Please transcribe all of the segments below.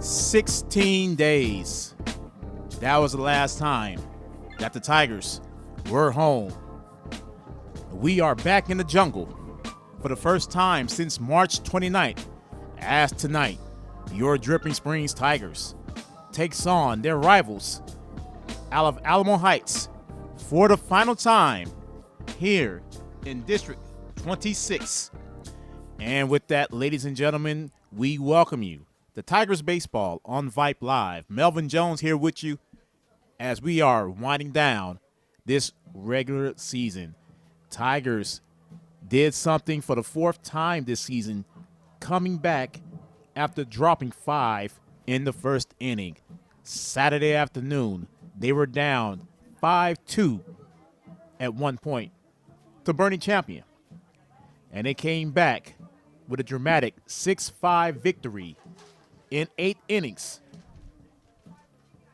16 days. That was the last time that the Tigers were home. We are back in the jungle for the first time since March 29th, as tonight, your Dripping Springs Tigers takes on their rivals out of Alamo Heights for the final time here in District 26. And with that, ladies and gentlemen, we welcome you to Tigers Baseball on Vype Live. Melvin Jones here with you as we are winding down this regular season. Tigers did something for the fourth time this season, coming back after dropping 5 in the first inning. Saturday afternoon, they were down 5-2 at one point to Bernie Champion. And they came back with a dramatic 6-5 victory in 8 innings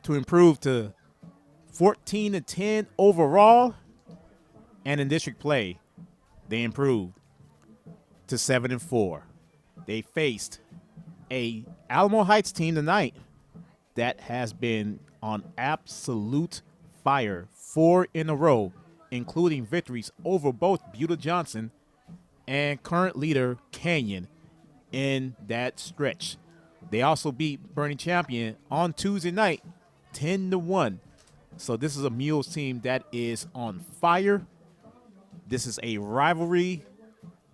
to improve to 14-10 overall. And in district play, they improved to 7-4. They faced a Alamo Heights team tonight that has been on absolute fire 4 in a row, including victories over both Buda Johnson and current leader Canyon in that stretch. They also beat Bernie Champion on Tuesday night 10-1. So this is a Mules team that is on fire. This is a rivalry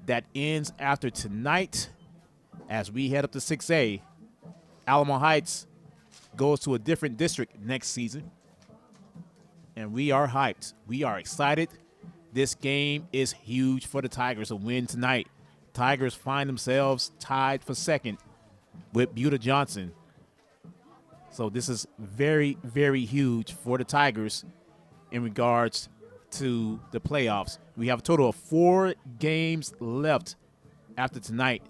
that ends after tonight as we head up to 6A. Alamo Heights goes to a different district next season. And we are hyped. We are excited. This game is huge for the Tigers. A win tonight. Tigers find themselves tied for second with Buda Johnson. So this is very, very huge for the Tigers in regards to the playoffs. We have a total of 4 games left after tonight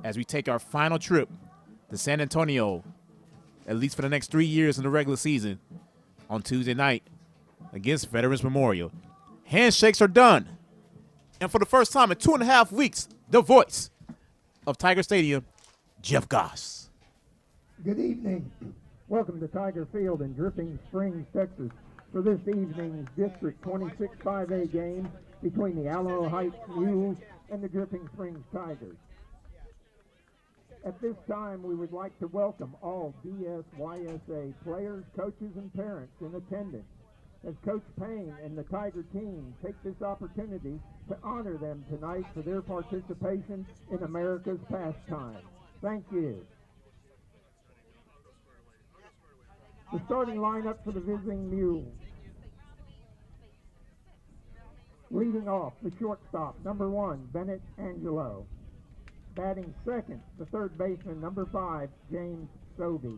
as we take our final trip to San Antonio, at least for the next 3 years in the regular season, on Tuesday night against Veterans Memorial. Handshakes are done. And for the first time in 2.5 weeks, the voice of Tiger Stadium, Jeff Goss. Good evening. Welcome to Tiger Field in Dripping Springs, Texas, for this evening's District 26 5A game between the Alamo Heights Mules and the Dripping Springs Tigers. At this time, we would like to welcome all DSYSA players, coaches, and parents in attendance as Coach Payne and the Tiger team take this opportunity to honor them tonight for their participation in America's pastime. Thank you. The starting lineup for the visiting Mules. Leading off, the shortstop, number 1, Bennett Angelo. Batting second, the third baseman, number 5, James Sobey.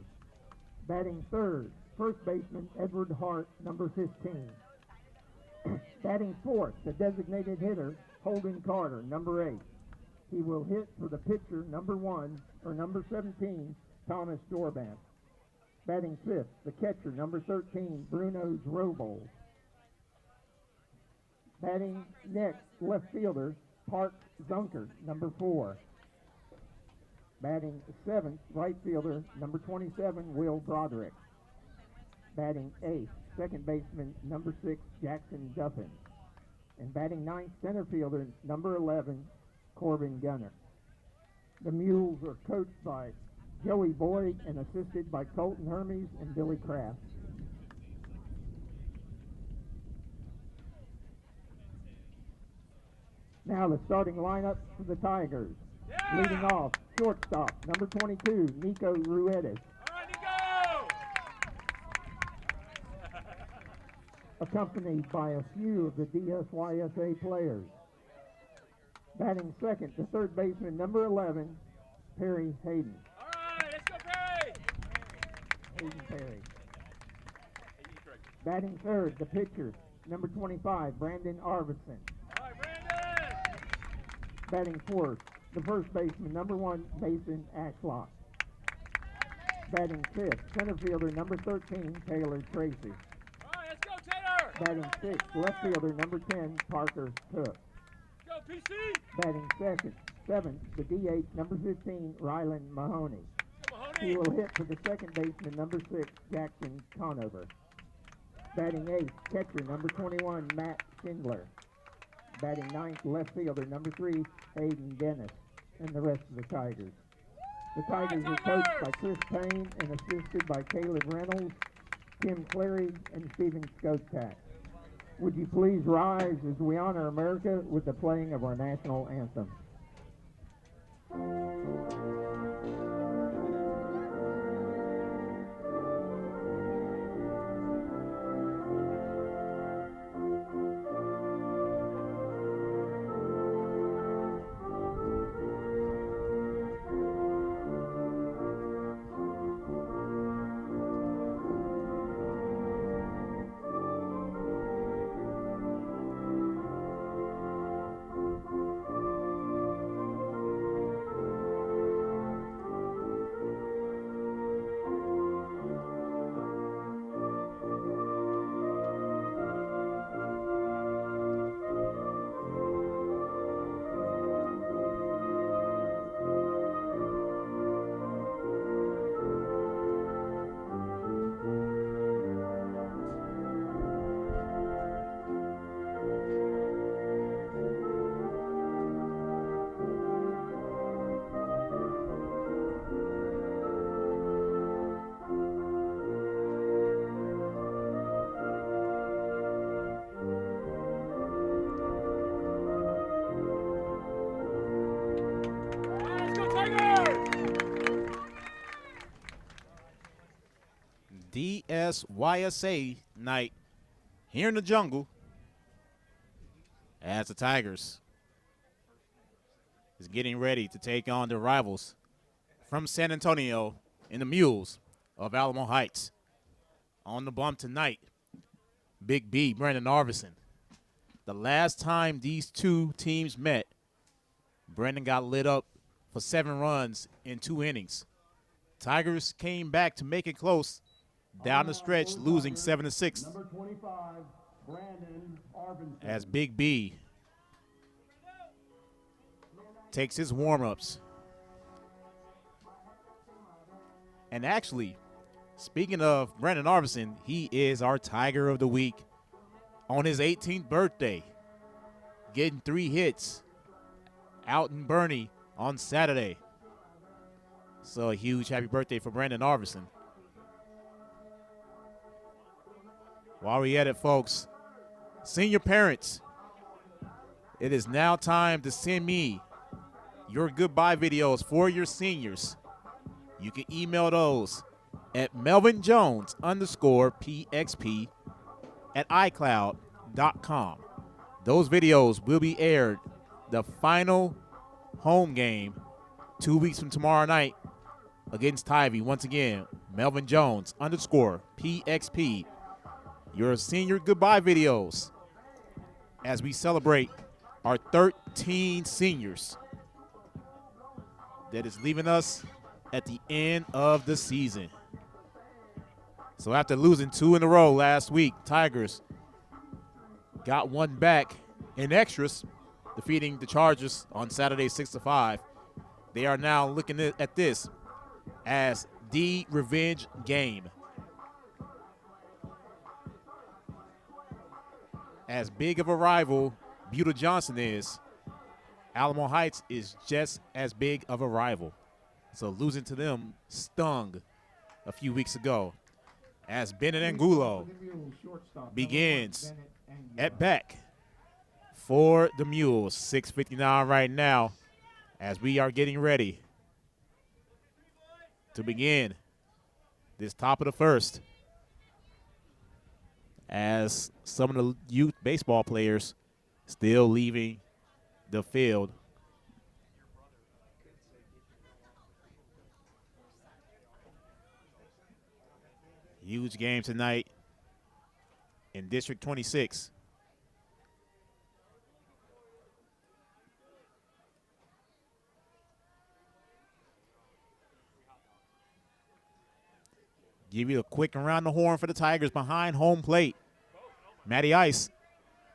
Batting third, first baseman, Edward Hart, number 15. Batting fourth, the designated hitter, Holden Carter, number 8. He will hit for the pitcher, number 1, or number 17, Thomas Dorban. Batting fifth, the catcher, number 13, Bruno Robles. Batting next, left fielder, Park Zunker, number 4. Batting seventh, right fielder, number 27, Will Broderick. Batting eighth, second baseman, number 6, Jackson Duffin. And batting ninth, center fielder, number 11, Corbin Gunner. The Mules are coached by Joey Boyd and assisted by Colton Hermes and Billy Kraft. Now the starting lineup for the Tigers. Yeah! Leading off, shortstop, number 22, Nico Ruedes. All right, Nico! Accompanied by a few of the DSYSA players. Batting second, the third baseman, number 11, Perry Hayden. All right, let's go, Perry! Hayden Perry. Batting third, the pitcher, number 25, Brandon Arvidsson. All right, Brandon! Batting fourth, the first baseman, number 1, Mason Ashlock. Batting fifth, center fielder, number 13, Taylor Tracy. All right, let's go, Taylor! Batting sixth, left fielder, number 10, Parker Cook. Go, PC! Batting seventh, the DH, number 15, Rylan Mahoney. Go, Mahoney! He will hit for the second baseman, number 6, Jackson Conover. Batting 8th, catcher, number 21, Matt Schindler. Batting 9th, left fielder, number 3, Hayden Dennis, and the rest of the Tigers. The Tigers are coached by Chris Payne and assisted by Caleb Reynolds, Tim Cleary, and Stephen Skotak. Would you please rise as we honor America with the playing of our national anthem? DSYSA night here in the jungle as the Tigers is getting ready to take on their rivals from San Antonio in the Mules of Alamo Heights. On the bump tonight, Big B, Brandon Arvison. The last time these two teams met, Brandon got lit up for 7 runs in 2 innings. Tigers came back to make it close down the stretch, losing 7-6. Number 25, Brandon Arvison. As Big B takes his warm-ups. And actually, speaking of Brandon Arvison, he is our Tiger of the Week on his 18th birthday, getting 3 hits out in Bernie on Saturday. So a huge happy birthday for Brandon Arvison. While we at it, folks, senior parents, it is now time to send me your goodbye videos for your seniors. You can email those at melvinjones_pxp@icloud.com. Those videos will be aired the final home game 2 weeks from tomorrow night against Tybee. Once again, melvinjones_pxp. Your senior goodbye videos as we celebrate our 13 seniors that is leaving us at the end of the season. So after losing 2 in a row last week, Tigers got 1 back in extras, defeating the Chargers on Saturday 6-5. They are now looking at this as the revenge game. As big of a rival Buda Johnson is, Alamo Heights is just as big of a rival. So losing to them stung a few weeks ago as Bennett Angulo begins at back for the Mules. 6:59 right now as we are getting ready to begin this top of the first, as some of the youth baseball players still leaving the field. Huge game tonight in District 26. Give you a quick around the horn for the Tigers behind home plate. Matty Ice,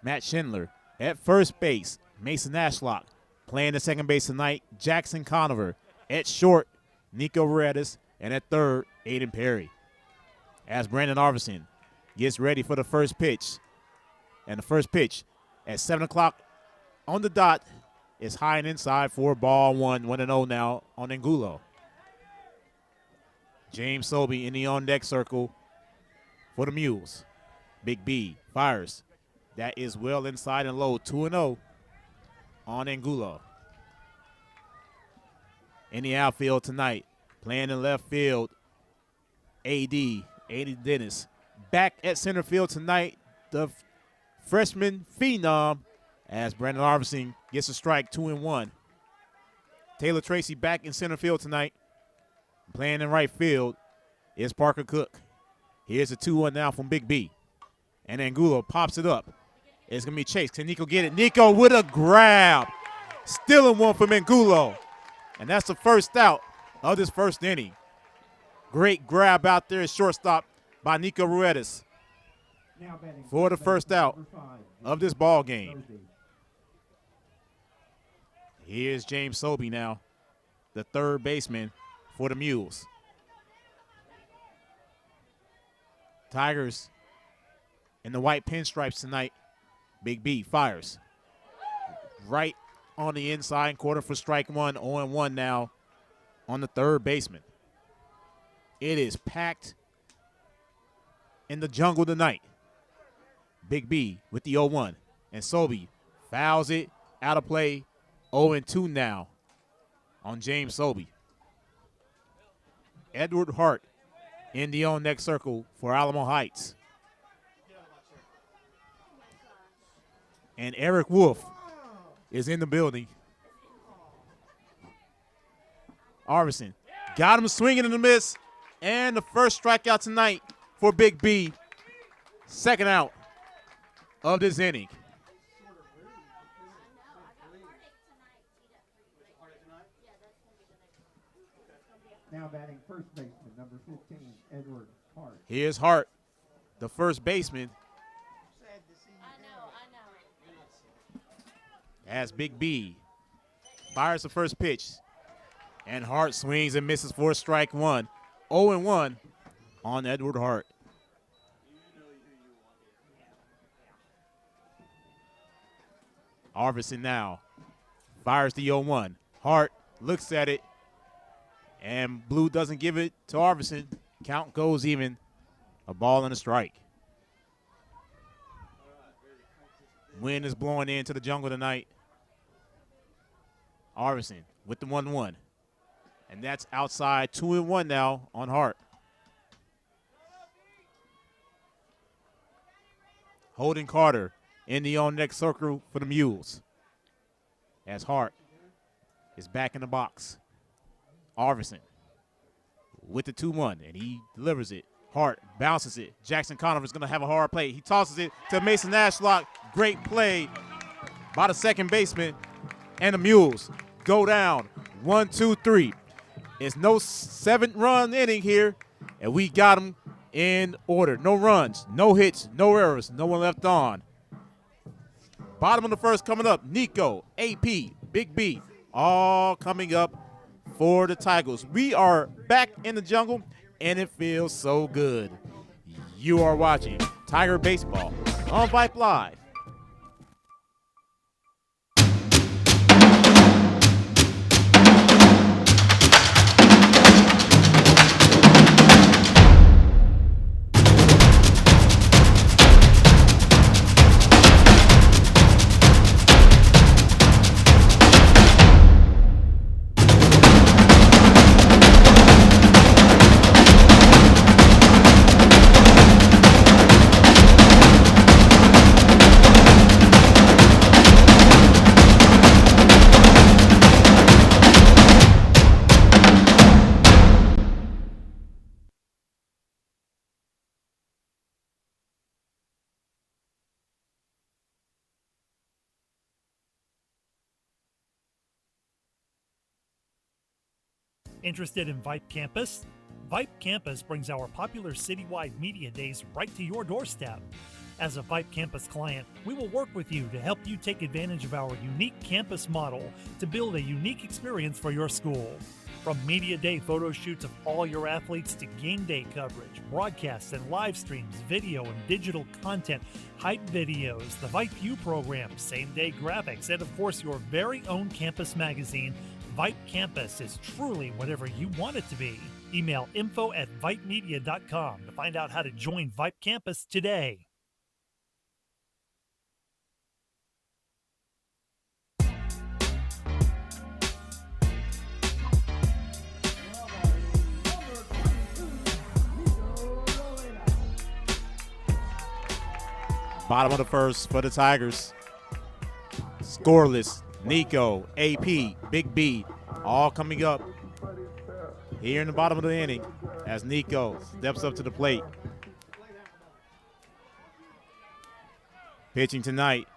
Matt Schindler. At first base, Mason Ashlock. Playing the second base tonight, Jackson Conover. At short, Nico Redis. And at third, Aiden Perry. As Brandon Arvison gets ready for the first pitch. And the first pitch at 7 o'clock on the dot is high and inside for ball one, 1-0 now on Angulo. James Sobey in the on-deck circle for the Mules. Big B fires. That is well inside and low, 2-0 on Angulo. In the outfield tonight, playing in left field, AD Dennis. Back at center field tonight, the freshman phenom, as Brandon Arvison gets a strike, 2-1. Taylor Tracy back in center field tonight. Playing in right field is Parker Cook. Here's a 2-1 now from Big B. And Angulo pops it up. It's going to be chased. Can Nico get it? Nico with a grab. Stealing one from Angulo. And that's the first out of this first inning. Great grab out there at shortstop by Nico Ruedas for the first out of this ball game. Here's James Sobey now, the third baseman for the Mules. Tigers in the white pinstripes tonight. Big B fires. Right on the inside quarter for strike one, 0-1 now on the third baseman. It is packed in the jungle tonight. Big B with the 0-1. And Sobey fouls it out of play. 0-2 now on James Sobey. Edward Hart in the on-deck circle for Alamo Heights. And Eric Wolf is in the building. Arvison got him swinging in the miss. And the first strikeout tonight for Big B. Second out of this inning. Now batting first baseman, number 15, Edward Hart. Here's Hart, the first baseman. As Big B fires the first pitch. And Hart swings and misses for strike one. 0-1 on Edward Hart. Arvison now fires the 0-1. Hart looks at it, and Blue doesn't give it to Arvison. Count goes even. A ball and a strike. Wind is blowing into the jungle tonight. Arvison with the 1-1. And that's outside, 2-1 now on Hart. Holden Carter in the on-deck circle for the Mules. As Hart is back in the box. Arvison with the 2-1, and he delivers it. Hart bounces it. Jackson Conover is going to have a hard play. He tosses it to Mason Ashlock. Great play by the second baseman, and the Mules go down 1-2-3. It's no 7-run inning here, and we got them in order. No runs, no hits, no errors, no one left on. Bottom of the first coming up, Nico, AP, Big B, all coming up for the Tigers. We are back in the jungle, and it feels so good. You are watching Tiger Baseball on Vype Live. Interested in Vype Campus? Vype Campus brings our popular citywide media days right to your doorstep. As a Vype Campus client, we will work with you to help you take advantage of our unique campus model to build a unique experience for your school. From media day photo shoots of all your athletes to game day coverage, broadcasts and live streams, video and digital content, hype videos, the Vype U program, same-day graphics, and of course your very own campus magazine, Vype Campus is truly whatever you want it to be. Email info@vypemedia.com to find out how to join Vype Campus today. Bottom of the first for the Tigers. Scoreless, Nico, AP, Big B, all coming up here in the bottom of the inning as Nico steps up to the plate. Pitching tonight,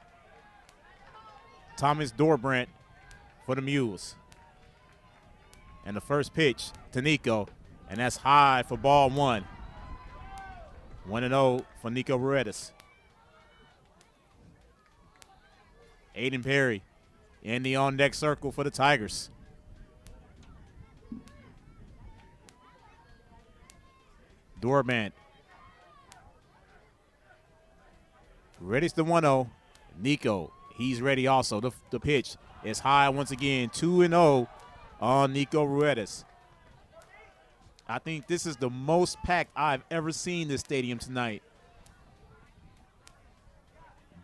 Thomas Dorbrandt for the Mules. And the first pitch to Nico, and that's high for ball one. 1-0 for Nico Ruedas. Aiden Perry in the on-deck circle for the Tigers. Dorbrandt ready to 1-0. Nico, he's ready also. The pitch is high once again. 2-0 on Nico Ruedas. I think this is the most packed I've ever seen this stadium tonight.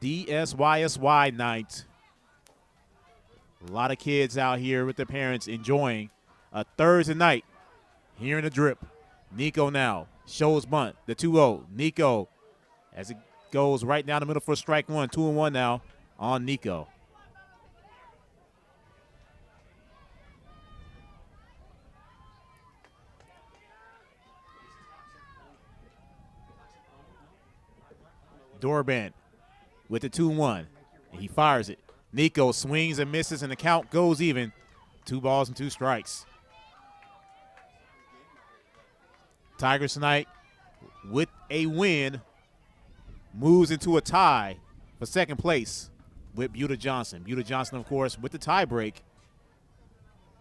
DSYSY night. A lot of kids out here with their parents enjoying a Thursday night here in the Drip. Nico now shows bunt, the 2-0. Nico as it goes right down the middle for strike one. 2-1 now on Nico. Dorbrandt with the 2-1, and he fires it. Nico swings and misses, and the count goes even. 2 balls and 2 strikes. Tigers tonight, with a win, moves into a tie for second place with Buda Johnson. Buda Johnson, of course, with the tie break,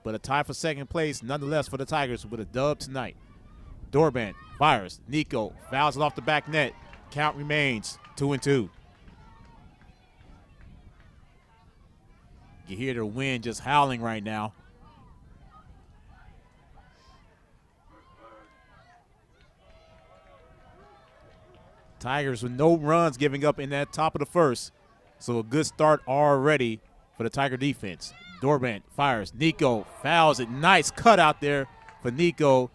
but a tie for second place nonetheless for the Tigers with a dub tonight. Dorbrandt fires. Nico fouls it off the back net. Count remains 2-2. You hear the wind just howling right now. Tigers with no runs giving up in that top of the first. So a good start already for the Tiger defense. Dorbrandt fires. Nico fouls it. Nice cut out there for Nico,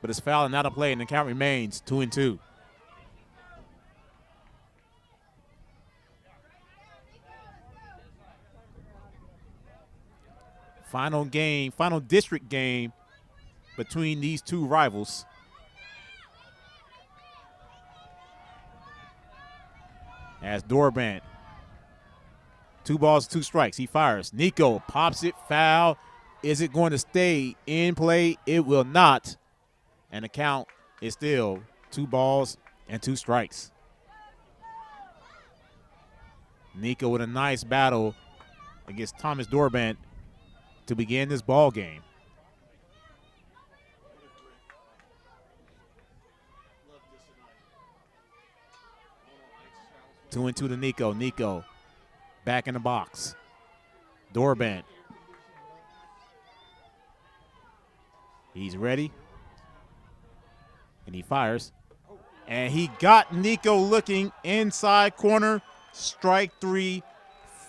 but it's foul and out of play, and the count remains 2-2. Final game, final district game between these two rivals. As Dorbrandt, 2 balls, 2 strikes. He fires. Nico pops it, foul. Is it going to stay in play? It will not. And the count is still 2 balls and 2 strikes. Nico with a nice battle against Thomas Dorbrandt to begin this ball game. Two and two to Nico. Nico back in the box. Dorbrandt. He's ready. And he fires. And he got Nico looking inside corner. Strike 3.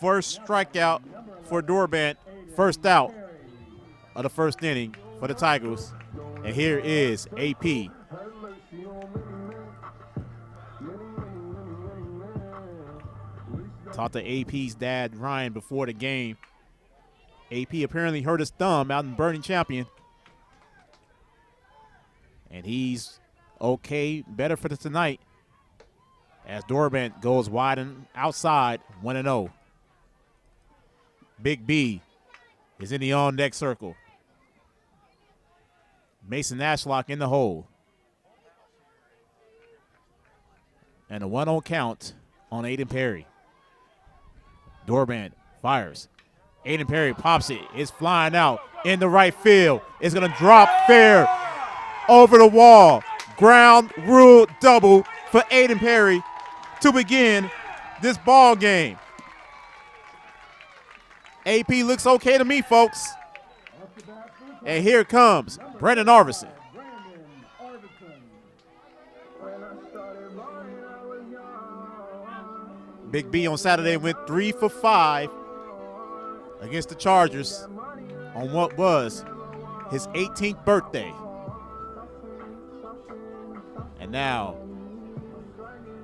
First strikeout for Dorbrandt. First out of the first inning for the Tigers. And here is AP. Talked to AP's dad, Ryan, before the game. AP apparently hurt his thumb out in Burning Champion. And he's okay, better for tonight. As Dorbrandt goes wide and outside, 1-0. Big B is in the on-deck circle. Mason Ashlock in the hole. And a 1-0 count on Aiden Perry. Dorbrandt fires. Aiden Perry pops it. It's flying out. in the right field. It's going to drop fair over the wall. Ground rule double for Aiden Perry to begin this ball game. AP looks okay to me, folks. And here comes Brandon Arvison. Big B on Saturday went 3 for 5 against the Chargers on what was his 18th birthday. And now,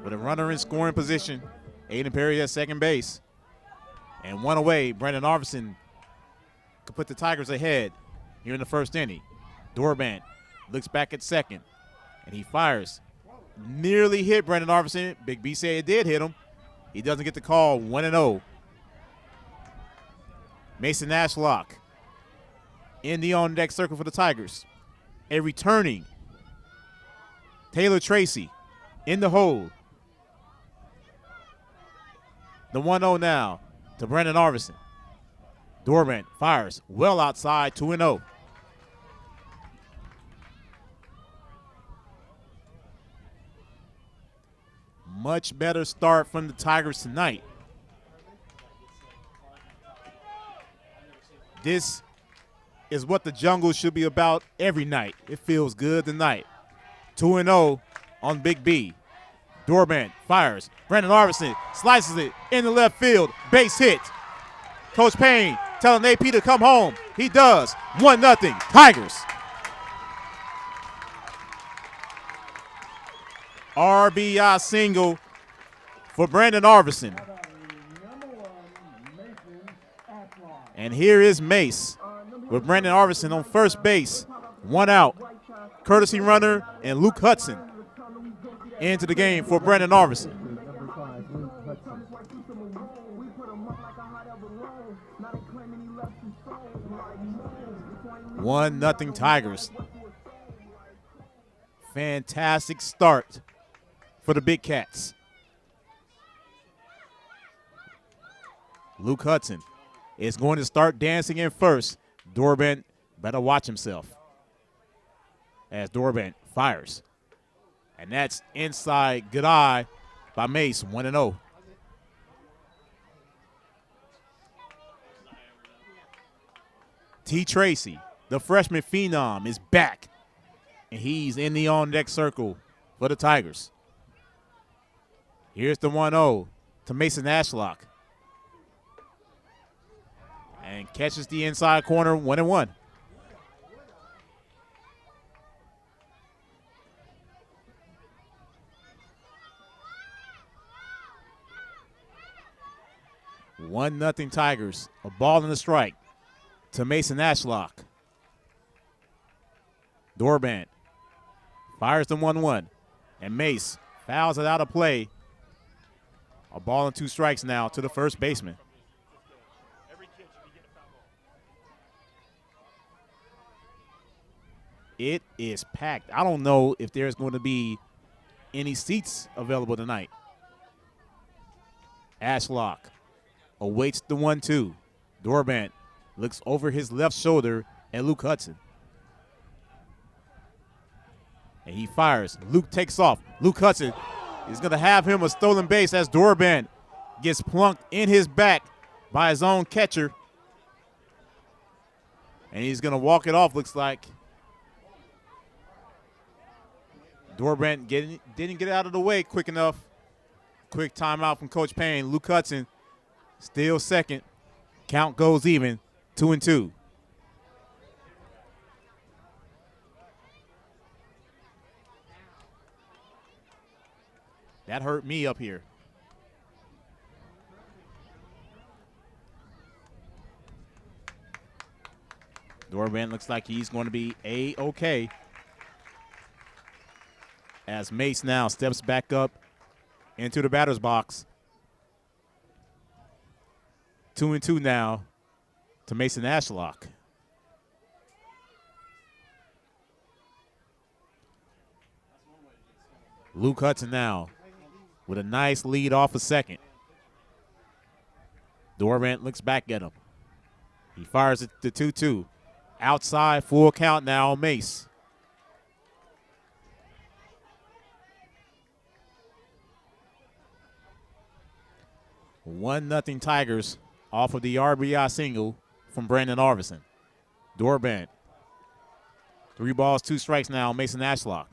with a runner in scoring position, Aiden Perry at second base. And one away, Brandon Arvison could put the Tigers ahead here in the first inning. Dorbant looks back at second, and he fires. Nearly hit Brandon Arvison. Big B said it did hit him. He doesn't get the call, 1-0. Mason Ashlock in the on-deck circle for the Tigers. A returning Taylor Tracy in the hole. The 1-0 now to Brandon Arvison. Dorbant fires well outside, 2-0. Much better start from the Tigers tonight. This is what the jungle should be about every night. It feels good tonight. 2-0 on Big B. Dorbant fires. Brandon Arvison slices it in the left field. Base hit. Coach Payne telling AP to come home. He does. 1-0 Tigers. RBI single for Brandon Arvison. And here is Mace with Brandon Arvison on first base. 1 out. Courtesy runner and Luke Hudson into the game for Brandon Arvison. 1-0 Tigers. Fantastic start for the Big Cats. Luke Hudson is going to start dancing in first. Dorbant better watch himself as Dorbant fires. And that's inside. Good eye by Mace, 1-0. T. Tracy, the freshman phenom, is back. And he's in the on-deck circle for the Tigers. Here's the 1-0 to Mason Ashlock. And catches the inside corner, 1-1. One nothing Tigers. A ball and a strike to Mason Ashlock. Dorbant fires the 1-1. And Mace fouls it out of play. A ball and 2 strikes now to the first baseman. It is packed. I don't know if there's going to be any seats available tonight. Ashlock awaits the 1-2. Dorbant looks over his left shoulder at Luke Hudson. And he fires. Luke takes off. Luke Hudson is going to have him a stolen base as Dorbant gets plunked in his back by his own catcher. And he's going to walk it off, looks like. Dorbant didn't get out of the way quick enough. Quick timeout from Coach Payne. Luke Hudson still second. Count goes even, 2-2. That hurt me up here. Dorbant looks like he's going to be A-okay. As Mace now steps back up into the batter's box. 2-2 now to Mason Ashlock. Luke Hudson now with a nice lead off a second. Dorbant looks back at him. He fires it to 2-2. Outside, full count now on Mace. One nothing Tigers off of the RBI single from Brandon Arvison. Doorband. 3 balls, 2 strikes now, Mason Ashlock.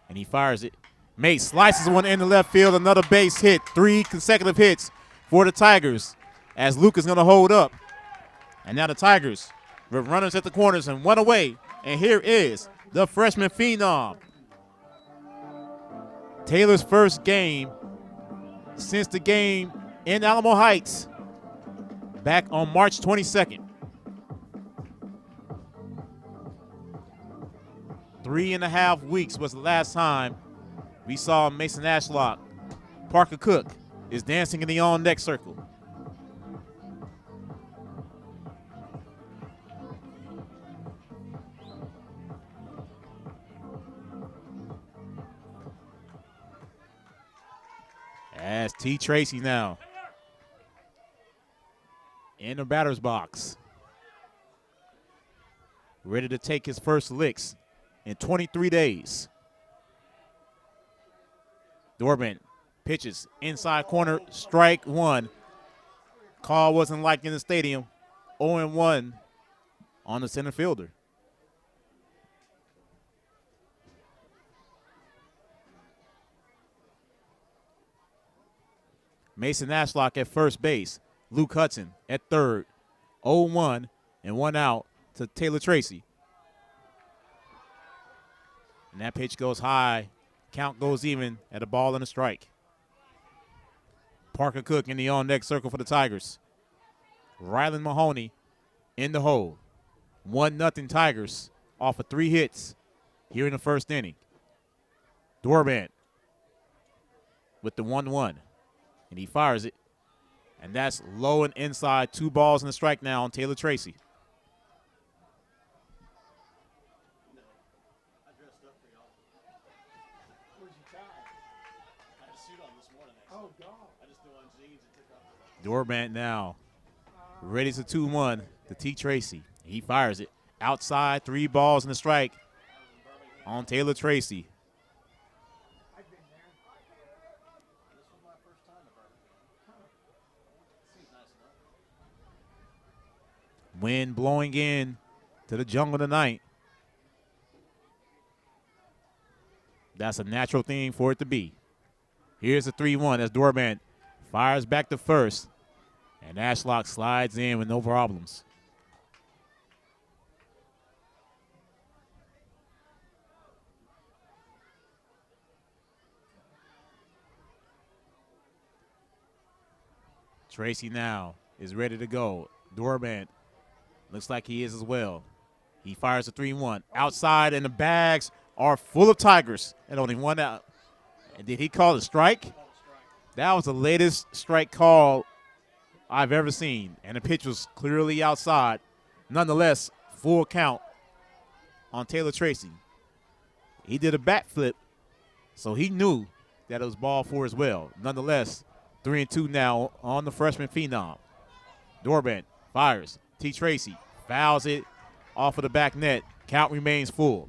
And he fires it. Mace slices one into left field, another base hit. 3 consecutive hits for the Tigers as Luke is going to hold up. And now the Tigers with runners at the corners and 1 away. And here is the freshman phenom. Taylor's first game since the game in Alamo Heights back on March 22nd. 3.5 weeks was the last time we saw Mason Ashlock. Parker Cook is dancing in the on-deck circle. As T. Tracy now in the batter's box, ready to take his first licks in 23 days. Doorband pitches inside corner, strike 1. Call wasn't like in the stadium. 0-1 on the center fielder. Mason Ashlock at first base. Luke Hudson at third. 0-1 and 1 out to Taylor Tracy. And that pitch goes high. Count goes even at a ball and a strike. Parker Cook in the on-deck circle for the Tigers. Rylan Mahoney in the hole. 1-0 Tigers off of 3 hits here in the first inning. Doorband with the 1-1. And he fires it. And that's low and inside. 2 balls and a strike now on Taylor Tracy. Doorband now ready to 2-1 to T. Tracy. He fires it outside. 3 balls and a strike on Taylor Tracy. Wind blowing in to the jungle tonight. That's a natural thing for it to be. Here's the 3-1 as Doorband fires back to first. And Ashlock slides in with no problems. Tracy now is ready to go. Doorband looks like he is as well. He fires a 3-1. Outside, and the bags are full of Tigers. And only 1 out. And did he call a strike? That was the latest strike call I've ever seen. And the pitch was clearly outside. Nonetheless, full count on Taylor Tracy. He did a bat flip, so he knew that it was ball 4 as well. Nonetheless, 3-2 now on the freshman phenom. Doorband fires. T. Tracy fouls it off of the back net. Count remains full.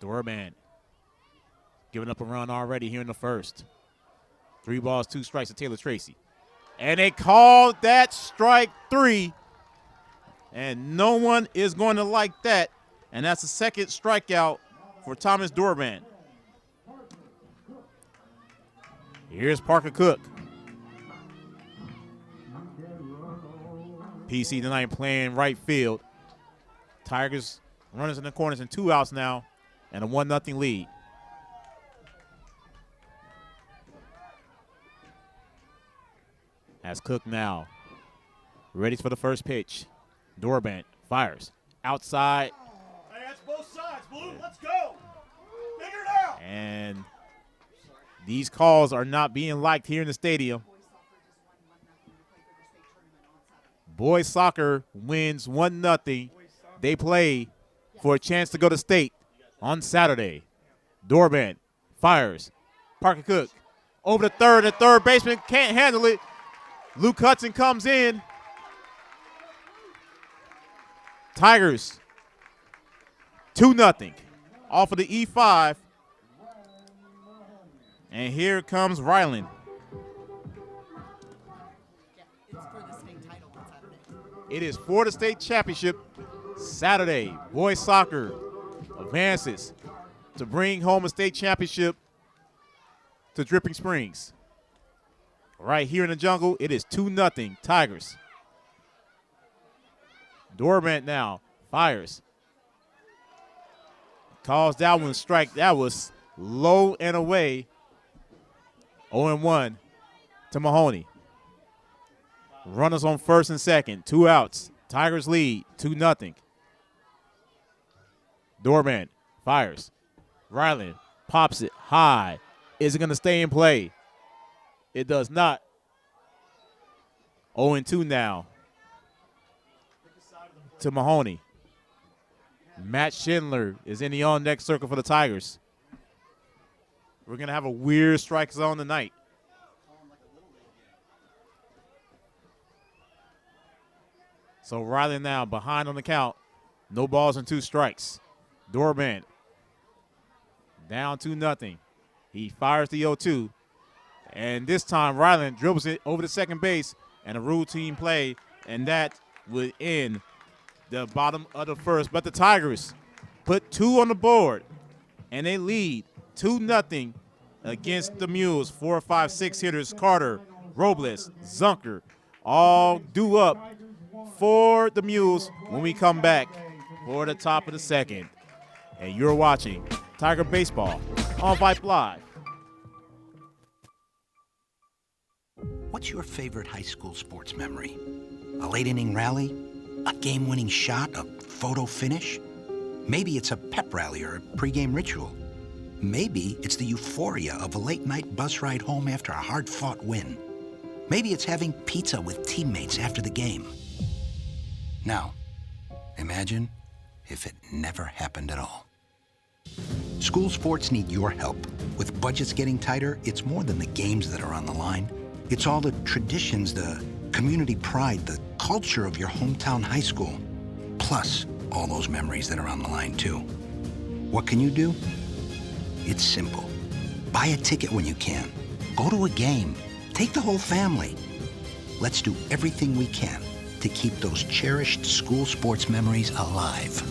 Doorband giving up a run already here in the first. 3 balls, 2 strikes to Taylor Tracy. And they called that strike 3. And no one is going to like that. And that's the second strikeout for Thomas Doorband. Here's Parker Cook. PC tonight playing right field. Tigers runners in the corners and 2 outs now. And a 1-0 lead. As Cook now ready for the first pitch. Doorband fires. Outside. Hey, that's both sides, Blue. Let's go. Figure it out. And these calls are not being liked here in the stadium. Boys soccer wins 1-0 they play for a chance to go to state on Saturday. Doorband fires. Parker Cook over the third. The third baseman can't handle it. Luke Hudson comes in. Tigers 2-0 off of the E5. And here comes Ryland. It's for the state title on Saturday. It is for the state championship Saturday. Boys soccer advances to bring home a state championship to Dripping Springs. Right here in the jungle, it is 2-0 Tigers. Doorband now fires. Calls that one strike. That was low and away. 0-1 to Mahoney. Runners on first and second. 2 outs. Tigers lead 2-0. Doorband fires. Ryland pops it high. Is it going to stay in play? It does not. 0-2 now to Mahoney. Matt Schindler is in the on-deck circle for the Tigers. We're going to have a weird strike zone tonight. So Riley now behind on the count. No balls and 2 strikes. Doorband down 2-0. He fires the 0-2. And this time Ryland dribbles it over to second base and a routine play, and that would end the bottom of the first. But the Tigers put 2 on the board, and they lead 2-0 against the Mules. 4, 5, 6 hitters, Carter, Robles, Zunker, all due up for the Mules when we come back for the top of the second. And you're watching Tiger Baseball on Vype Live. What's your favorite high school sports memory? A late inning rally? A game-winning shot? A photo finish? Maybe it's a pep rally or a pregame ritual. Maybe it's the euphoria of a late-night bus ride home after a hard-fought win. Maybe it's having pizza with teammates after the game. Now, imagine if it never happened at all. School sports need your help. With budgets getting tighter, it's more than the games that are on the line. It's all the traditions, the community pride, the culture of your hometown high school. Plus, all those memories that are on the line, too. What can you do? It's simple. Buy a ticket when you can. Go to a game. Take the whole family. Let's do everything we can to keep those cherished school sports memories alive.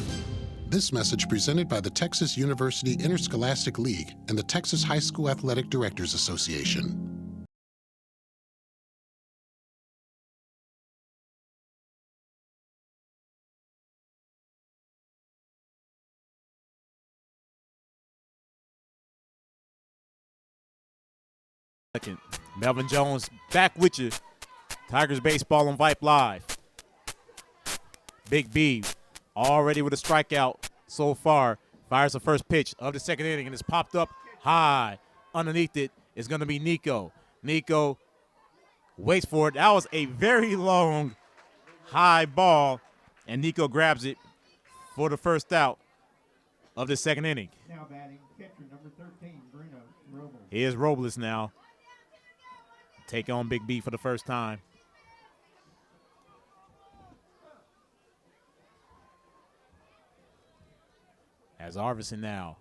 This message presented by the Texas University Interscholastic League and the Texas High School Athletic Directors Association. Melvin Jones back with you. Tigers baseball on Vype Live. Big B already with a strikeout so far. Fires the first pitch of the second inning and it's popped up high. Underneath it is going to be Nico. Nico waits for it. That was a very long high ball, and Nico grabs it for the first out of the second inning. Now batting, catcher number 13, Bruno Robles. Here's Robles now. Take on Big B for the first time. As Arvidsson now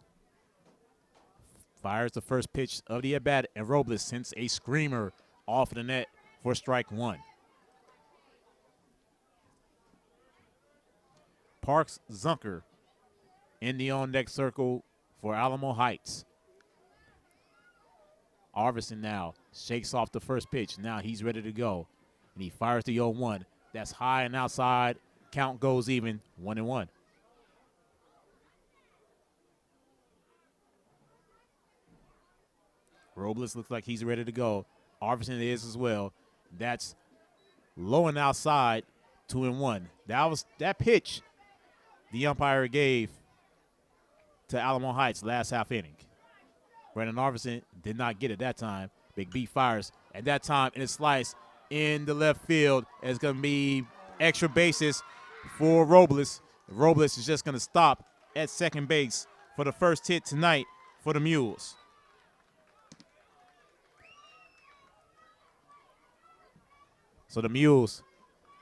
fires the first pitch of the at-bat, and Robles sends a screamer off the net for strike 1. Parks Zunker in the on-deck circle for Alamo Heights. Arvidsson now shakes off the first pitch. Now he's ready to go. And he fires the 0-1. That's high and outside. Count goes even, 1-1. Robles looks like he's ready to go. Arvidsson is as well. That's low and outside, 2-1. That pitch the umpire gave to Alamo Heights last half inning. Brandon Arvidsson did not get it that time. Big B fires at that time, and it's sliced in the left field. It's going to be extra bases for Robles. Robles is just going to stop at second base for the first hit tonight for the Mules. So the Mules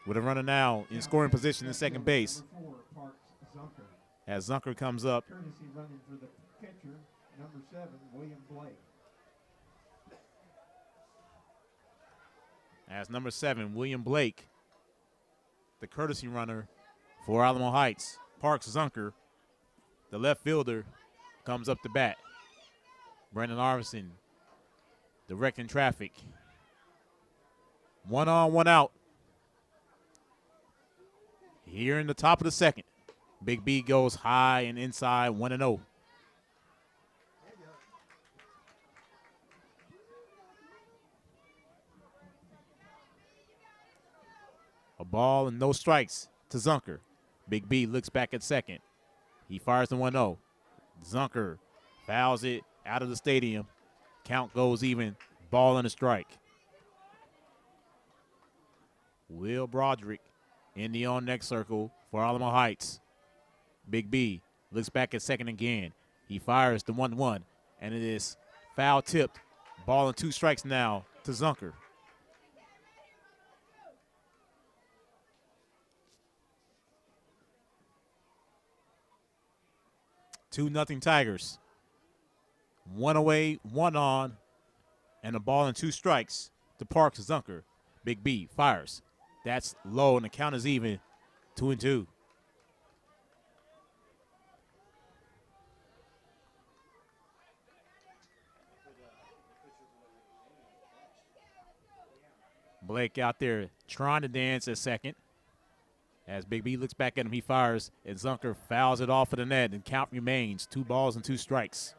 with a runner now in scoring position in second base. As Zunker comes up. Courtesy running for the catcher, number 7, William Blake. As number 7, William Blake, the courtesy runner for Alamo Heights. Parks Zunker, the left fielder, comes up to bat. Brandon Arvison directing traffic. 1 on, 1 out. Here in the top of the second. Big B goes high and inside, 1-0. A ball and no strikes to Zunker. Big B looks back at second. He fires the 1-0. Zunker fouls it out of the stadium. Count goes even. Ball and a strike. Will Broderick in the on-next circle for Alamo Heights. Big B looks back at second again. He fires the 1-1, and it is foul-tipped. Ball and 2 strikes now to Zunker. Two nothing Tigers. 1 away, 1 on, and a ball and 2 strikes to Parks Zunker. Big B fires. That's low, and the count is even, 2-2. Blake out there trying to dance at second. As Big B looks back at him, he fires, and Zunker fouls it off of the net, and count remains 2 balls and 2 strikes.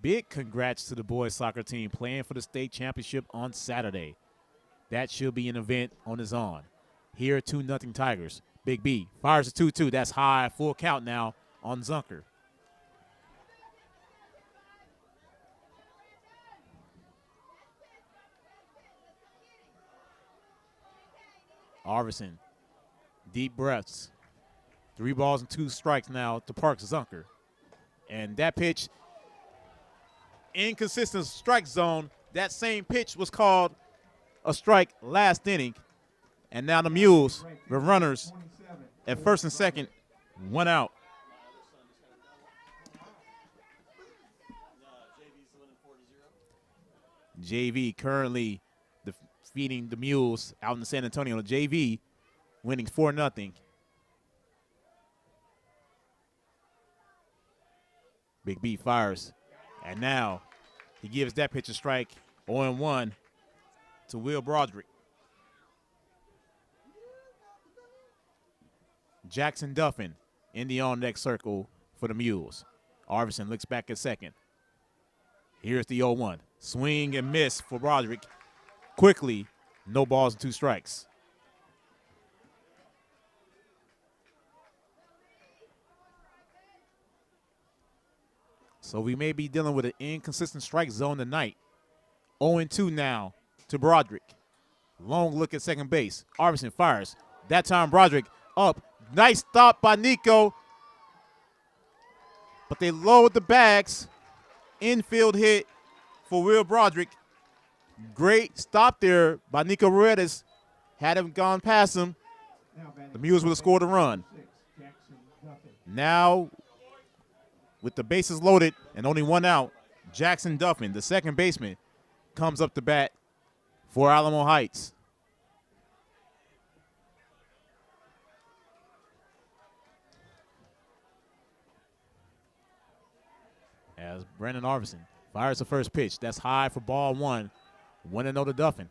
Big congrats to the boys soccer team playing for the state championship on Saturday. That should be an event on its own. Here, 2-0 Tigers. Big B fires a 2-2. That's high, full count now on Zunker. Arvison, deep breaths. 3 balls and 2 strikes now to Parks Zunker. And that pitch, inconsistent strike zone. That same pitch was called a strike last inning. And now the Mules, the runners, at first and second, 1 out. JV currently defeating the Mules out in San Antonio. The JV winning 4-0. Big B fires. And now he gives that pitch a strike, 0-1 to Will Broderick. Jackson Duffin in the on-next circle for the Mules. Arvison looks back at second. Here's the 0-1. Swing and miss for Broderick. Quickly, no balls and 2 strikes. So we may be dealing with an inconsistent strike zone tonight. 0-2 now to Broderick. Long look at second base. Arvison fires. That time Broderick up. Nice stop by Nico. But they lowered the bags. Infield hit for Will Broderick. Great stop there by Nico Ruedas. Had him gone past him, the Mules would have scored a run. Now, with the bases loaded and only 1 out, Jackson Duffin, the second baseman, comes up to bat for Alamo Heights. As Brandon Arvison fires the first pitch. That's high for ball 1. 1-0 to Duffin.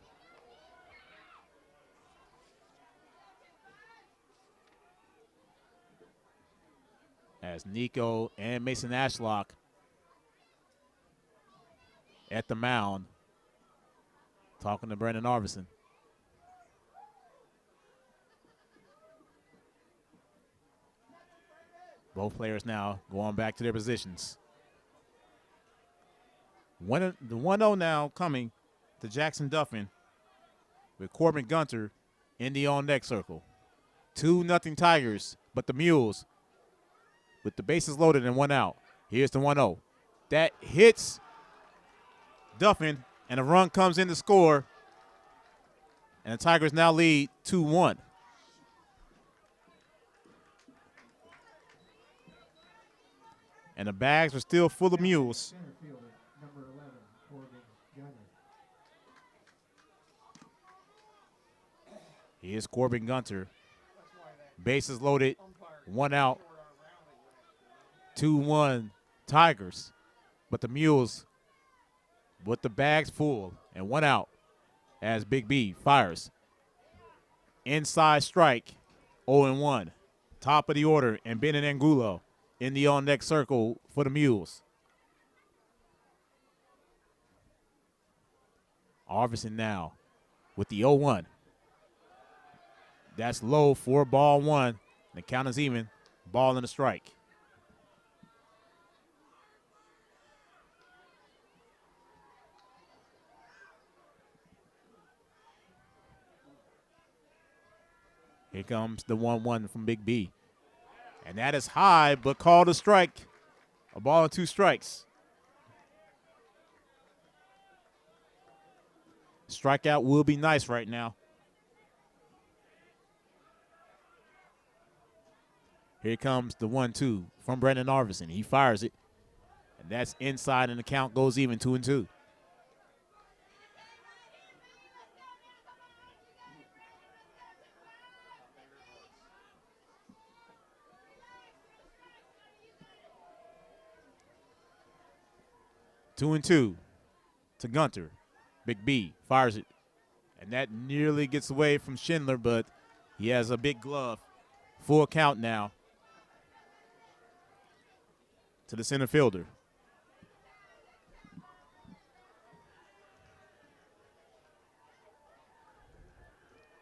As Nico and Mason Ashlock at the mound talking to Brandon Arvison. Both players now going back to their positions. The 1-0 now coming to Jackson Duffin with Corbin Gunter in the on-deck circle. 2-0 Tigers, but the Mules with the bases loaded and 1 out. Here's the 1-0. That hits Duffin, and a run comes in to score. And the Tigers now lead 2-1. And the bags are still full of Mules. Here's Corbin Gunter. Bases loaded, 1 out. 2-1 Tigers. But the Mules with the bags full and 1 out as Big B fires. Inside strike, 0-1. Top of the order, and Benin Angulo in the on-deck circle for the Mules. Arvidsson now with the 0-1. That's low for ball 1. The count is even. Ball and a strike. Here comes the 1-1 from Big B. And that is high, but called a strike. A ball and 2 strikes. Strikeout will be nice right now. Here comes the 1-2 from Brendan Arvidsson. He fires it. And that's inside, and the count goes even, 2-2. Two and 2 to Gunter. Big B fires it. And that nearly gets away from Schindler, but he has a big glove. Full count now to the center fielder.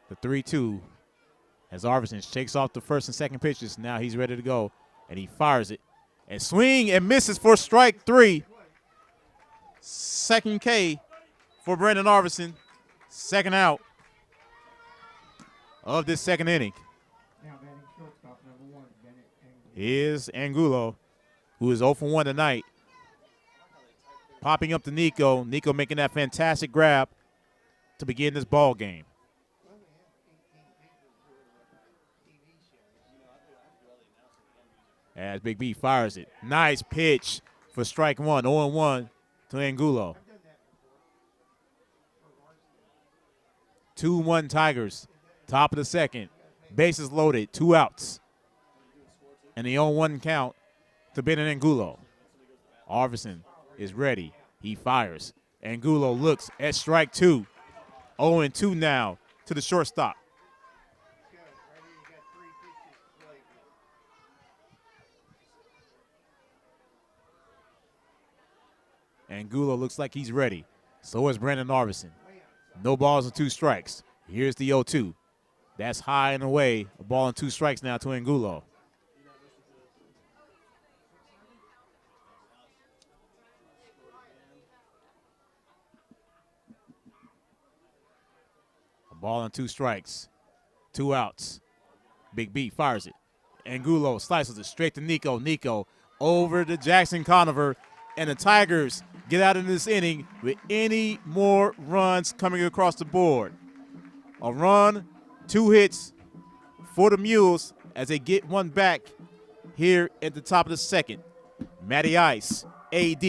The 3-2 as Arvidsson shakes off the first and second pitches. Now he's ready to go, and he fires it. And swing and misses for strike 3. Second K for Brendan Arvidsson. Second out of this second inning. Now batting shortstop, number 1, Bennett Angulo. Here's Angulo, who is 0 for 1 tonight. Popping up to Nico. Nico making that fantastic grab to begin this ball game. As Big B fires it. Nice pitch for strike 1. 0-1 to Angulo. 2-1 Tigers. Top of the second. Bases loaded. 2 outs. And the 0-1 count to Benin Angulo. Arvidsson is ready. He fires. Angulo looks at strike 2. 0-2 now to the shortstop. Angulo looks like he's ready. So is Brandon Arvidsson. No balls and 2 strikes. Here's the 0-2. That's high and away. A ball and 2 strikes now to Angulo. A ball and 2 strikes. 2 outs. Big B fires it. Angulo slices it straight to Nico. Nico over to Jackson Conover. And the Tigers get out of this inning with any more runs coming across the board. A run, 2 hits for the Mules as they get one back here at the top of the second. Matty Ice, AD,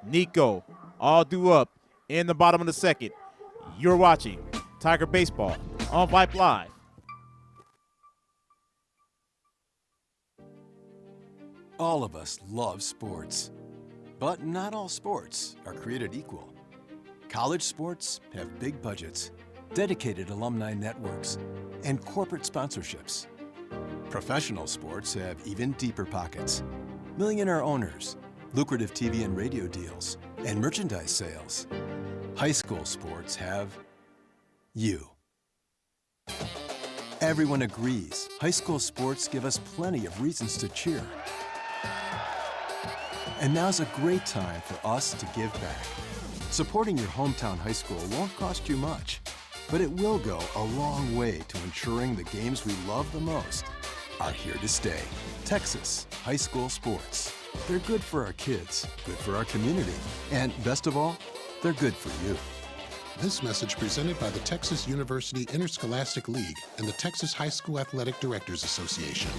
Nico, all due up in the bottom of the second. You're watching Tiger Baseball on Vype Live. All of us love sports. But not all sports are created equal. College sports have big budgets, dedicated alumni networks, and corporate sponsorships. Professional sports have even deeper pockets. Millionaire owners, lucrative TV and radio deals, and merchandise sales. High school sports have you. Everyone agrees high school sports give us plenty of reasons to cheer. And now's a great time for us to give back. Supporting your hometown high school won't cost you much. but it will go a long way to ensuring the games we love the most are here to stay. Texas high school sports. They're good for our kids, good for our community, and best of all, they're good for you. This message presented by the Texas University Interscholastic League and the Texas High School Athletic Directors Association.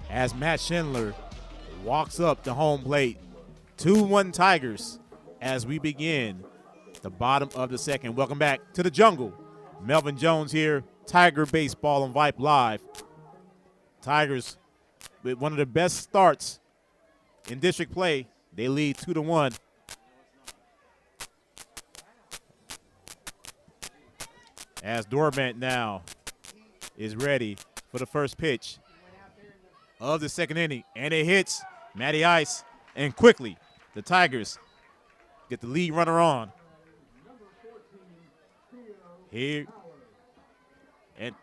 As Matt Schindler walks up to home plate, 2-1 Tigers as we begin the bottom of the second. Welcome back to the jungle. Melvin Jones here, Tiger Baseball on Vype Live. Tigers with one of the best starts in district play. They lead 2-1. As Dorbant now is ready for the first pitch of the second inning, and it hits Matty Ice, and quickly the Tigers get the lead runner on. Here, and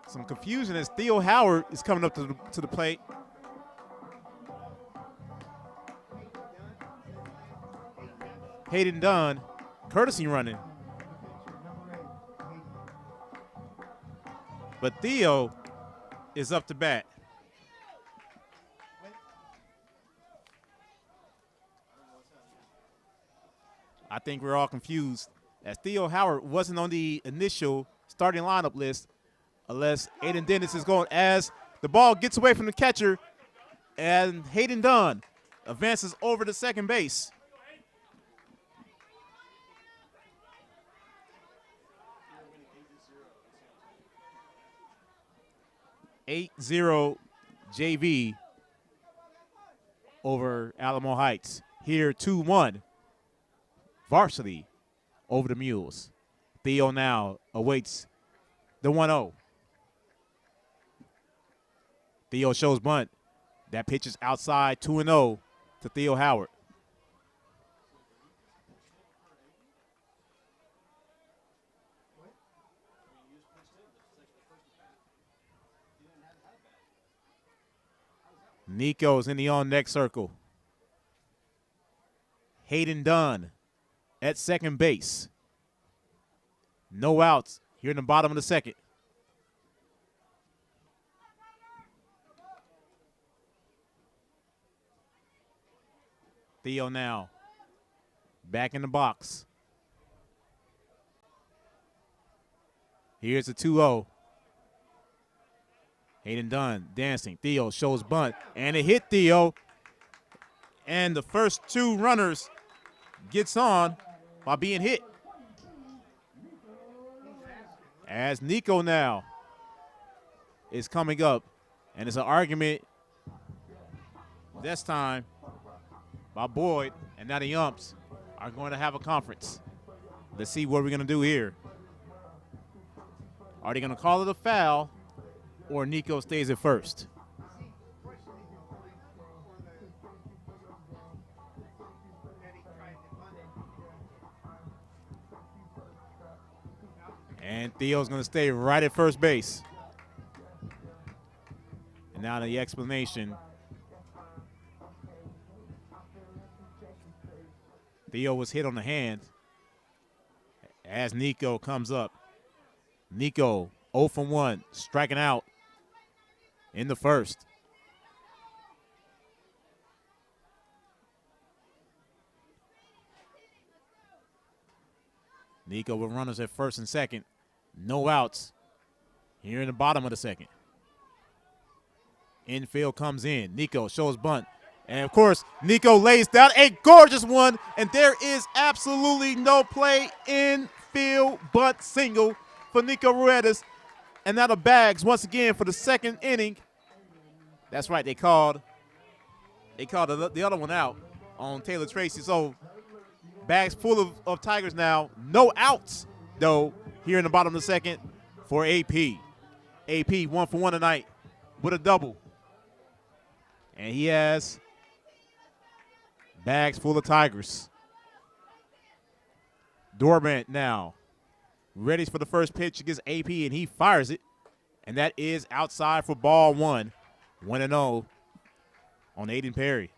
some confusion as Theo Howard is coming up to the plate. Hayden Dunn, courtesy running. But Theo is up to bat. I think we're all confused as Theo Howard wasn't on the initial starting lineup list unless Aiden Dennis is going, as the ball gets away from the catcher and Hayden Dunn advances over to second base. (8-0) JV over Alamo Heights. Here 2-1 varsity over the Mules. Theo now awaits the 1-0. Theo shows bunt. That pitch is outside, 2-0 to Theo Howard. Nico's in the on-deck circle. Hayden Dunn at second base. No outs here in the bottom of the second. Theo now back in the box. Here's the 2-0. Hayden Dunn dancing. Theo shows bunt, and it hit Theo. And the first two runners gets on by being hit. As Nico now is coming up, and it's an argument this time by Boyd, and now the umps are going to have a conference. Let's see what we're going to do here. Are they going to call it a foul, or Nico stays at first? And Theo's going to stay right at first base. And now the explanation. Theo was hit on the hand as Nico comes up. Nico 0 for 1, striking out in the first. Nico with runners at first and second. No outs here in the bottom of the second. Infield comes in. Nico shows bunt. And, of course, Nico lays down a gorgeous one. And there is absolutely no play. Infield bunt single for Nico Ruedas. And now the Bags once again for the second inning. That's right, they called the other one out on Taylor Tracy. So Bags full of Tigers now. No outs, though, here in the bottom of the second for AP. AP 1 for 1 tonight with a double. And he has Bags full of Tigers. Dormant now. Ready for the first pitch against AP, and he fires it. And that is outside for ball one. 1-0 on Aiden Perry.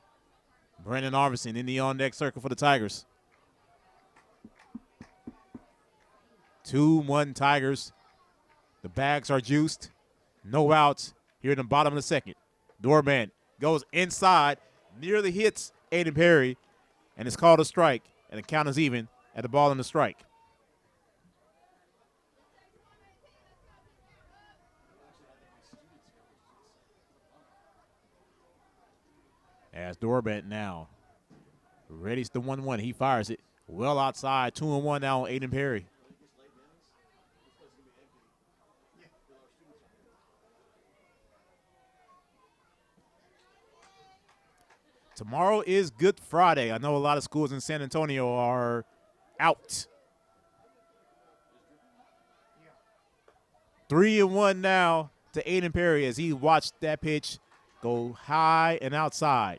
Brandon Arvison in the on-deck circle for the Tigers. 2-1 Tigers. The bags are juiced. No outs here in the bottom of the second. Dormant goes inside, nearly hits Aiden Perry, and it's called a strike, and the count is even at the ball and the strike. As Dormant now readies the 1-1. He fires it well outside. 2-1 now on Aiden Perry. Tomorrow is Good Friday. I know a lot of schools in San Antonio are out. 3-1 now to Aiden Perry as he watched that pitch go high and outside.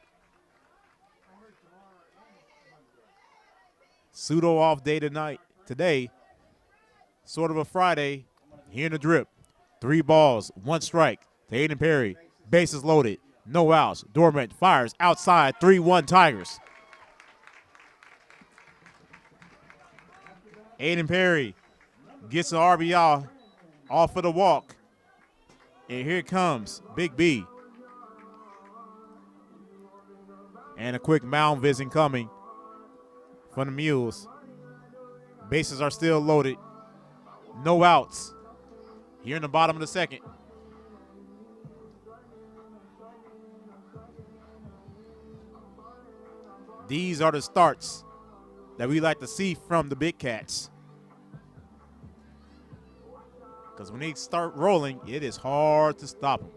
Pseudo off day today. Sort of a Friday here in the drip. 3 balls, 1 strike to Aiden Perry. Bases loaded. No outs. Dormant fires outside. 3-1 Tigers. Aiden Perry gets an RBI off of the walk. And here comes Big B. And a quick mound visit coming from the Mules. Bases are still loaded. No outs here in the bottom of the second. These are the starts that we like to see from the Big Cats. Because when they start rolling, it is hard to stop them.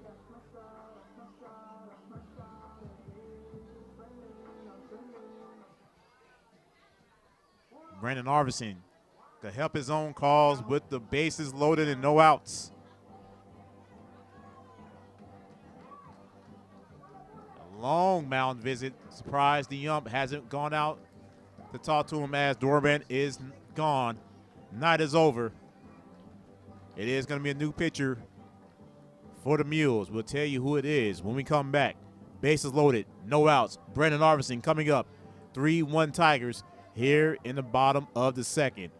Brandon Arvison to help his own cause with the bases loaded and no outs. Long mound visit. Surprised the ump hasn't gone out to talk to him as Dormant is gone. Night is over. It is going to be a new pitcher for the Mules. We'll tell you who it is when we come back. Bases loaded, no outs. Brandon Arvison coming up. 3-1 Tigers here in the bottom of the second.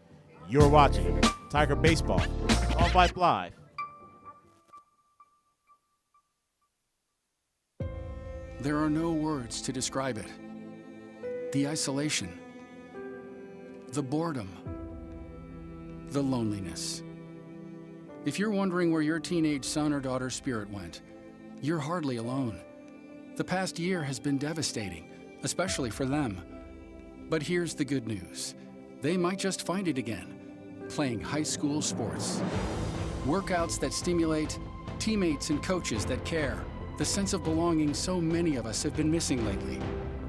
You're watching Tiger Baseball on Vype Live. There are no words to describe it. The isolation, the boredom, the loneliness. If you're wondering where your teenage son or daughter's spirit went, you're hardly alone. The past year has been devastating, especially for them. But here's the good news. They might just find it again, playing high school sports. Workouts that stimulate, teammates and coaches that care. The sense of belonging so many of us have been missing lately.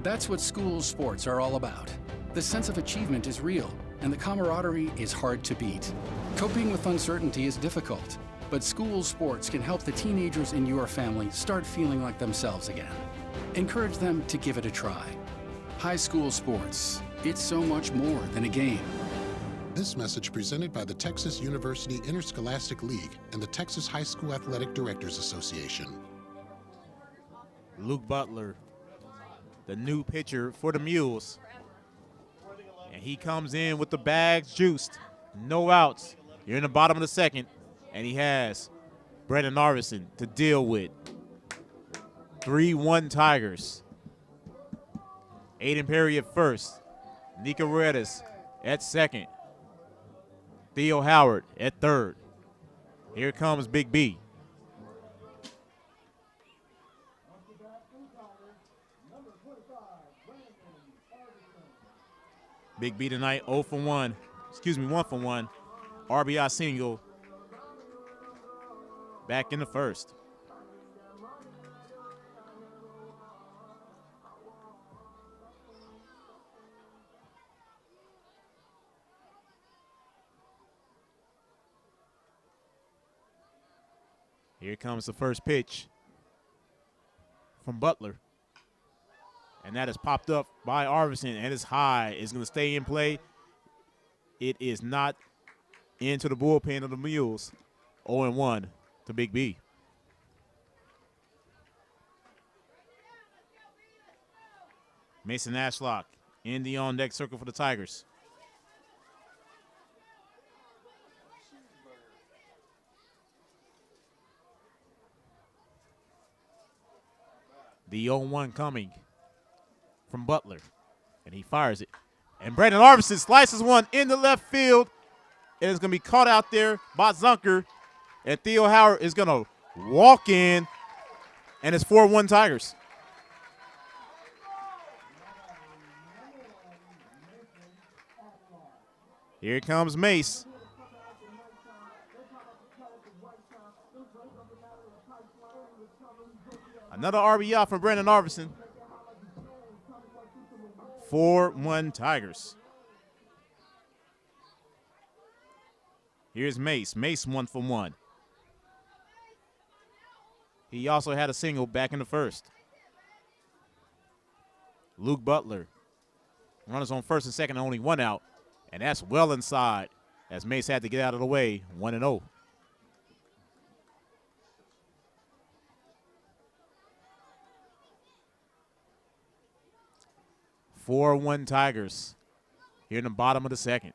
That's what school sports are all about. The sense of achievement is real, and the camaraderie is hard to beat. Coping with uncertainty is difficult, but school sports can help the teenagers in your family start feeling like themselves again. Encourage them to give it a try. High school sports, it's so much more than a game. This message presented by the Texas University Interscholastic League and the Texas High School Athletic Directors Association. Luke Butler, the new pitcher for the Mules. And he comes in with the bags juiced. No outs. You're in the bottom of the second. And he has Brandon Arvison to deal with. 3-1 Tigers. Aiden Perry at first. Nika Redis at second. Theo Howard at third. Here comes Big B. Big B tonight, 0 for 1. Excuse me, 1 for 1. RBI single. Back in the first. Here comes the first pitch from Butler. And that is popped up by Arvidsson, and it's high. It's going to stay in play. It is not into the bullpen of the Mules. 0-1 to Big B. Mason Ashlock in the on-deck circle for the Tigers. The 0-1 coming from Butler, and he fires it. And Brandon Arvidsson slices one in the left field. It is going to be caught out there by Zunker, and Theo Howard is going to walk in, and it's 4-1 Tigers. Here comes Mace. Another RBI from Brandon Arvidsson. 4-1 Tigers. Here's Mace. Mace 1 for 1. He also had a single back in the first. Luke Butler. Runners on first and second, only one out. And that's well inside as Mace had to get out of the way, 1-0. (4-1) Tigers here in the bottom of the second.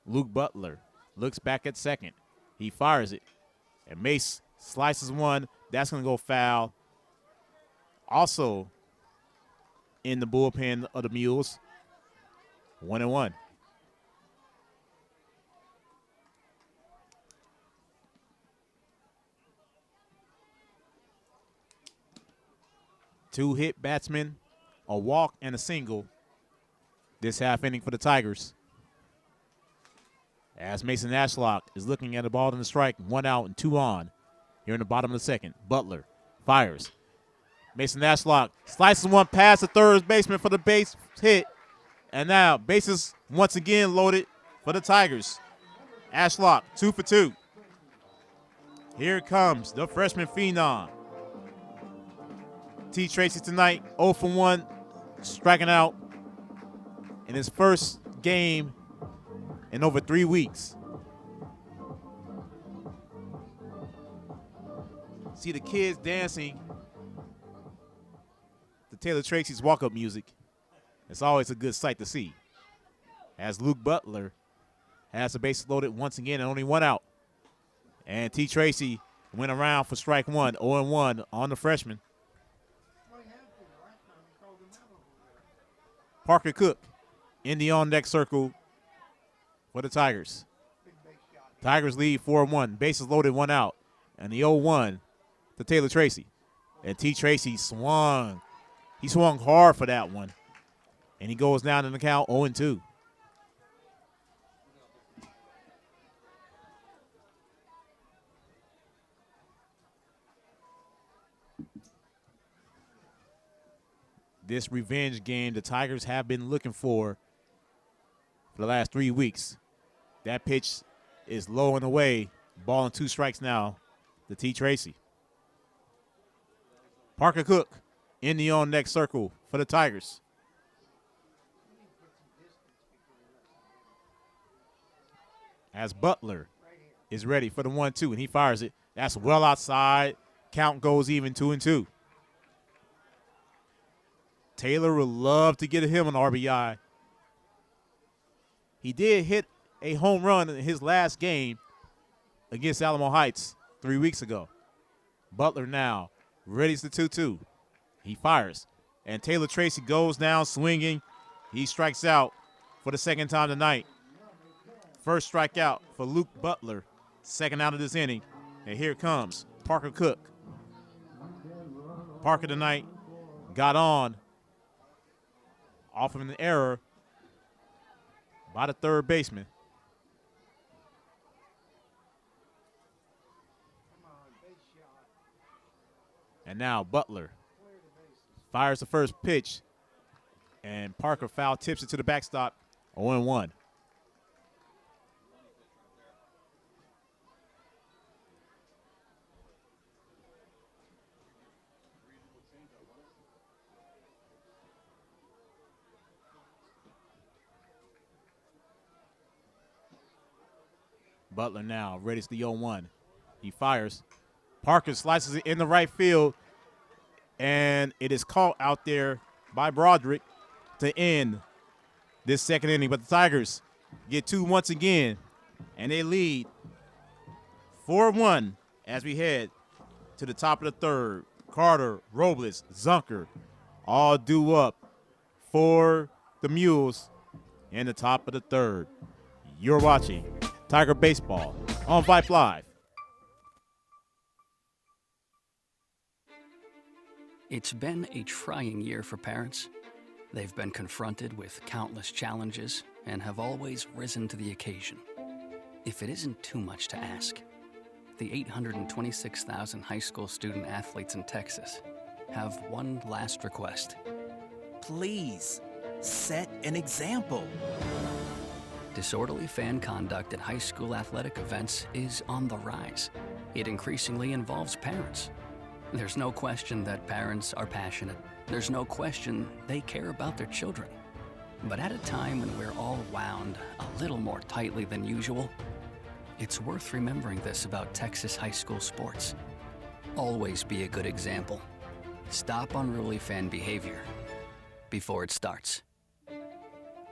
Luke Butler looks back at second. He fires it. And Mace slices one. That's going to go foul. Also in the bullpen of the Mules. 1-1. Two hit batsmen, a walk, and a single this half inning for the Tigers. As Mason Ashlock is looking at the ball in the strike, 1 out and 2 on. Here in the bottom of the second, Butler fires. Mason Ashlock slices one past the third baseman for the base hit. And now bases once again loaded for the Tigers. Ashlock 2 for 2. Here comes the freshman phenom. T. Tracy tonight 0 for 1, striking out in his first game in over 3 weeks. See the kids dancing to Taylor Tracy's walk-up music. It's always a good sight to see. As Luke Butler has the bases loaded once again and only 1 out. And T. Tracy went around for strike 1, 0-1 on the freshman. Parker Cook in the on-deck circle for the Tigers. Tigers lead 4-1. Bases loaded, 1 out. And the 0-1 to Taylor Tracy. And T. Tracy swung. He swung hard for that one. And he goes down in the count 0-2. This revenge game the Tigers have been looking for the last 3 weeks. That pitch is low and away. Ball and 2 strikes now to T. Tracy. Parker Cook in the on-deck circle for the Tigers. As Butler is ready for the 1-2, and he fires it. That's well outside. Count goes even 2-2. Taylor would love to get him an RBI. He did hit a home run in his last game against Alamo Heights 3 weeks ago. Butler now readies the 2-2. He fires. And Taylor Tracy goes down swinging. He strikes out for the second time tonight. First strikeout for Luke Butler. Second out of this inning. And here comes Parker Cook. Parker tonight got on off of an error by the third baseman. And now Butler fires the first pitch, and Parker foul tips it to the backstop, 0-1. Butler now ready to the 0-1. He fires. Parker slices it in the right field, and it is caught out there by Broderick to end this second inning. But the Tigers get 2 once again, and they lead 4-1 as we head to the top of the third. Carter, Robles, Zunker, all due up for the Mules in the top of the third. You're watching Tiger Baseball on Vype Live. It's been a trying year for parents. They've been confronted with countless challenges and have always risen to the occasion. If it isn't too much to ask, the 826,000 high school student athletes in Texas have one last request. Please, set an example. Disorderly fan conduct at high school athletic events is on the rise. It increasingly involves parents. There's no question that parents are passionate. There's no question they care about their children. But at a time when we're all wound a little more tightly than usual, it's worth remembering this about Texas high school sports. Always be a good example. Stop unruly fan behavior before it starts.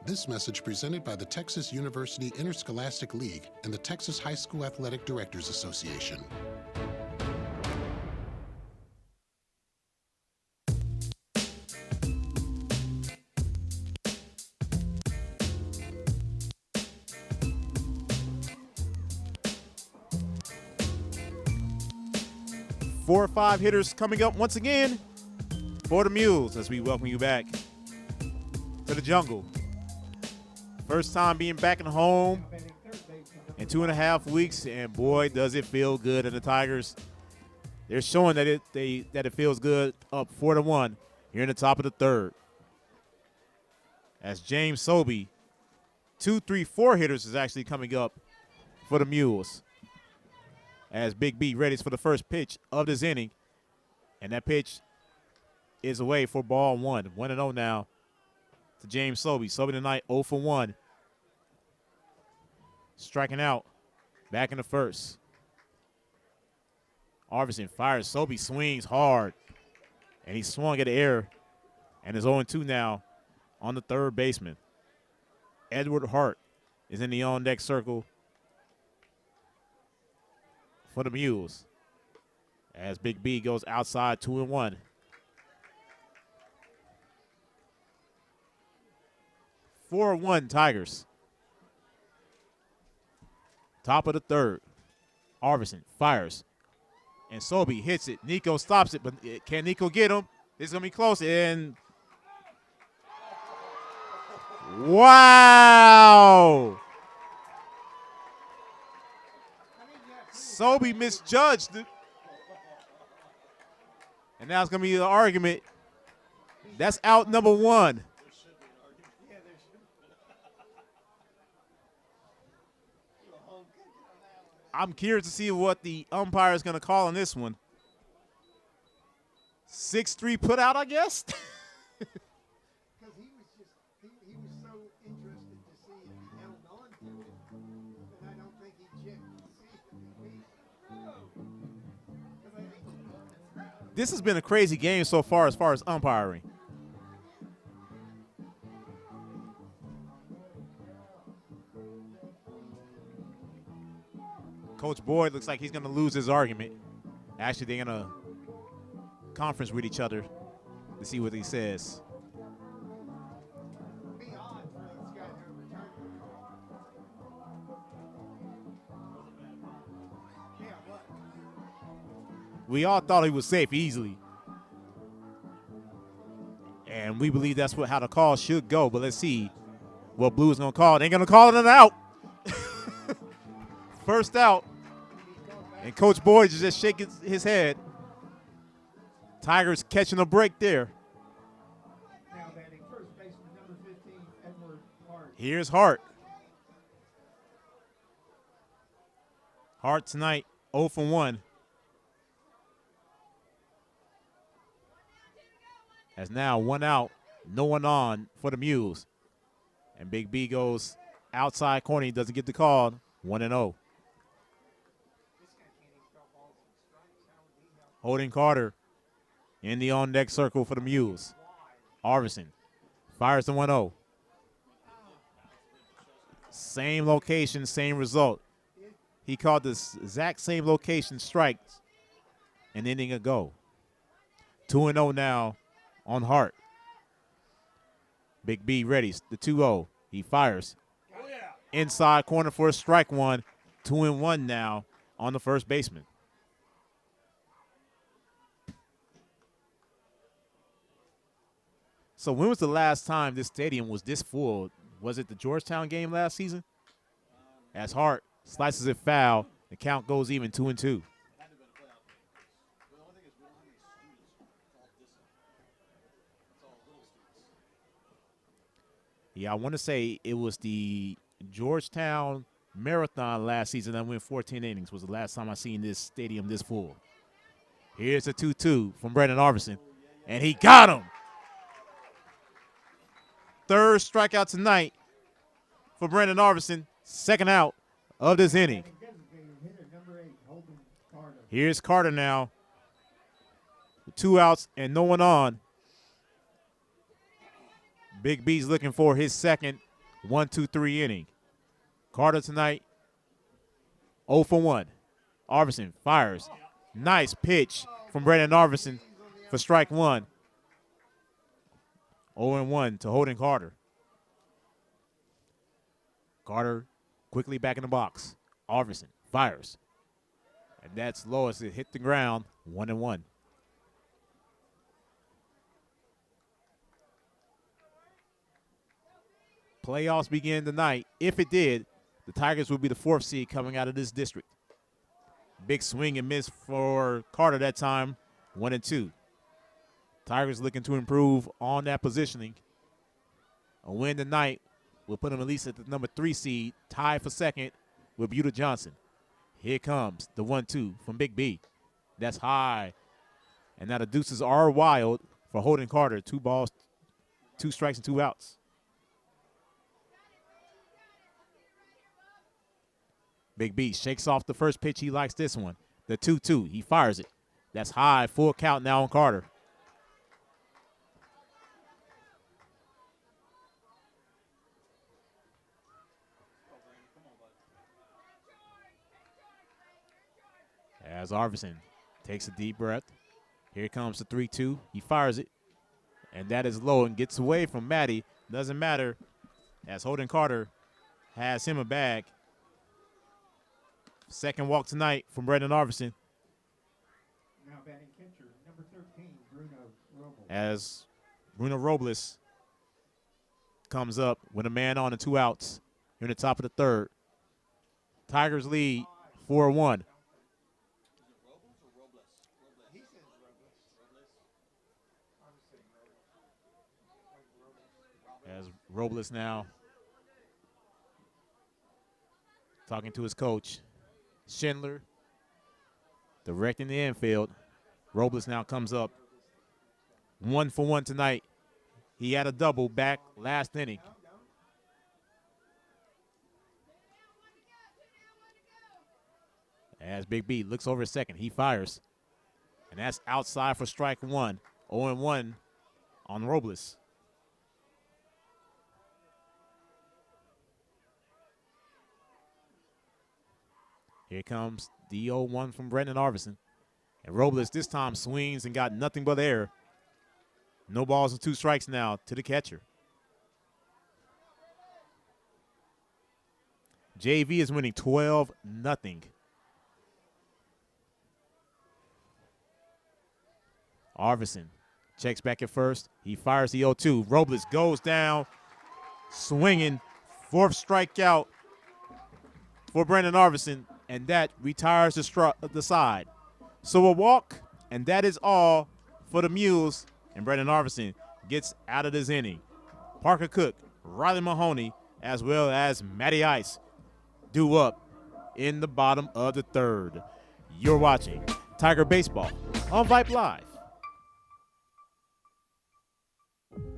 This message presented by the Texas University Interscholastic League and the Texas High School Athletic Directors Association. Four or five hitters coming up once again for the Mules as we welcome you back to the jungle. First time being back at home in 2.5 weeks, and boy, does it feel good. And the Tigers, they're showing that it feels good, up 4-1 here in the top of the third. As James Sobey, 2, 3, 4 hitters is actually coming up for the Mules. As Big B readies for the first pitch of this inning. And that pitch is away for ball 1. 1-0 now to James Sobey. Sobey tonight 0 for 1. Striking out back in the first. Arvidsson fires. Sobey swings hard. And he swung at the air. And is 0-2 now on the third baseman. Edward Hart is in the on-deck circle for the Mules as Big B goes outside 2-1. 4-1 Tigers. Top of the third. Arvidsson fires. And Sobey hits it. Nico stops it, but can Nico get him? This is going to be close. And wow! Sobey misjudged it. And now it's going to be an argument. That's out number 1. I'm curious to see what the umpire is going to call on this one. 6-3 put out, I guess. Because he was so interested to see if he held on to it, and I don't think he checked to see if he This has been a crazy game so far as umpiring. Coach Boyd looks like he's going to lose his argument. Actually, they're going to conference with each other to see what he says. We all thought he was safe easily. And we believe that's how the call should go. But let's see what Blue is going to call. They're going to call it an out. First out. And Coach Boyd is just shaking his head. Tigers catching a break there. Now batting first baseman number 15, Edward Hart. Here's Hart. Hart tonight 0 for 1. As now 1 out, no one on for the Mules. And Big B goes outside corner. He doesn't get the call. 1-0. Holding Carter in the on-deck circle for the Mules. Arvidsson fires the 1-0. Same location, same result. He called this exact same location strikes and ending a go. 2-0 now on Hart. Big B ready, the 2-0. He fires. Inside corner for a strike one. 2-1 now on the first baseman. So when was the last time this stadium was this full? Was it the Georgetown game last season? As Hart slices it foul, the count goes even 2-2. Yeah, I want to say it was the Georgetown Marathon last season that went 14 innings was the last time I seen this stadium this full. Here's a 2-2 from Brandon Arvidsson, and he got him. Third strikeout tonight for Brandon Arvidsson, second out of this inning. Here's Carter now with 2 outs and no one on. Big B's looking for his second 1-2-3 inning. Carter tonight 0 for 1. Arvidsson fires. Nice pitch from Brandon Arvidsson for strike one. 0-1 to Holden Carter. Carter quickly back in the box. Arvidsson fires. And that's low as it hit the ground. 1-1. Playoffs begin tonight. If it did, the Tigers would be the 4th seed coming out of this district. Big swing and miss for Carter that time. 1-2. Tigers looking to improve on that positioning. A win tonight will put them at least at the number 3 seed, tied for second with Buda Johnson. Here comes the 1-2 from Big B. That's high. And now the deuces are wild for Holden Carter. 2 balls, 2 strikes, and 2 outs. Big B shakes off the first pitch. He likes this one. The 2-2. He fires it. That's high. Full count now on Carter. As Arvidsson takes a deep breath. Here comes the 3-2. He fires it. And that is low and gets away from Matty. Doesn't matter as Holden Carter has him a bag. Second walk tonight from Brandon Arvidsson. Now batting catcher, number 13, Bruno Robles. As Bruno Robles comes up with a man on and 2 outs here in the top of the third. Tigers lead 4-1. As Robles now talking to his coach, Schindler, directing the infield. Robles now comes up 1 for 1 tonight. He had a double back last inning. As Big B looks over a second, he fires. And that's outside for strike one. 0-1 on Robles. Here comes the 0-1 from Brandon Arvidsson. And Robles this time swings and got nothing but air. No balls and 2 strikes now to the catcher. JV is winning 12-0. Arvidsson checks back at first. He fires the 0-2. Robles goes down, swinging. 4th strikeout for Brandon Arvidsson, and that retires the side. So a walk, and that is all for the Mules, and Brandon Arvidsson gets out of this inning. Parker Cook, Riley Mahoney, as well as Matty Ice due up in the bottom of the third. You're watching Tiger Baseball on Vype Live.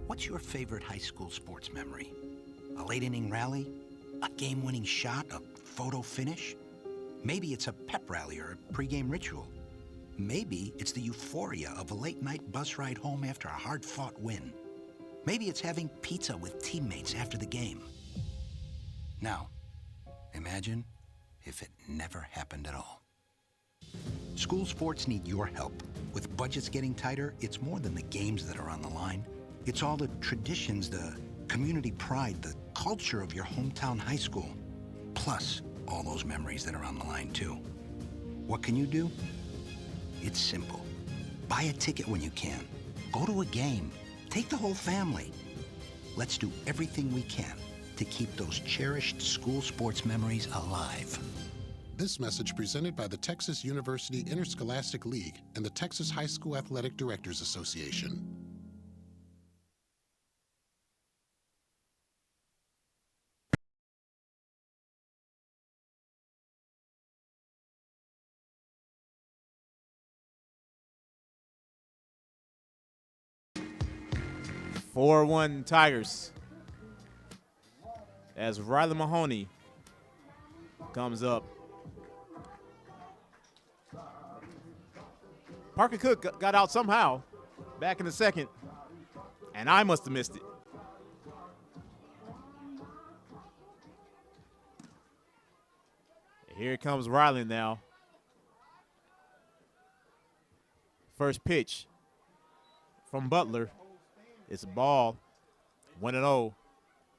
What's your favorite high school sports memory? A late inning rally? A game-winning shot? A photo finish? Maybe it's a pep rally or a pregame ritual. Maybe it's the euphoria of a late-night bus ride home after a hard-fought win. Maybe it's having pizza with teammates after the game. Now, imagine if it never happened at all. School sports need your help. With budgets getting tighter, it's more than the games that are on the line. It's all the traditions, the community pride, the culture of your hometown high school. Plus, all those memories that are on the line, too. What can you do? It's simple. Buy a ticket when you can. Go to a game. Take the whole family. Let's do everything we can to keep those cherished school sports memories alive. This message presented by the Texas University Interscholastic League and the Texas High School Athletic Directors Association. (4-1) Tigers. As Riley Mahoney comes up. Parker Cook got out somehow back in the second, and I must have missed it. Here comes Riley now. First pitch from Butler. It's a ball, 1-0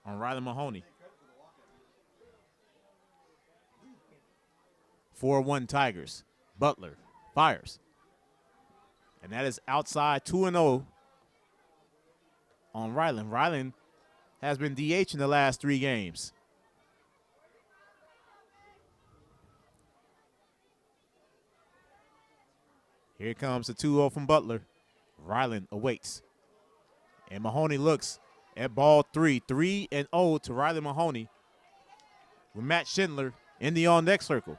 on Riley Mahoney. 4-1 Tigers. Butler fires. And that is outside 2-0 on Ryland. Ryland has been DH in the last 3 games. Here comes the 2-0 from Butler. Ryland awaits. And Mahoney looks at ball 3. 3-0 to Riley Mahoney with Matt Schindler in the on-deck circle.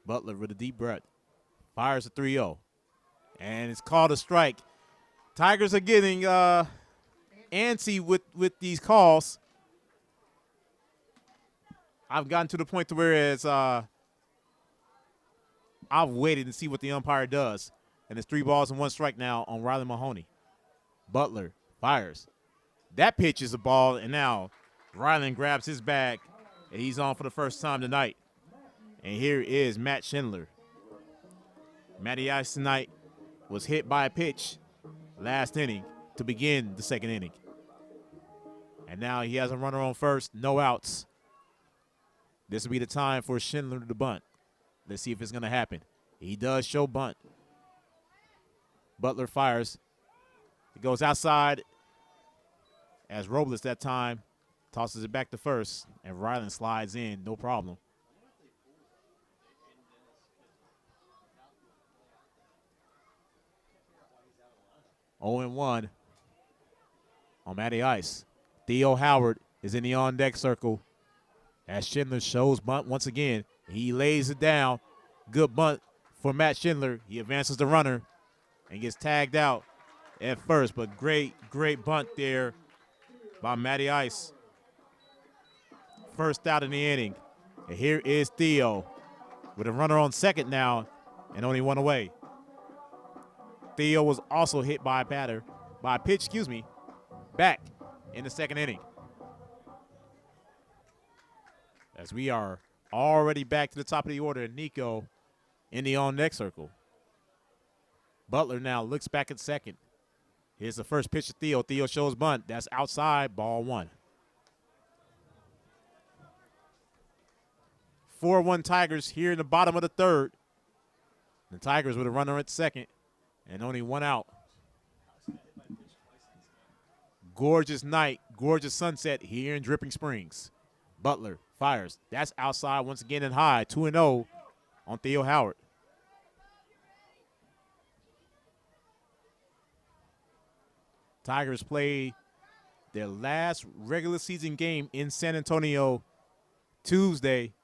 Butler with a deep breath. Fires a 3-0. And it's called a strike. Tigers are getting antsy with these calls. I've gotten to the point to where it's I've waited to see what the umpire does. And it's 3 balls and 1 strike now on Riley Mahoney. Butler fires. That pitch is a ball, and now Ryland grabs his bag, and he's on for the first time tonight. And here is Matt Schindler. Matty Ice tonight was hit by a pitch last inning to begin the second inning. And now he has a runner on first, no outs. This will be the time for Schindler to bunt. Let's see if it's going to happen. He does show bunt. Butler fires. It goes outside as Robles that time tosses it back to first, and Ryland slides in, no problem. Oh, 1 on Matty Ice. Theo Howard is in the on-deck circle as Schindler shows bunt once again. He lays it down. Good bunt for Matt Schindler. He advances the runner and gets tagged out at first, but great bunt there by Matty Ice. First out in the inning. And here is Theo with a runner on second now and only 1 away. Theo was also hit by a pitch, back in the second inning. As we are already back to the top of the order, Nico in the on-deck circle. Butler now looks back at second. Here's the first pitch to Theo. Theo shows bunt. That's outside, ball 1. 4-1 Tigers here in the bottom of the third. The Tigers with a runner at second and only 1 out. Gorgeous night, gorgeous sunset here in Dripping Springs. Butler fires. That's outside once again and high. 2-0 on Theo Howard. Tigers play their last regular season game in San Antonio Tuesday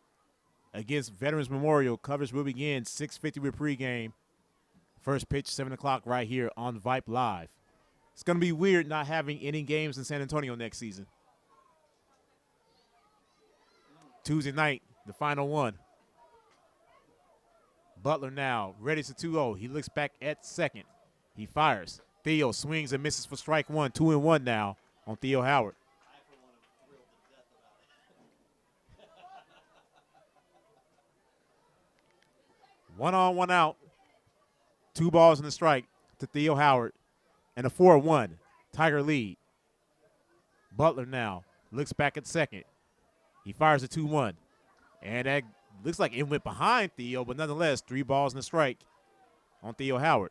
against Veterans Memorial. Coverage will begin 6:50 with pregame. First pitch, 7 o'clock right here on Vype Live. It's going to be weird not having any games in San Antonio next season. Tuesday night, the final one. Butler now ready to 2-0. He looks back at second. He fires. Theo swings and misses for strike one. 2-1 now on Theo Howard. One on, one out. 2 balls in the strike to Theo Howard. And a 4-1 Tiger lead. Butler now looks back at second. He fires a 2-1. And that looks like it went behind Theo, but nonetheless, 3 balls in the strike on Theo Howard.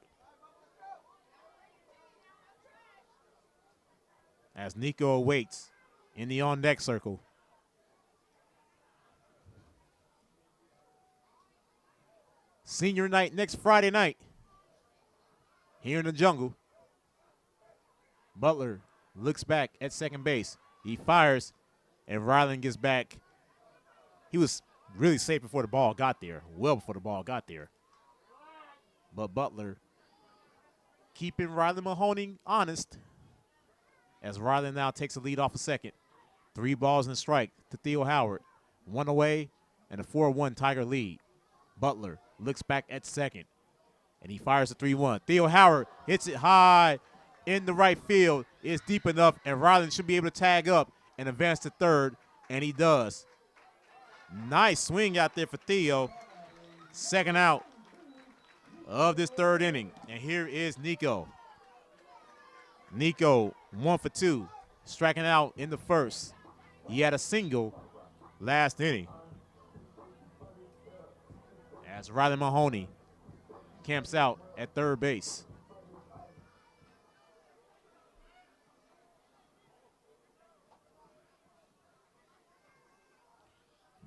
As Nico awaits in the on-deck circle. Senior night next Friday night here in the jungle. Butler looks back at second base. He fires, and Ryland gets back. He was really safe before the ball got there, well before the ball got there. But Butler keeping Ryland Mahoney honest as Ryland now takes the lead off a second. 3 balls and a strike to Theo Howard. 1 away and a 4-1 Tiger lead. Butler looks back at second, and he fires a 3-1. Theo Howard hits it high in the right field. It's deep enough, and Ryland should be able to tag up and advance to third, and he does. Nice swing out there for Theo. Second out of this third inning, and here is Nico. Nico 1 for 2, striking out in the first. He had a single last inning. As Riley Mahoney camps out at third base.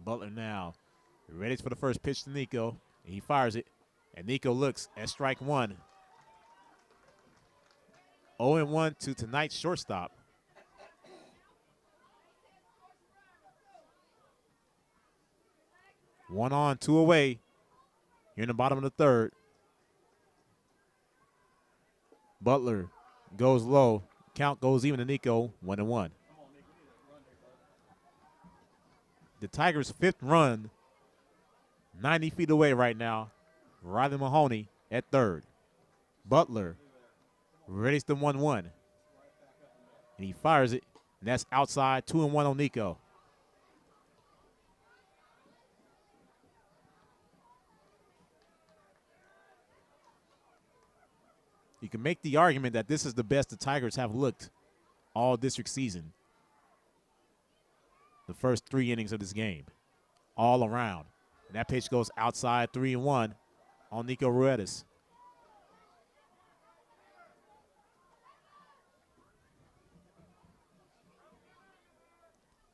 Butler now ready for the first pitch to Nico. He fires it, and Nico looks at strike one. 0-1 to tonight's shortstop. One on, 2 away. Here in the bottom of the third. Butler goes low. Count goes even to Nico, 1-1. The Tigers' 5th run, 90 feet away right now. Riley Mahoney at third. Butler readies the 1-1. And he fires it, and that's outside, 2-1 on Nico. You can make the argument that this is the best the Tigers have looked all district season. The first 3 innings of this game, all around. And that pitch goes outside, 3-1 on Nico Ruedas.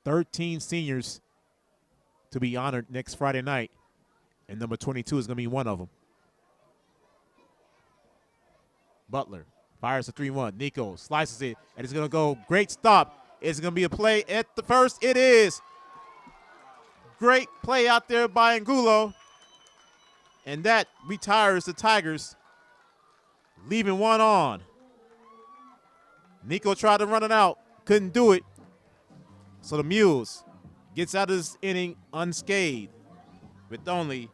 "13 seniors to be honored next Friday night, and number 22 is going to be one of them. Butler fires a 3-1. Nico slices it, and it's going to go. Great stop. It's going to be a play at the first. It is. Great play out there by Angulo. And that retires the Tigers, leaving one on. Nico tried to run it out. Couldn't do it. So the Mules gets out of this inning unscathed with only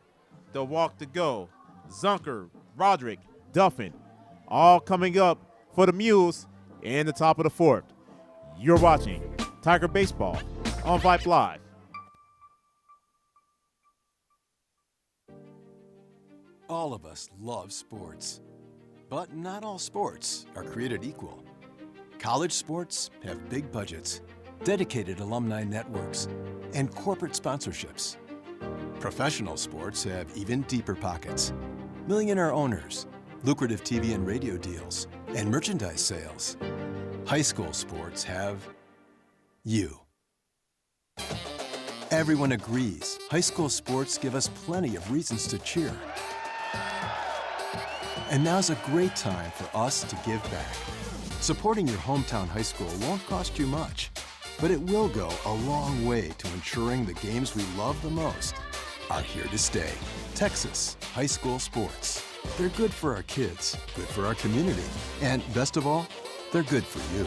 the walk to go. Zunker, Roderick, Duffin, all coming up for the Mules in the top of the 4th. You're watching Tiger Baseball on Vype Live. All of us love sports, but not all sports are created equal. College sports have big budgets, dedicated alumni networks, and corporate sponsorships. Professional sports have even deeper pockets, millionaire owners, lucrative TV and radio deals, and merchandise sales. High school sports have you. Everyone agrees high school sports give us plenty of reasons to cheer. And now's a great time for us to give back. Supporting your hometown high school won't cost you much, but it will go a long way to ensuring the games we love the most are here to stay. Texas high school sports. They're good for our kids, good for our community, and best of all, they're good for you.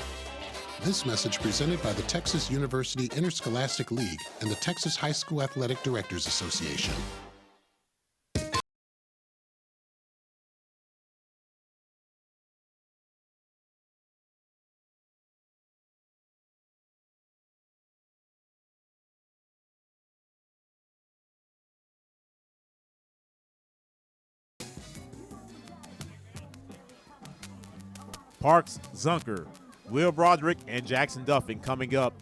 This message presented by the Texas University Interscholastic League and the Texas High School Athletic Directors Association. Parks Zunker, Will Broderick, and Jackson Duffin coming up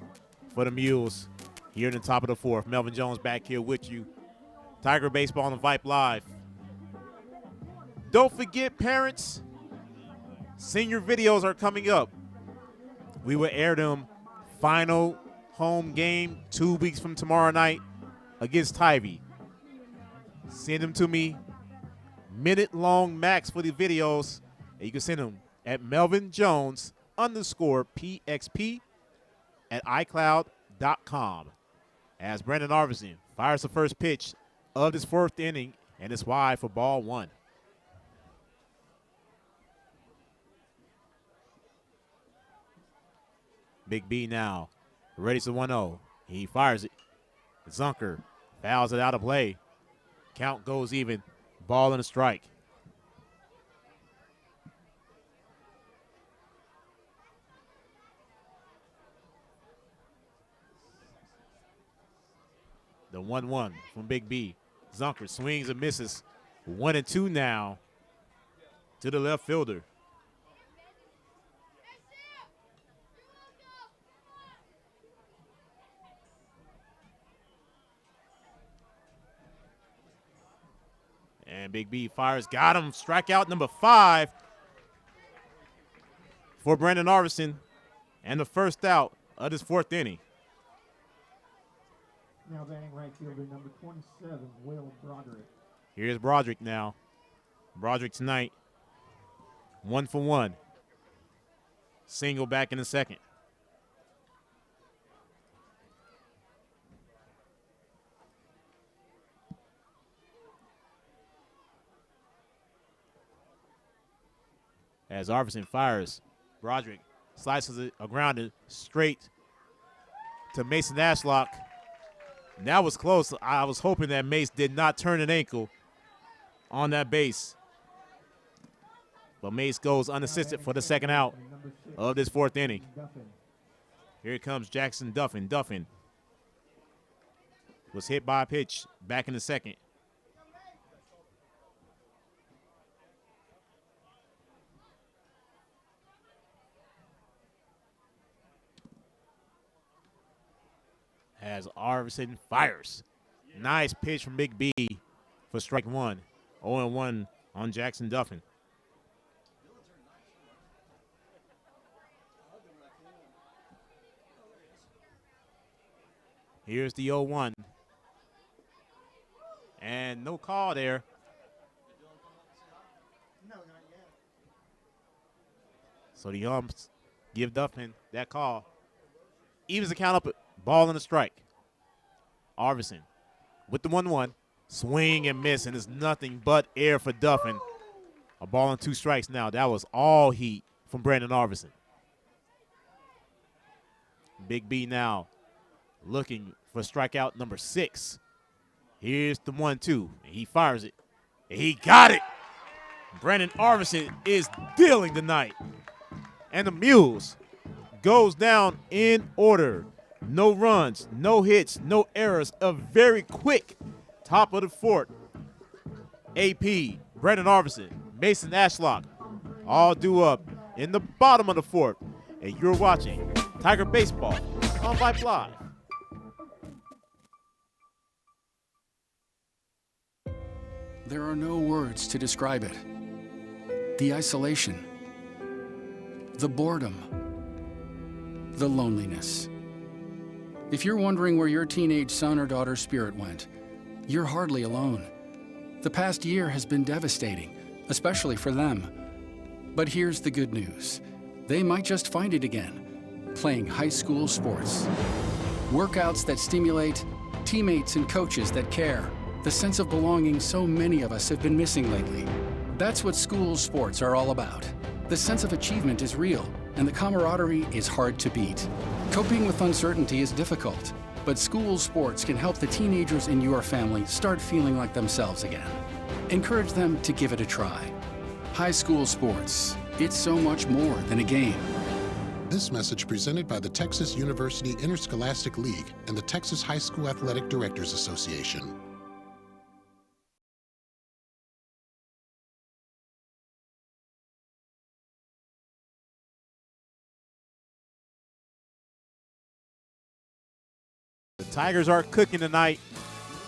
for the Mules here in the top of the fourth. Melvin Jones back here with you. Tiger Baseball on the Vype Live. Don't forget, parents, senior videos are coming up. We will air them final home game 2 weeks from tomorrow night against Tybee. Send them to me. Minute long max for the videos. And you can send them at melvinjones_pxp@icloud.com. As Brandon Arvidsson fires the first pitch of this fourth inning, and it's wide for ball one. Big B now ready to 1-0. He fires it. Zunker fouls it out of play. Count goes even. Ball and a strike. The 1-1 from Big B. Zunker swings and misses. 1-2 now to the left fielder. And Big B fires, got him. Strikeout number 5 for Brandon Arvidsson, and the first out of this fourth inning. Now batting right fielder number 27, Will Broderick. Here's Broderick now. Broderick tonight, 1 for 1. Single back in the second. As Arvidsson fires, Broderick slices it a grounder straight to Mason Ashlock. And that was close. I was hoping that Mace did not turn an ankle on that base. But Mace goes unassisted for the second out of this fourth inning. Here comes Jackson Duffin. Duffin was hit by a pitch back in the second. As Arvidsson fires. Nice pitch from Big B for strike one. 0-1 on Jackson Duffin. Here's the 0-1. And no call there. So the umps give Duffin that call. Evens the count up at ball and a strike. Arvidsson with the 1-1. Swing and miss, and it's nothing but air for Duffin. A ball and 2 strikes now. That was all heat from Brandon Arvidsson. Big B now looking for strikeout number 6. Here's the 1-2. He fires it. He got it. Brandon Arvidsson is dealing tonight. And the Mules goes down in order. No runs, no hits, no errors. A very quick top of the fourth. AP, Brandon Arvidsson, Mason Ashlock, all due up in the bottom of the fourth. And you're watching Tiger Baseball on Vype Live. There are no words to describe it. The isolation, the boredom, the loneliness. If you're wondering where your teenage son or daughter's spirit went, you're hardly alone. The past year has been devastating, especially for them. But here's the good news. They might just find it again, playing high school sports. Workouts that stimulate, teammates and coaches that care, the sense of belonging so many of us have been missing lately. That's what school sports are all about. The sense of achievement is real, and the camaraderie is hard to beat. Coping with uncertainty is difficult, but school sports can help the teenagers in your family start feeling like themselves again. Encourage them to give it a try. High school sports, it's so much more than a game. This message presented by the Texas University Interscholastic League and the Texas High School Athletic Directors Association. The Tigers are cooking tonight,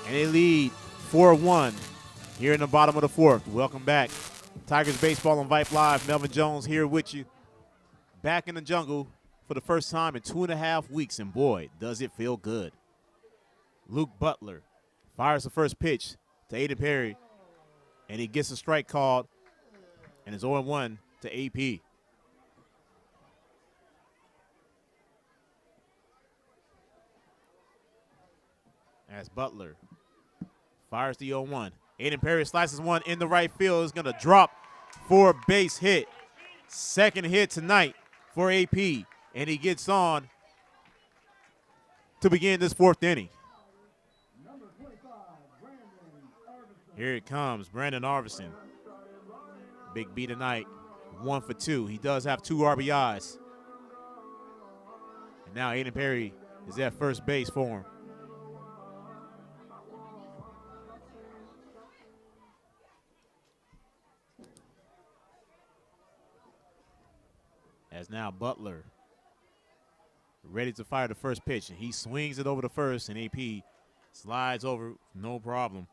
and they lead 4-1 here in the bottom of the fourth. Welcome back. Tigers Baseball on Vype Live. Melvin Jones here with you. Back in the jungle for the first time in 2.5 weeks, and boy, does it feel good. Luke Butler fires the first pitch to Aiden Perry, and he gets a strike called, and it's 0-1 to AP. As Butler fires the 0-1. Aiden Perry slices one in the right field. Is going to drop for a base hit. Second hit tonight for AP, and he gets on to begin this fourth inning. Here it comes, Brandon Arvison. Big B tonight, 1 for 2. He does have 2 RBIs. And now Aiden Perry is at first base for him. As now Butler ready to fire the first pitch, and he swings it over the first, and AP slides over, no problem.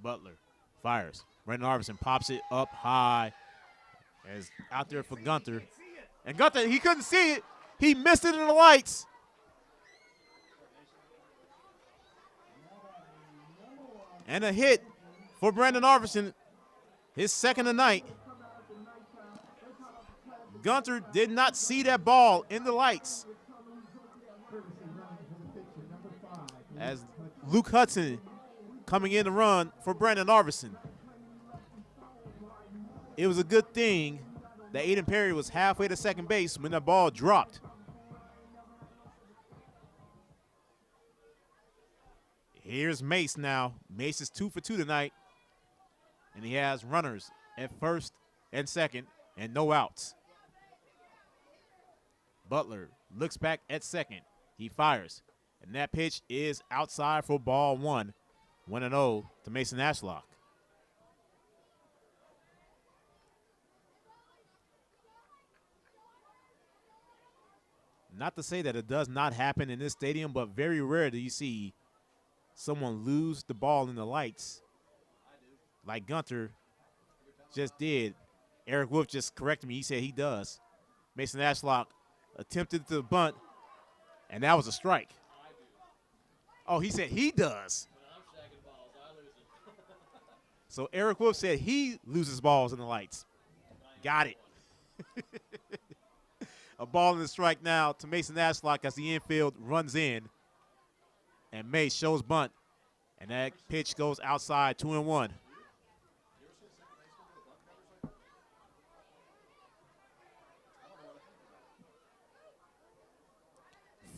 Butler fires. Brandon Arvison pops it up high, as out there for Gunther. And Gunther, he couldn't see it. He missed it in the lights. And a hit for Brandon Arvison, his second tonight. Gunther did not see that ball in the lights. As Luke Hudson coming in to run for Brandon Arvison. It was a good thing that Aiden Perry was halfway to second base when the ball dropped. Here's Mace now. Mace is 2 for 2 tonight. And he has runners at first and second and no outs. Butler looks back at second. He fires. And that pitch is outside for ball 1. 1-0 to Mason Ashlock. Not to say that it does not happen in this stadium, but very rare do you see someone lose the ball in the lights like Gunther just did. Eric Wolf just corrected me. He said he does. Mason Ashlock attempted to bunt, and that was a strike. Oh, he said he does. So Eric Wolf said he loses balls in the lights. Got it. A ball in the strike now to Mason Ashlock as the infield runs in. And Mace shows bunt. And that pitch goes outside, 2-1.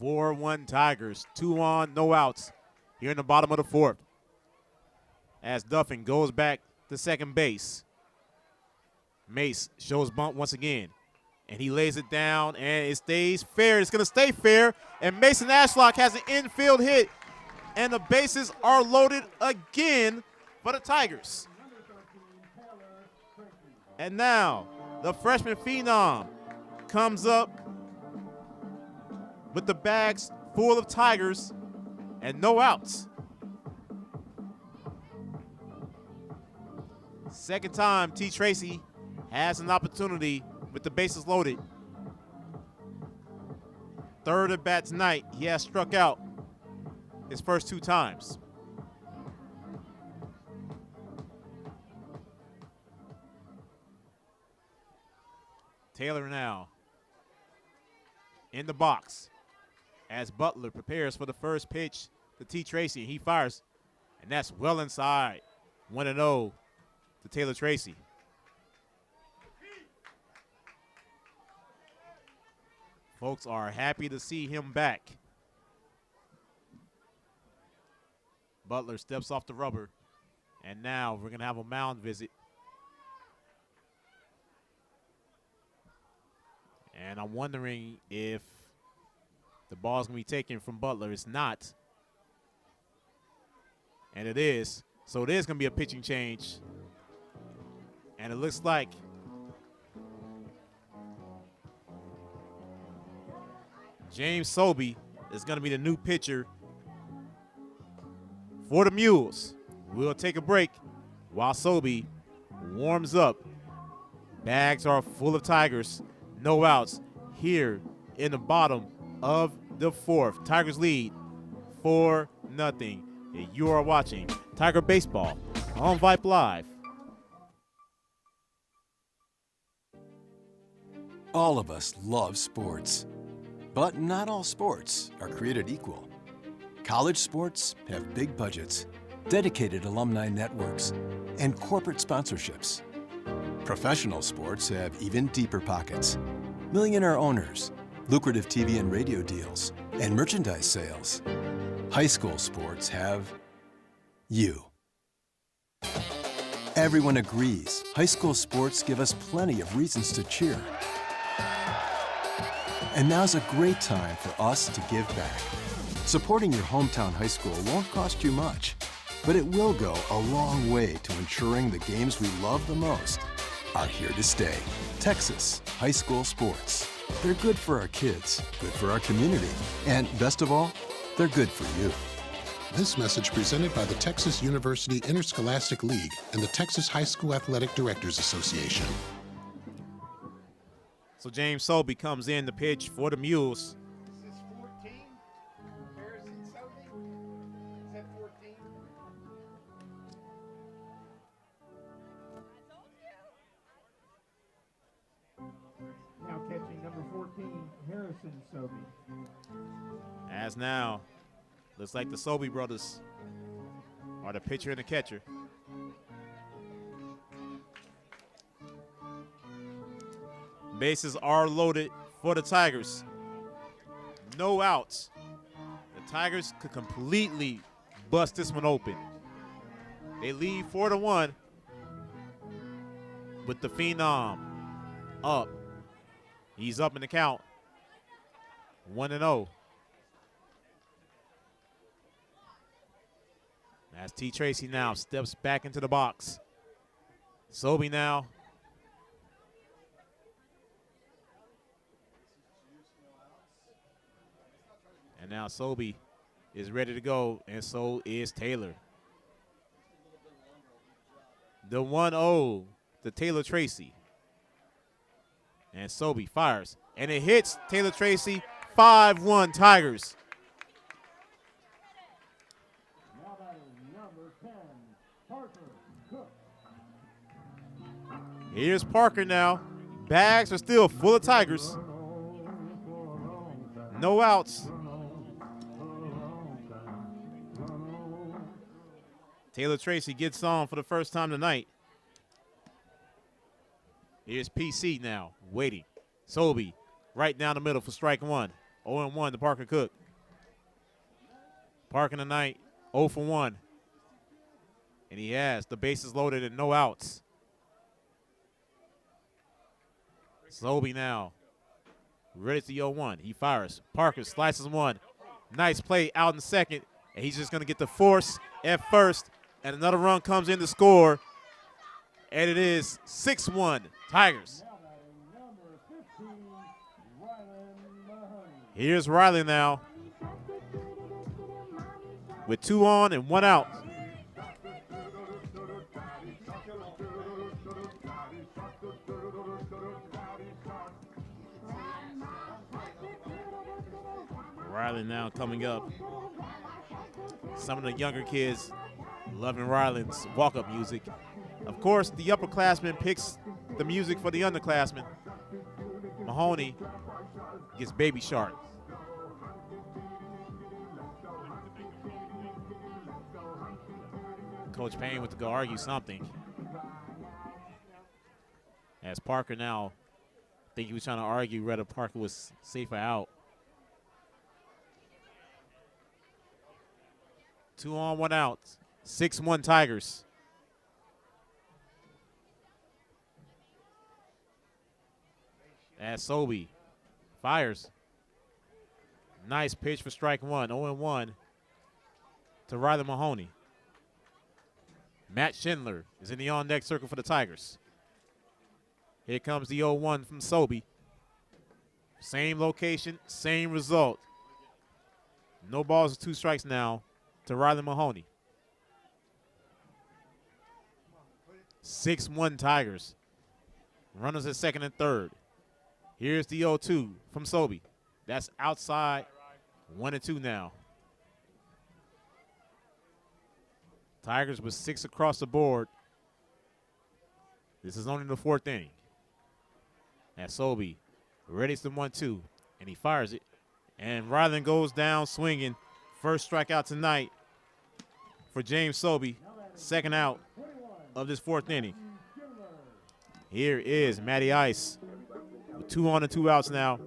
(4-1) Tigers, 2 on, no outs here in the bottom of the fourth. As Duffin goes back to second base. Mace shows bunt once again. And he lays it down, and it stays fair. It's going to stay fair. And Mason Ashlock has an infield hit. And the bases are loaded again for the Tigers. And now the freshman phenom comes up with the bags full of Tigers and no outs. Second time T. Tracy has an opportunity with the bases loaded. Third at bat tonight, he has struck out his first 2 times. Taylor now in the box as Butler prepares for the first pitch to T. Tracy, and he fires. And that's well inside. 1-0 to Taylor Tracy. Folks are happy to see him back. Butler steps off the rubber. And now we're going to have a mound visit. And I'm wondering if the ball's going to be taken from Butler. It's not. And it is. So it is going to be a pitching change. And it looks like James Sobey is going to be the new pitcher for the Mules. We'll take a break while Sobey warms up. Bags are full of Tigers. No outs here in the bottom of the fourth. Tigers lead 4-0. And you are watching Tiger Baseball on Vype Live. All of us love sports, but not all sports are created equal. College sports have big budgets, dedicated alumni networks, and corporate sponsorships. Professional sports have even deeper pockets, millionaire owners, lucrative TV and radio deals, and merchandise sales. High school sports have you. Everyone agrees high school sports give us plenty of reasons to cheer. And now's a great time for us to give back. Supporting your hometown high school won't cost you much, but it will go a long way to ensuring the games we love the most are here to stay. Texas high school sports. They're good for our kids, good for our community, and best of all, they're good for you. This message presented by the Texas University Interscholastic League and the Texas High School Athletic Directors Association. So James Sobey comes in to pitch for the Mules. This is 14. Harrison Sobey. Is that 14? Now catching number 14, Harrison Sobey. As now, looks like the Sobey brothers are the pitcher and the catcher. Bases are loaded for the Tigers. No outs. The Tigers could completely bust this one open. They lead 4-1 with the Phenom up. He's up in the count. 1-0. As T. Tracy now steps back into the box. Sobey now. And now Sobey is ready to go, and so is Taylor. The 1-0 to Taylor Tracy. And Sobey fires. And it hits Taylor Tracy. 5-1 Tigers. Here's Parker now. Bags are still full of Tigers. No outs. Taylor Tracy gets on for the first time tonight. Here's PC now, waiting. Sobey right down the middle for strike one. 0-1 to Parker Cook. Parker tonight, 0 for 1. And he has the bases loaded and no outs. Sobey now, ready to 0-1. He fires. Parker slices one. Nice play out in second. And he's just going to get the force at first. And another run comes in to score. And it is 6-1 Tigers. Here's Riley now with 2 on and 1 out. Riley now coming up. Some of the younger kids loving Riley's walk-up music. Of course, the upperclassman picks the music for the underclassmen. Mahoney gets Baby Shark. Coach Payne went to go argue something. As Parker now, I think he was trying to argue whether Parker was safe or out. 2 on, 1 out. 6-1 Tigers. As Sobey fires. Nice pitch for strike 1. 0-1 to Riley Mahoney. Matt Schindler is in the on-deck circle for the Tigers. Here comes the 0-1 from Sobey. Same location, same result. No balls, 2 strikes now to Riley Mahoney. 6-1 Tigers. Runners at second and third. Here's the 0-2 from Sobey. That's outside. 1-2 now. Tigers with 6 across the board. This is only the 4th inning. As Sobey readies the 1-2, and he fires it. And Ryland goes down swinging. First strikeout tonight for James Sobey. Second out of this 4th inning. Here is Matty Ice with 2 on and 2 outs now.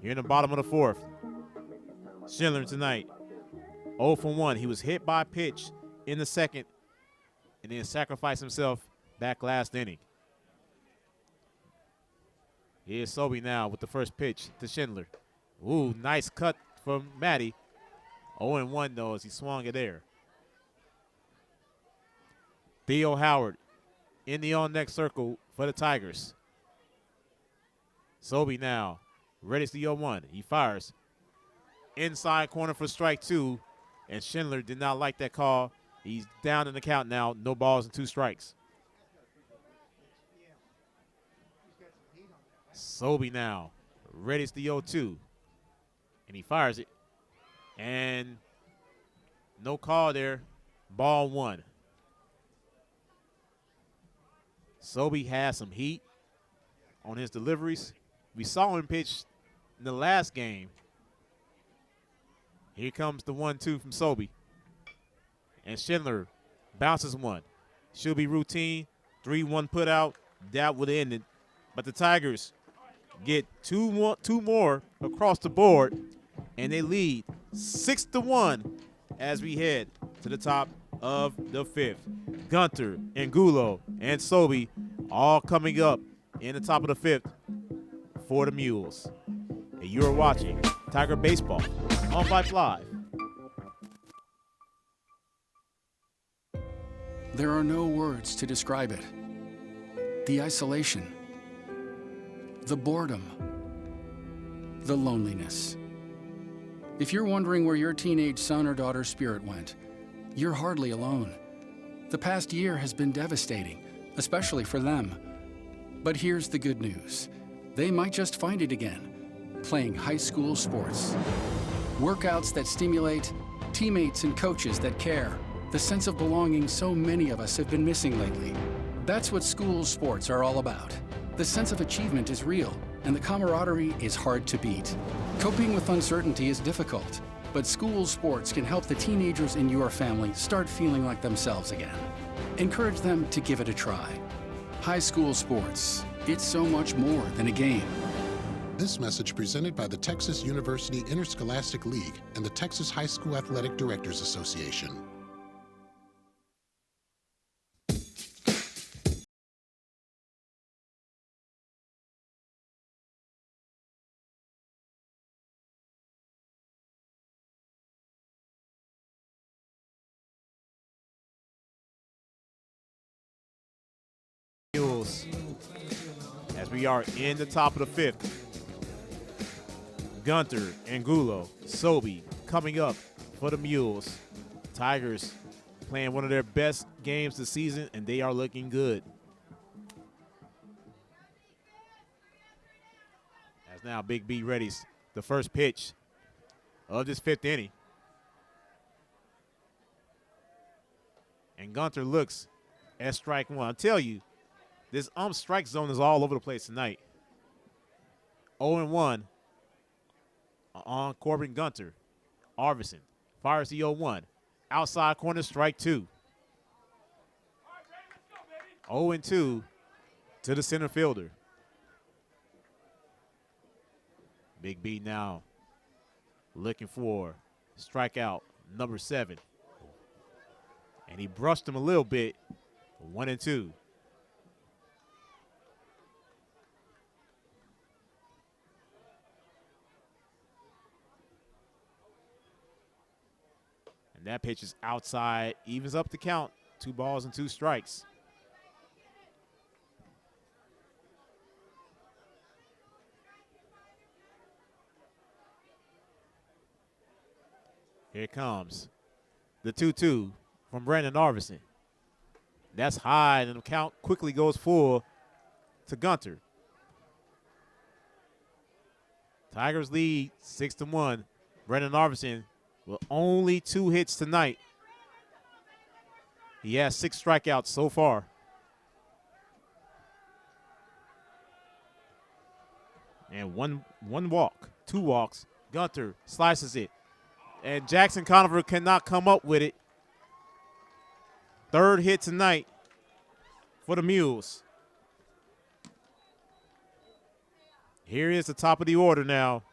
Here in the bottom of the 4th. Schindler tonight 0 for 1. He was hit by a pitch in the 2nd and then sacrificed himself back last inning. Here's Sobey now with the first pitch to Schindler. Ooh, nice cut from Matty. 0-1 though as he swung it there. Theo Howard in the on-deck circle for the Tigers. Sobey now readies the 0-1. He fires. Inside corner for strike 2, and Schindler did not like that call. He's down in the count now. No balls and 2 strikes. Sobey now readies the 0-2, and he fires it. And no call there. Ball 1. Sobey has some heat on his deliveries. We saw him pitch in the last game. Here comes the 1-2 from Sobey. And Schindler bounces 1. Should be routine. 3-1 put out. That would end it. But the Tigers get two more across the board, and they lead 6-1 as we head to the top of the 5th. Gunter, Angulo, and Sobey all coming up in the top of the 5th for the Mules. And you are watching Tiger Baseball on Vype Live. There are no words to describe it. The isolation, the boredom, the loneliness. If you're wondering where your teenage son or daughter's spirit went, you're hardly alone. The past year has been devastating, especially for them. But here's the good news. They might just find it again, playing high school sports. Workouts that stimulate, teammates and coaches that care, the sense of belonging so many of us have been missing lately. That's what school sports are all about. The sense of achievement is real, and the camaraderie is hard to beat. Coping with uncertainty is difficult, but school sports can help the teenagers in your family start feeling like themselves again. Encourage them to give it a try. High school sports, it's so much more than a game. This message presented by the Texas University Interscholastic League and the Texas High School Athletic Directors Association. As we are in the top of the 5th. Gunter, Angulo, Sobey coming up for the Mules. Tigers playing one of their best games this season, and they are looking good. As now Big B readies the first pitch of this 5th inning. And Gunter looks at strike 1. I'll tell you, this strike zone is all over the place tonight. 0-1 on Corbin Gunter. Arvidsson fires the 0-1. Outside corner, strike 2. 0-2 to the center fielder. Big B now looking for strikeout number 7. And he brushed him a little bit. 1-2. And that pitch is outside, evens up the count. 2 balls and 2 strikes. Here comes the 2-2 from Brandon Arvison. That's high, and the count quickly goes full to Gunter. Tigers lead 6-1. Brandon Arvison with only 2 hits tonight. He has 6 strikeouts so far. And one walk, 2 walks. Gunter slices it. And Jackson Conover cannot come up with it. 3rd hit tonight for the Mules. Here is the top of the order now,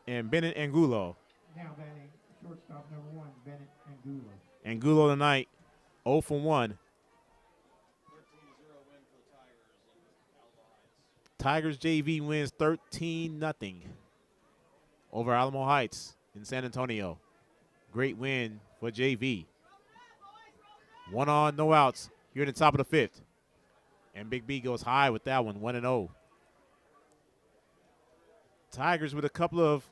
and Bennett Angulo. Now batting shortstop number 1, Bennett Angulo. Angulo tonight, 0 for 1. Tigers JV wins 13-0 over Alamo Heights in San Antonio. Great win for JV. 1 on, no outs here in the top of the 5th. And Big B goes high with that one, 1-0. Tigers with a couple of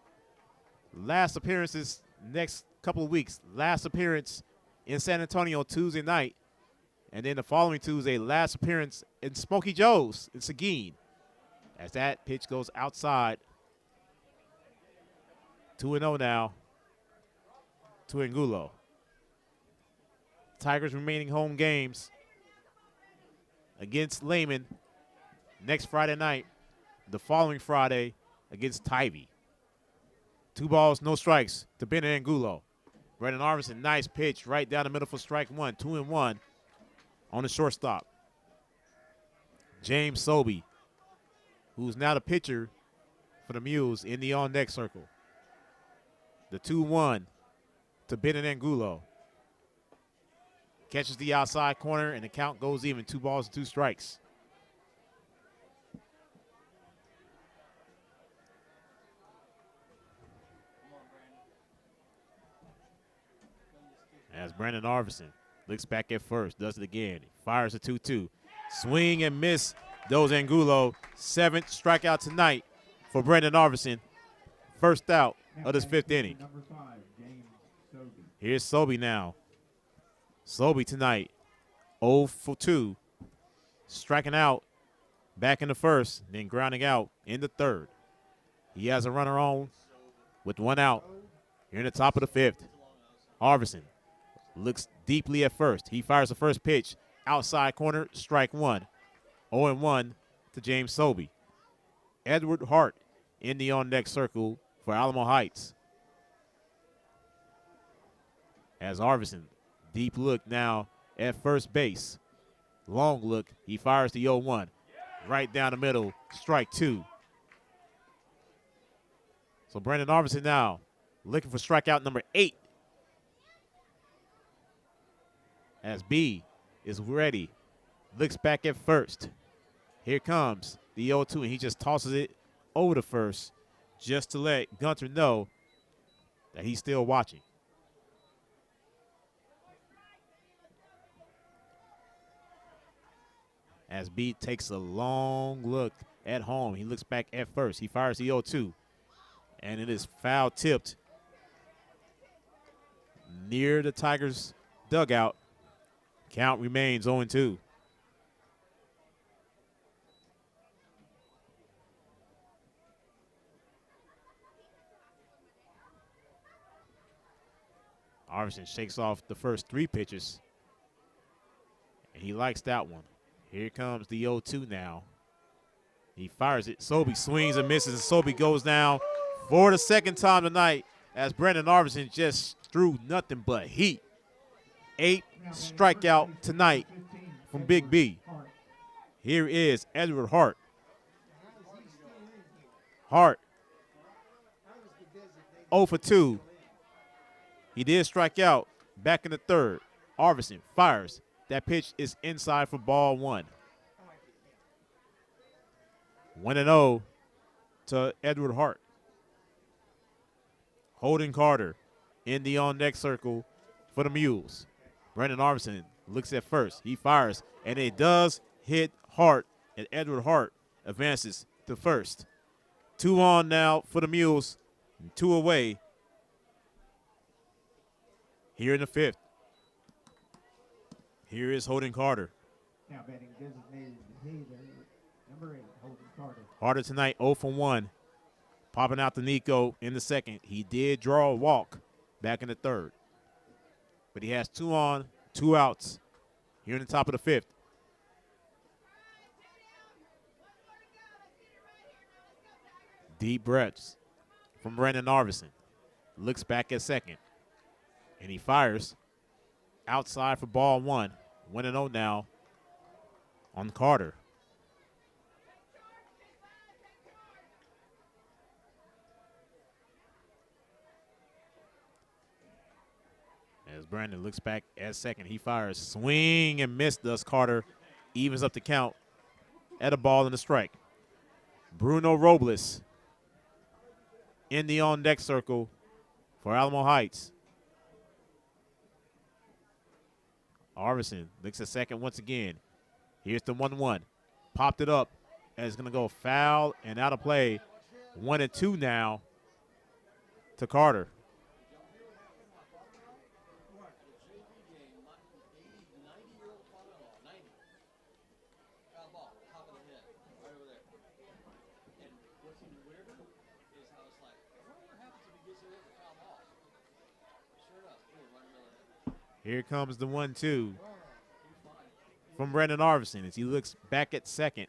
last appearances next couple of weeks. Last appearance in San Antonio Tuesday night. And then the following Tuesday, last appearance in Smoky Joe's in Seguin. As that pitch goes outside. 2-0 now to Angulo. Tigers remaining home games against Lehman next Friday night. The following Friday against Tybee. 2 balls, no strikes to Bennett Angulo. Brandon Arvison, nice pitch right down the middle for strike 1. 2-1 on the shortstop. James Sobey, who's now the pitcher for the Mules in the on-deck circle. The 2-1 to Bennett Angulo. Catches the outside corner, and the count goes even. 2 balls and 2 strikes. As Brandon Arvison looks back at first, does it again. He fires a 2-2. Swing and miss. Those Angulo. 7th strikeout tonight for Brandon Arvison. First out of this 5th inning. Number 5, James Sobey. Here's Sobey now. Sobey tonight, 0 for 2. Striking out back in the 1st, then grounding out in the 3rd. He has a runner on with 1 out here in the top of the 5th. Arvison looks deeply at first. He fires the first pitch. Outside corner, strike 1. 0-1 to James Sobey. Edward Hart in the on-deck circle for Alamo Heights. As Arvison, deep look now at first base. Long look, he fires the 0-1. Right down the middle, strike 2. So Brandon Arvison now looking for strikeout number 8. As B is ready, looks back at first. Here comes the 0-2, and he just tosses it over to first just to let Gunter know that he's still watching. As B takes a long look at home, he looks back at first. He fires the 0-2, and it is foul tipped near the Tigers' dugout. Count remains 0-2. Arvison shakes off the first 3 pitches, and he likes that one. Here comes the 0-2 now. He fires it. Sobey swings and misses, and Sobey goes down for the 2nd time tonight as Brandon Arvison just threw nothing but heat. 8 strikeout tonight from Big B. Here is Edward Hart. Hart, 0 for 2. He did strike out back in the third. Arvidsson fires. That pitch is inside for ball 1. 1-0 to Edward Hart. Holden Carter in the on-deck circle for the Mules. Brandon Arvidsson looks at first. He fires, and it does hit Hart, and Edward Hart advances to first. 2 on now for the Mules, and 2 away here in the 5th. Here is Holden Carter. Now batting designated hitter, number 8, Holden Carter. Carter tonight 0 for 1. Popping out to Nico in the second. He did draw a walk back in the third. But he has 2 on, 2 outs here in the top of the 5th. Deep breaths from Brandon Arvidsson. Looks back at second. And he fires outside for ball 1. 1-0 now on Carter. As Brandon looks back at second, he fires. Swing and miss, thus Carter evens up the count at a ball and a strike. Bruno Robles in the on-deck circle for Alamo Heights. Arvidsson looks at second once again. Here's the 1-1. Popped it up, and it's going to go foul and out of play. 1-2 now to Carter. Here comes the 1-2 from Brandon Arvidsson as he looks back at second.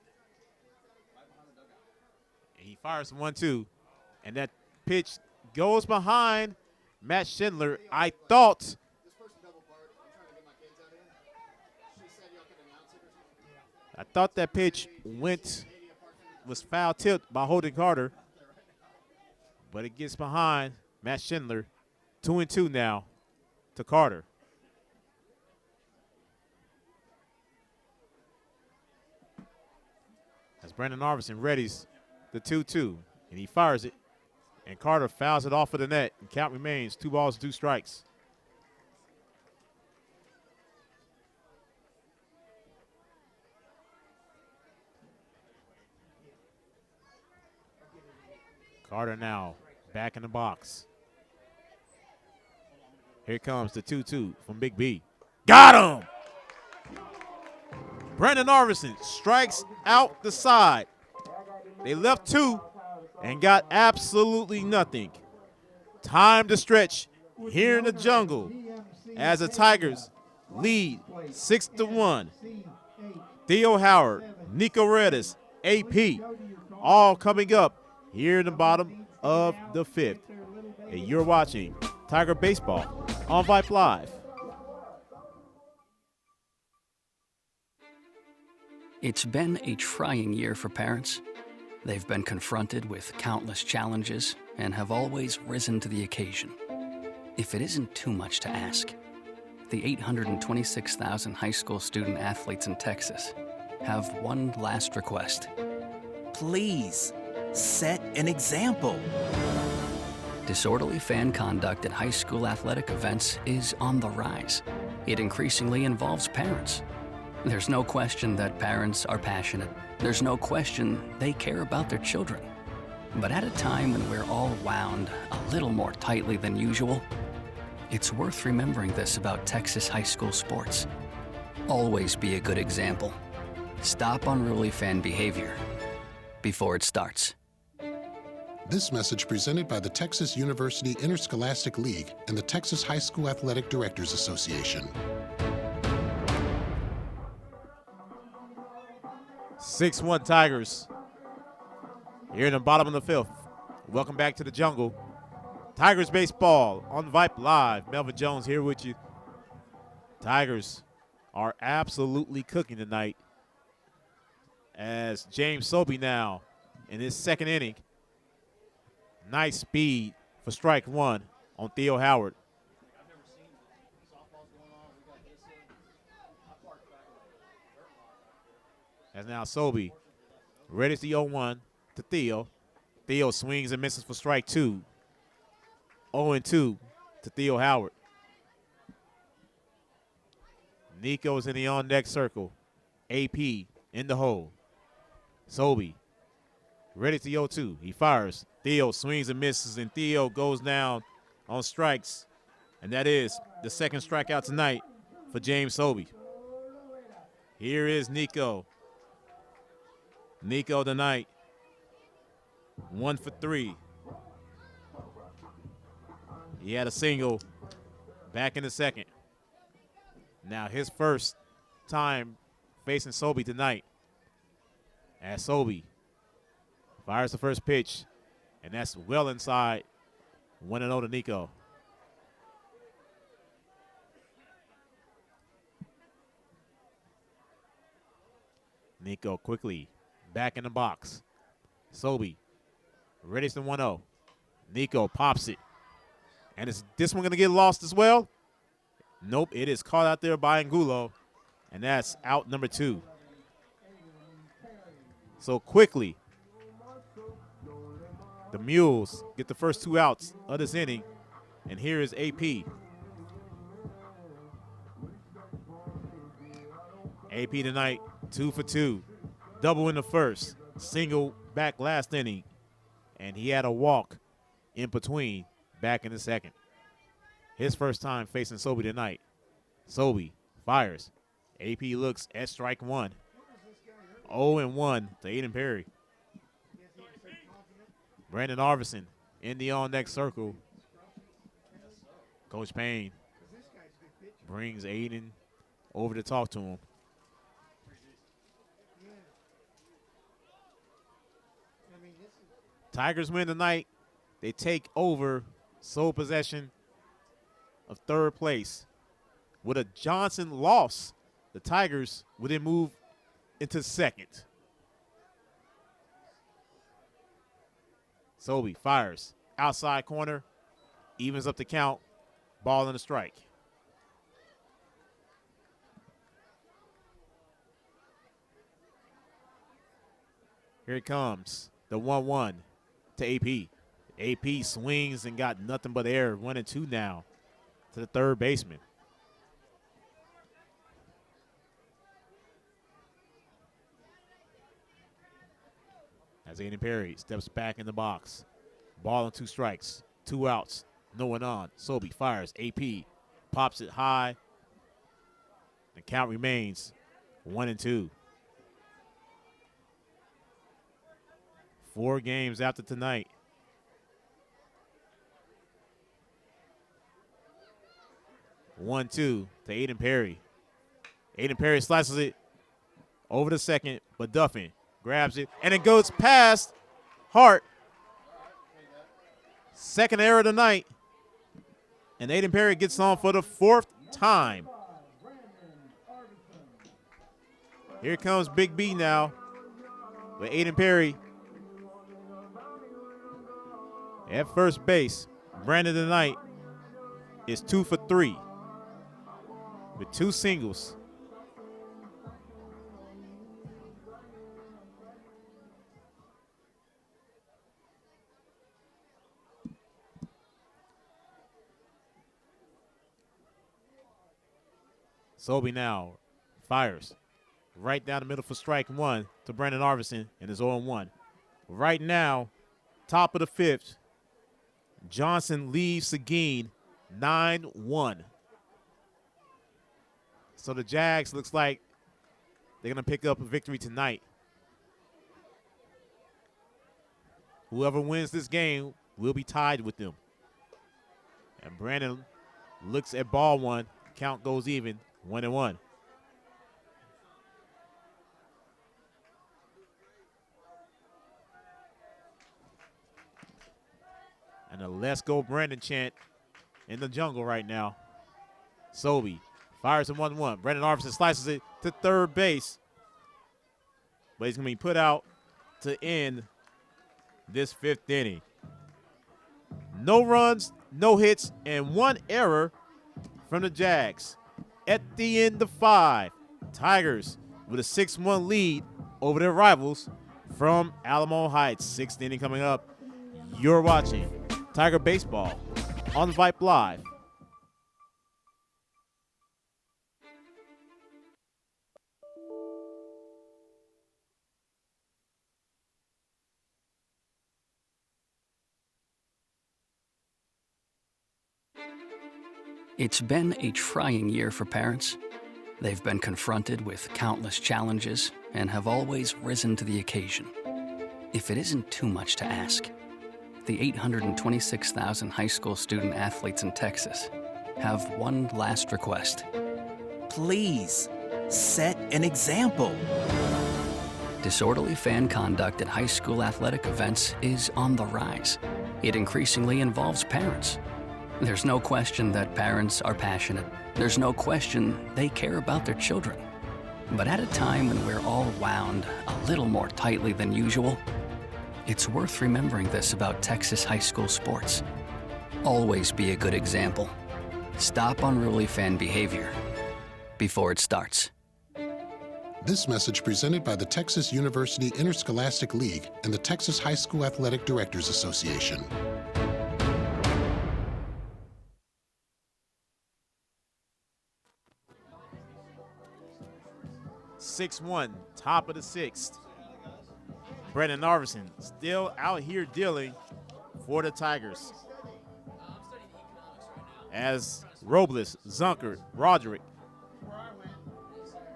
And he fires 1-2, and that pitch goes behind Matt Schindler. I thought that pitch was foul tipped by Holden Carter, but it gets behind Matt Schindler. 2-2 now to Carter. As Brandon Arvidsson readies the 2-2, and he fires it, and Carter fouls it off of the net, and count remains 2 balls, 2 strikes. Carter now back in the box. Here comes the 2-2 from Big B. Got him! Brandon Arvidsson strikes out the side. They left 2 and got absolutely nothing. Time to stretch here in the jungle as the Tigers lead 6-1. Theo Howard, Nico Redis, AP, all coming up here in the bottom of the 5th. And you're watching Tiger Baseball on Vype Live. It's been a trying year for parents. They've been confronted with countless challenges and have always risen to the occasion. If it isn't too much to ask, the 826,000 high school student athletes in Texas have one last request. Please, set an example. Disorderly fan conduct at high school athletic events is on the rise. It increasingly involves parents. There's no question that parents are passionate. There's no question they care about their children. But at a time when we're all wound a little more tightly than usual, it's worth remembering this about Texas high school sports. Always be a good example. Stop unruly fan behavior before it starts. This message presented by the Texas University Interscholastic League and the Texas High School Athletic Directors Association. 6-1 Tigers here in the bottom of the 5th. Welcome back to the jungle. Tigers baseball on Vype Live. Melvin Jones here with you. Tigers are absolutely cooking tonight. as James Sobey now in his second inning. Nice speed for strike one on Theo Howard. As now Sobey readies the 0-1 to Theo. Theo swings and misses for strike two. 0-2 to Theo Howard. Nico's in the on-deck circle. AP in the hole. Sobey ready to 0-2. He fires. Theo swings and misses, and Theo goes down on strikes. And that is the second strikeout tonight for James Sobey. Here is Nico. Nico tonight, 1 for 3. He had a single back in the second. Now his first time facing Sobey tonight. As Sobey fires the first pitch, and that's well inside. 1-0 to Nico. Nico quickly back in the box. Sobey ready to 1-0. Nico pops it. And is this one going to get lost as well? Nope, it is caught out there by Angulo, and that's out number 2. So quickly, the Mules get the first 2 outs of this inning, and here is AP. AP tonight, 2 for 2. Double in the first, single back last inning, and he had a walk in between back in the second. His first time facing Sobey tonight. Sobey fires. AP looks at strike one. 0-1 to Aiden Perry. Brandon Arvison in the on-deck circle. Coach Payne brings Aiden over to talk to him. Tigers win tonight. They take over sole possession of third place. With a Johnson loss, the Tigers would then move into second. Sobey fires. Outside corner. Evens up the count. Ball and a strike. Here it comes. The 1-1 to AP. AP swings and got nothing but air. 1-2 now to the third baseman. As Aiden Perry steps back in the box. Ball and 2 strikes. 2 outs. No one on. Sobey fires. AP pops it high. The count remains 1-2. 4 games after tonight. One, 2 to Aiden Perry. Aiden Perry slices it over the second, but Duffin grabs it, and it goes past Hart. Second error tonight, and Aiden Perry gets on for the 4th time. Here comes Big B now with Aiden Perry at first base. Brandon tonight is 2 for 3 with 2 singles. Sobey now fires right down the middle for strike one to Brandon Arvison and is 0-1. Right now, top of the 5th, Johnson leaves Seguin 9-1. So the Jags looks like they're going to pick up a victory tonight. Whoever wins this game will be tied with them. And Brandon looks at ball one. Count goes even, 1-1. And a "Let's Go Brandon" chant in the jungle right now. Sobey fires him 1-1. Brandon Arvison slices it to third base. but he's going to be put out to end this 5th inning. No runs, no hits, and 1 error from the Jags. At the end of 5, Tigers with a 6-1 lead over their rivals from Alamo Heights. 6th inning coming up. You're watching Tiger Baseball on Vype Live. It's been a trying year for parents. They've been confronted with countless challenges and have always risen to the occasion. If it isn't too much to ask, the 826,000 high school student athletes in Texas have one last request. Please, set an example. Disorderly fan conduct at high school athletic events is on the rise. It increasingly involves parents. There's no question that parents are passionate. There's no question they care about their children. But at a time when we're all wound a little more tightly than usual, it's worth remembering this about Texas high school sports. Always be a good example. Stop unruly fan behavior before it starts. This message presented by the Texas University Interscholastic League and the Texas High School Athletic Directors Association. (6-1), top of the 6th. Brendan Narveson still out here dealing for the Tigers. As Robles, Zunker, Roderick,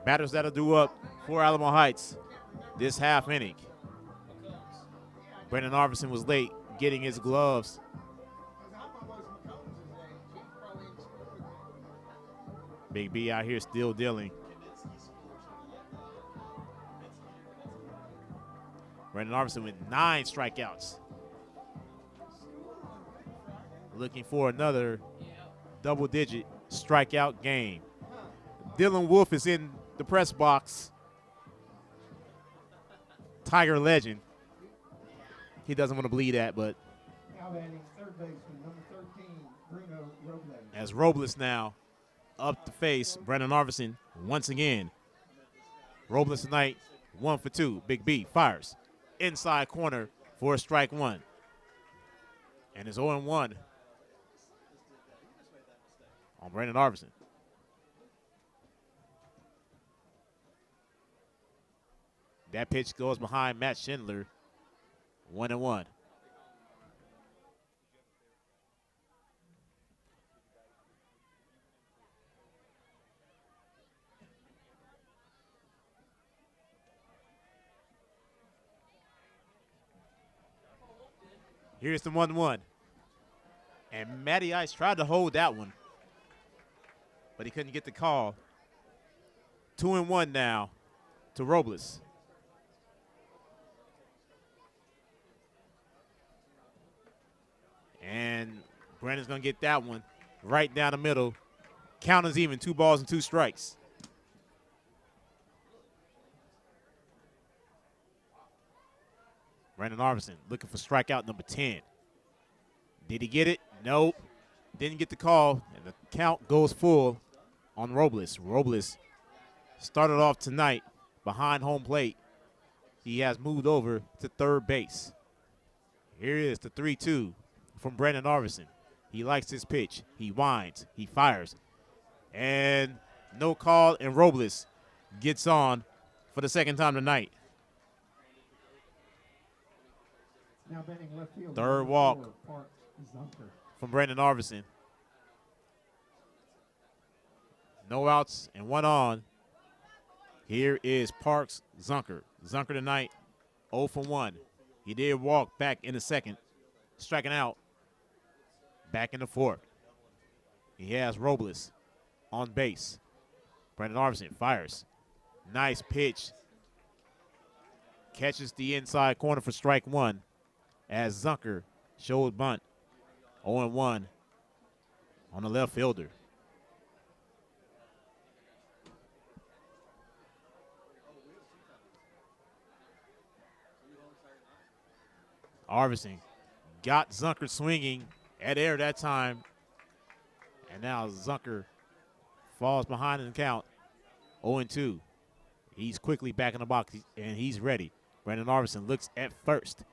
batters that'll do up for Alamo Heights this half inning. Brendan Narveson was late getting his gloves. Big B out here still dealing. Brendan Narveson with 9 strikeouts. Looking for another double-digit strikeout game. Dylan Wolf is in the press box. Tiger legend. He doesn't want to bleed that, but Now batting third baseman, number 13, Bruno Robles. as Robles now up to face Brendan Narveson once again. Robles tonight, 1 for 2. Big B fires. Inside corner for a strike 1. And it's 0-1 on Brendan Narveson. That pitch goes behind Matt Schindler. 1-1. Here's the 1-1. And Matty Ice tried to hold that one, but he couldn't get the call. 2-1 now to Robles. And Brandon's going to get that one right down the middle. Count is even, 2 balls and 2 strikes. Brandon Narveson looking for strikeout number 10. Did he get it? Nope. Didn't get the call, and the count goes full on Robles. Robles started off tonight behind home plate. He has moved over to third base. Here is the 3-2 from Brandon Narveson. He likes his pitch. He winds. He fires. And no call, and Robles gets on for the second time tonight. Now batting left field. Third number walk 4, Park Zunker. from Brandon Narveson. No outs and 1 on. Here is Parks Zunker. Zunker tonight 0 for 1. He did walk back in the second, striking out back in the fourth. He has Robles on base. Brandon Narveson fires. Nice pitch. Catches the inside corner for strike 1 as Zunker showed bunt. 0-1 on the left fielder. Arvidsson got Zunker swinging at air that time. And now Zunker falls behind in the count. 0-2. He's quickly back in the box, and he's ready. Brandon Arvidsson looks at first.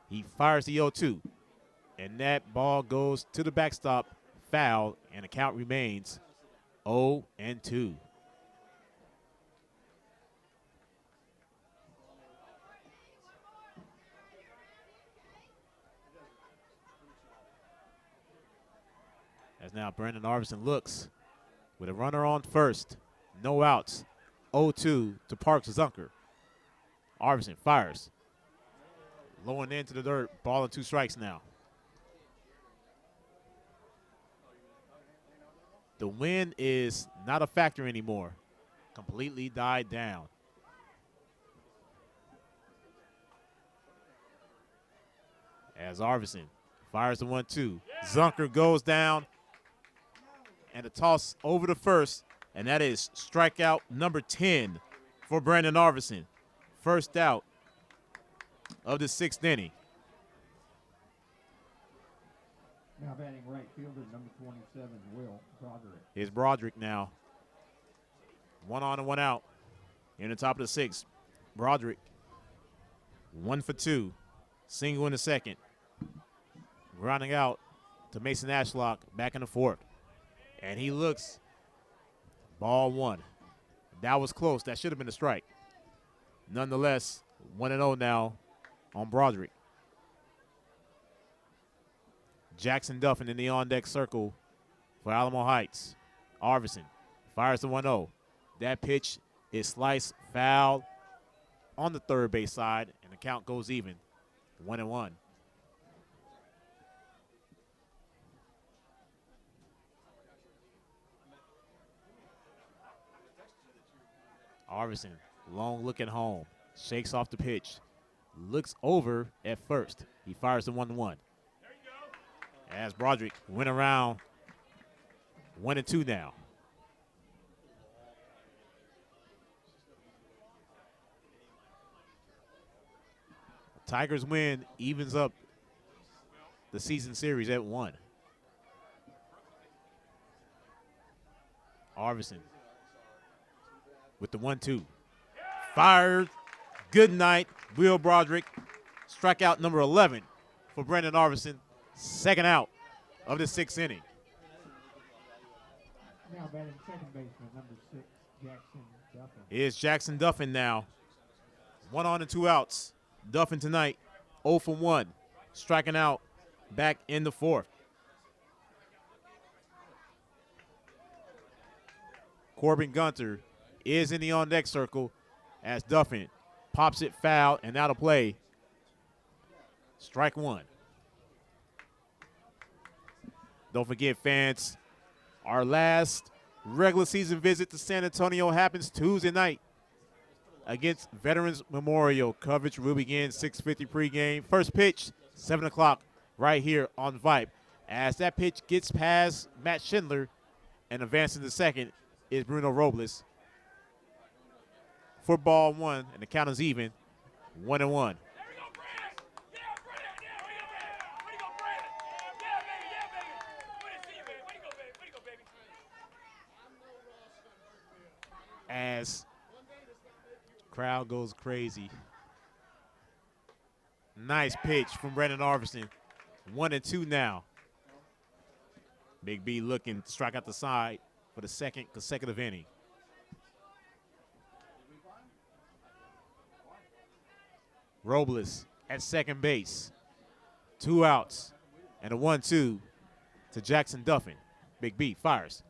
He fires the 0-2. And that ball goes to the backstop, foul, and the count remains 0-2. As now Brandon Arvidsson looks with a runner on first. No outs. 0-2 to Parks Zunker. Arvidsson fires. Low and into the dirt. Ball and 2 strikes now. The wind is not a factor anymore. Completely died down. As Arvidsson fires the 1-2. Zunker goes down. And a toss over to first. And that is strikeout number 10 for Brandon Arvidsson. First out of the 6th inning. Now batting right fielder, number 27, Will Broderick. Here's Broderick now. 1 on and 1 out. In the top of the 6th. Broderick, 1 for 2. Single in the 2nd. Grounding out to Mason Ashlock back in the 4th. And he looks, ball 1. That was close. That should have been a strike. Nonetheless, 1-0 now on Broderick. Jackson Duffin in the on-deck circle for Alamo Heights. Arvidsson fires the 1-0. That pitch is sliced foul on the third base side, and the count goes even, 1-1. Arvidsson, long look at home, shakes off the pitch, looks over at first. He fires the 1-1. As Broderick went around 1-2 now. Tigers win, evens up the season series at 1. Arvidsson with the 1-2. Fired. Good night, Will Broderick. Strikeout number 11 for Brandon Arvidsson. Second out of the 6th inning. Now batting second baseman, number 6, Jackson Duffin. Here's Jackson Duffin now. 1 on and 2 outs. Duffin tonight, 0 for 1. Striking out back in the 4th. Corbin Gunter is in the on-deck circle as Duffin pops it foul and out of play. Strike 1. Don't forget, fans, our last regular season visit to San Antonio happens Tuesday night against Veterans Memorial. Coverage will begin 6:50 pregame. First pitch, 7 o'clock, right here on Vype. As that pitch gets past Matt Schindler and advancing to second is Bruno Robles. For ball 1, and the count is even, 1-1. As crowd goes crazy. Nice pitch from Brandon Arvidsson. 1-2 now. Big B looking to strike out the side for the 2nd consecutive inning. Robles at second base. 2 outs and a 1-2 to Jackson Duffin. Big B fires.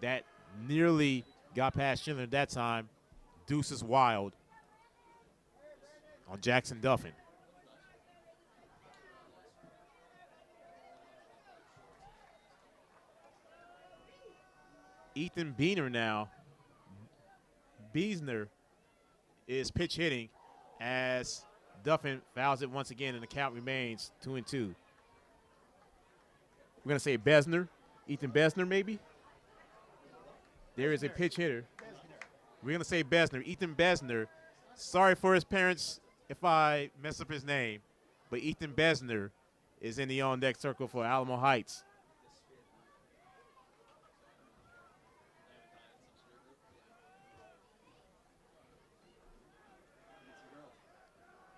That nearly got past Schindler that time. Deuces wild on Jackson Duffin. Ethan Beener now. Beesner is pitch hitting as Duffin fouls it once again, and the count remains 2-2. We're going to say Besner. Ethan Besner, maybe? There is a pitch hitter. We're going to say Besner. Ethan Besner. Sorry for his parents if I mess up his name. but Ethan Besner is in the on-deck circle for Alamo Heights.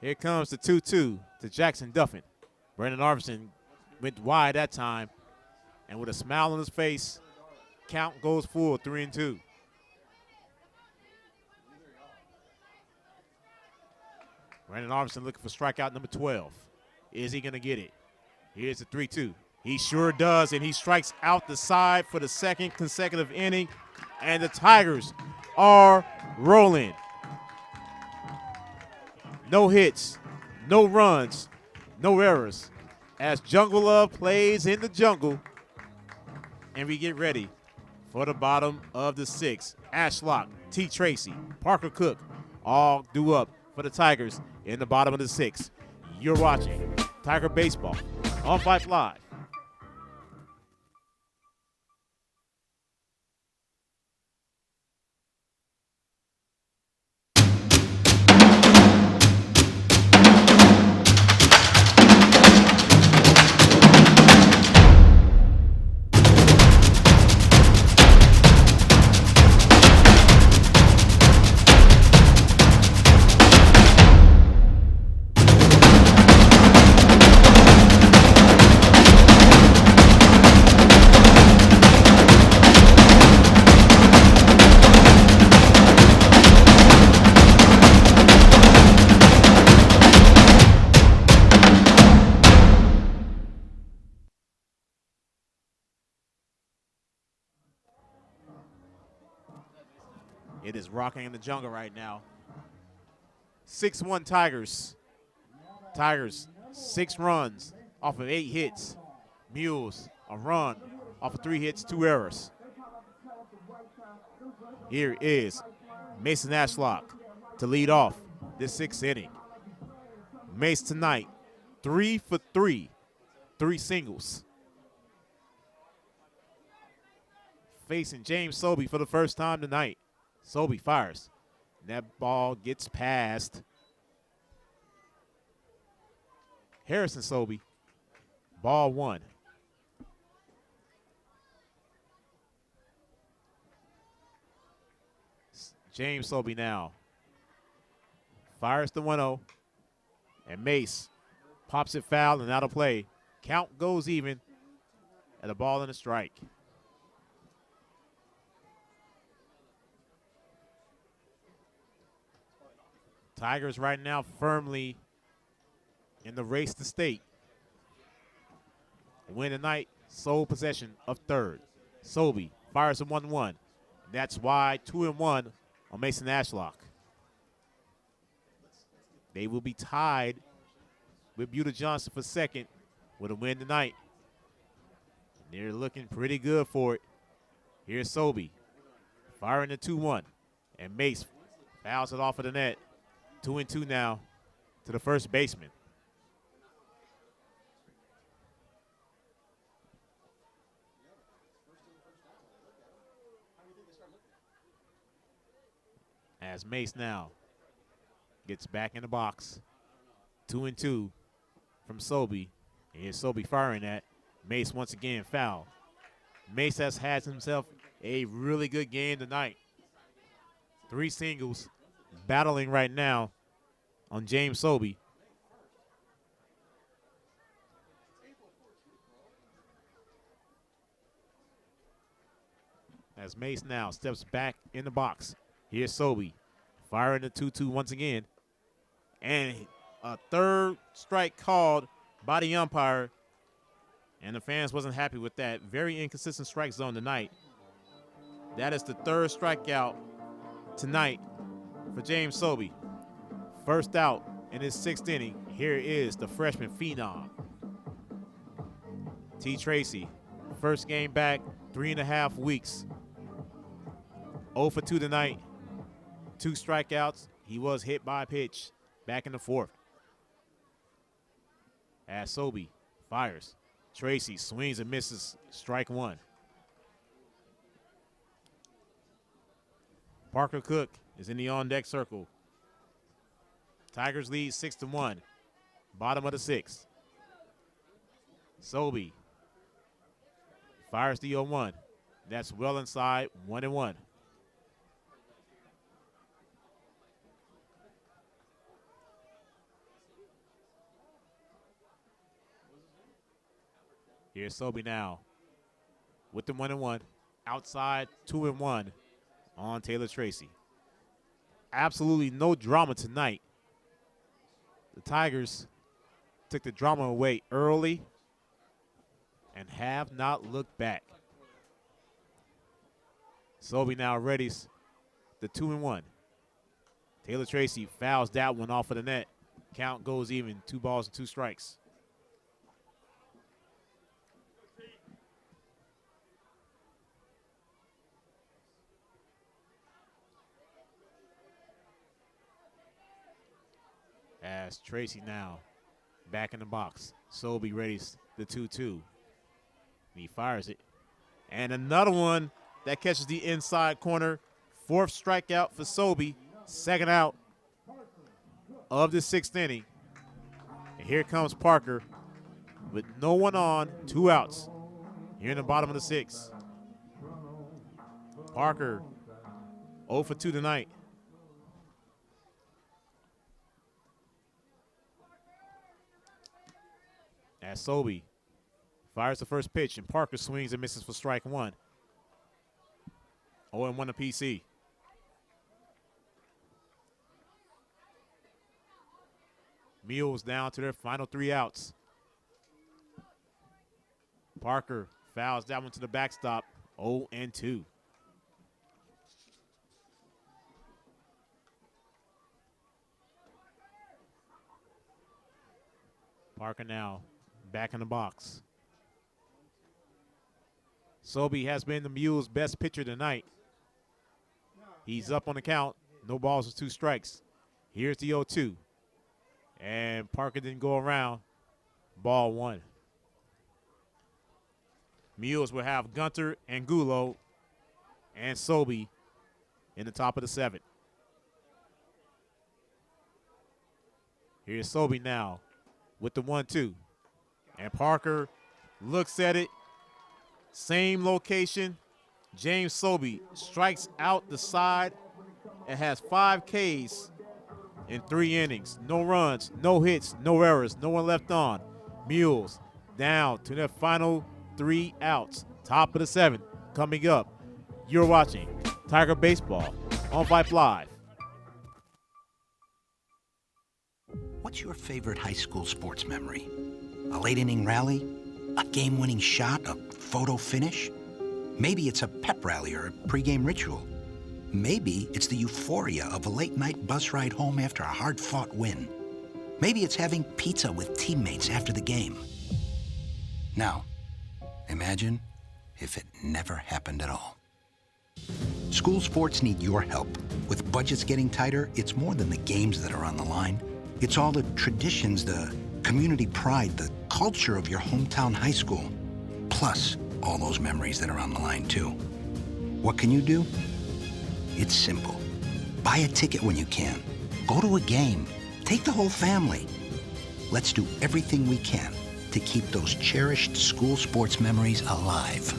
Here comes the 2-2 to Jackson Duffin. Brandon Arvison went wide that time, and with a smile on his face, count goes full, 3-2. Brandon Arvison looking for strikeout number 12. Is he going to get it? Here's the 3-2. He sure does, and he strikes out the side for the second consecutive inning, and the Tigers are rolling. No hits, no runs, no errors, as Jungle Love plays in the jungle, and we get ready for the bottom of the sixth. Ashlock, T. Tracy, Parker Cook, all due up for the Tigers in the bottom of the sixth. You're watching Tiger Baseball on Vype Live. It is rocking in the jungle right now. 6-1 Tigers. Tigers, 6 runs off of 8 hits. Mules, a run off of 3 hits, 2 errors. Here is Mason Ashlock to lead off this 6th inning. Mace tonight, 3 for 3, 3 singles. Facing James Sobey for the first time tonight. Sobey fires. That ball gets past Harrison Sobey. Ball 1. James Sobey now fires the 1-0, and Mace pops it foul and out of play. Count goes even at a ball and a strike. Tigers right now firmly in the race to state. Win tonight, sole possession of third. Sobey fires a 1-1. That's why 2-1 on Mason Ashlock. They will be tied with Buda Johnson for second with a win tonight. They're looking pretty good for it. Here's Sobey firing the 2-1, and Mace fouls it off of the net. 2-2 now to the first baseman. As Mace now gets back in the box. 2-2 from Sobey. Here's Sobey firing that. Mace once again foul. Mace has had himself a really good game tonight. 3 singles. Battling right now on James Sobey. As Mace now steps back in the box. Here's Sobey firing the 2-2 once again. And a third strike called by the umpire. And the fans wasn't happy with that. Very inconsistent strike zone tonight. That is the third strikeout tonight for James Sobey. First out in his 6th inning. Here is the freshman phenom. T. Tracy, first game back, 3.5 weeks. 0 for 2 tonight. 2 strikeouts. He was hit by a pitch back in the 4th. As Sobey fires. Tracy swings and misses, strike 1. Parker Cook is in the on-deck circle. Tigers lead 6-1. Bottom of the 6th. Sobey fires the 0-1. That's well inside, 1-1. Here's Sobey now with the 1-1. Outside, 2-1 on Taylor Tracy. Absolutely no drama tonight. The Tigers took the drama away early and have not looked back. Sobey now readies the 2-1. Taylor Tracy fouls that one off of the net. Count goes even, 2 balls and 2 strikes. As Tracy now back in the box. Sobey readies the 2-2. He fires it. And another one that catches the inside corner. 4th strikeout for Sobey. 2nd out of the 6th inning. And here comes Parker with no one on, 2 outs. Here in the bottom of the 6th. Parker 0 for 2 tonight. As Sobey fires the first pitch, and Parker swings and misses for strike 1. 0-1 to PC. Mules down to their final 3 outs. Parker fouls that one to the backstop, 0-2. Parker now back in the box. Sobey has been the Mules' best pitcher tonight. He's up on the count. No balls and 2 strikes. Here's the 0-2. And Parker didn't go around. Ball 1. Mules will have Gunter and Gulo and Sobey in the top of the 7th. Here's Sobey now with the 1-2. And Parker looks at it. Same location. James Sobey strikes out the side and has 5 Ks in 3 innings. No runs, no hits, no errors, no one left on. Mules down to their final 3 outs. Top of the 7th coming up. You're watching Tiger Baseball on Vype Live. What's your favorite high school sports memory? A late inning rally? A game-winning shot? A photo finish? Maybe it's a pep rally or a pregame ritual. Maybe it's the euphoria of a late-night bus ride home after a hard-fought win. Maybe it's having pizza with teammates after the game. Now, imagine if it never happened at all. School sports need your help. With budgets getting tighter, it's more than the games that are on the line. It's all the traditions, the community pride, the culture of your hometown high school. Plus, all those memories that are on the line, too. What can you do? It's simple. Buy a ticket when you can. Go to a game. Take the whole family. Let's do everything we can to keep those cherished school sports memories alive.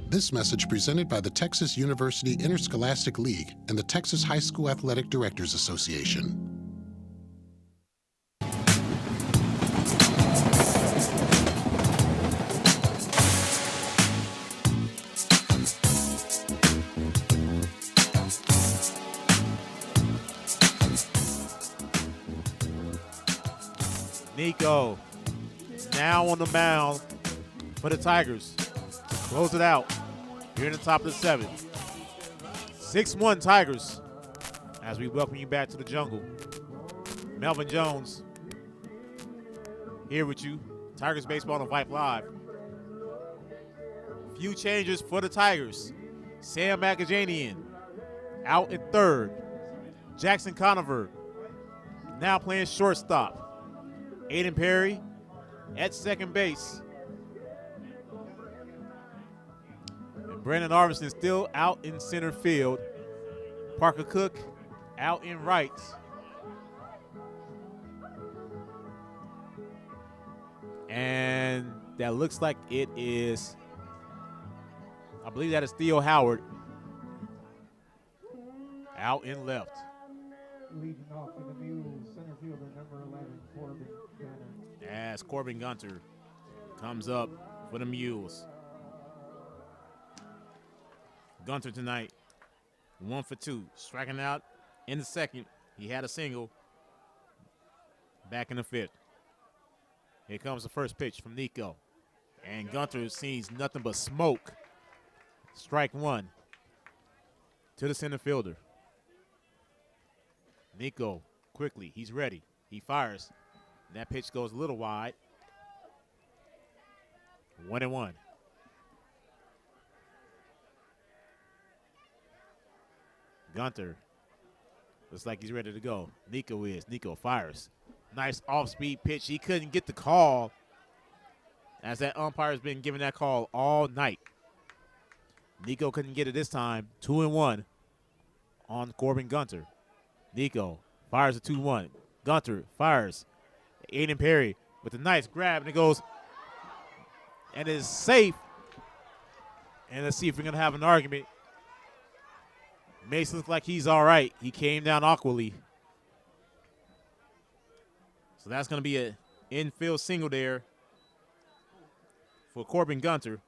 This message presented by the Texas University Interscholastic League and the Texas High School Athletic Directors Association. Nico now on the mound for the Tigers. Close it out here in the top of the 7th. 6-1 Tigers as we welcome you back to the jungle. Melvin Jones here with you. Tigers Baseball on Vype Live. Few changes for the Tigers. Sam Magajanian out at 3rd. Jackson Conover now playing shortstop. Aiden Perry at 2nd base. And Brandon Arvinson still out in center field. Parker Cook out in right. And that looks like it is, I believe that is Theo Howard out in left. Leading off for the Mules, center fielder number 11, Corbin Gunter. As Corbin Gunter comes up for the Mules. Gunter tonight, 1 for 2, striking out in the second. He had a single. Back in the fifth. Here comes the first pitch from Nico. And Gunter sees nothing but smoke. Strike one to the center fielder. Nico quickly, he's ready. He fires. That pitch goes a little wide. 1-1. Gunter looks like he's ready to go. Nico is. Nico fires. Nice off-speed pitch. He couldn't get the call, as that umpire's been giving that call all night. Nico couldn't get it this time. 2-1 on Corbin Gunter. Nico fires a 2-1. Gunter fires. Aiden Perry with a nice grab, and it goes and is safe. And let's see if we're going to have an argument. Mason looks like he's all right. He came down awkwardly. So that's going to be an infield single there for Corbin Gunter.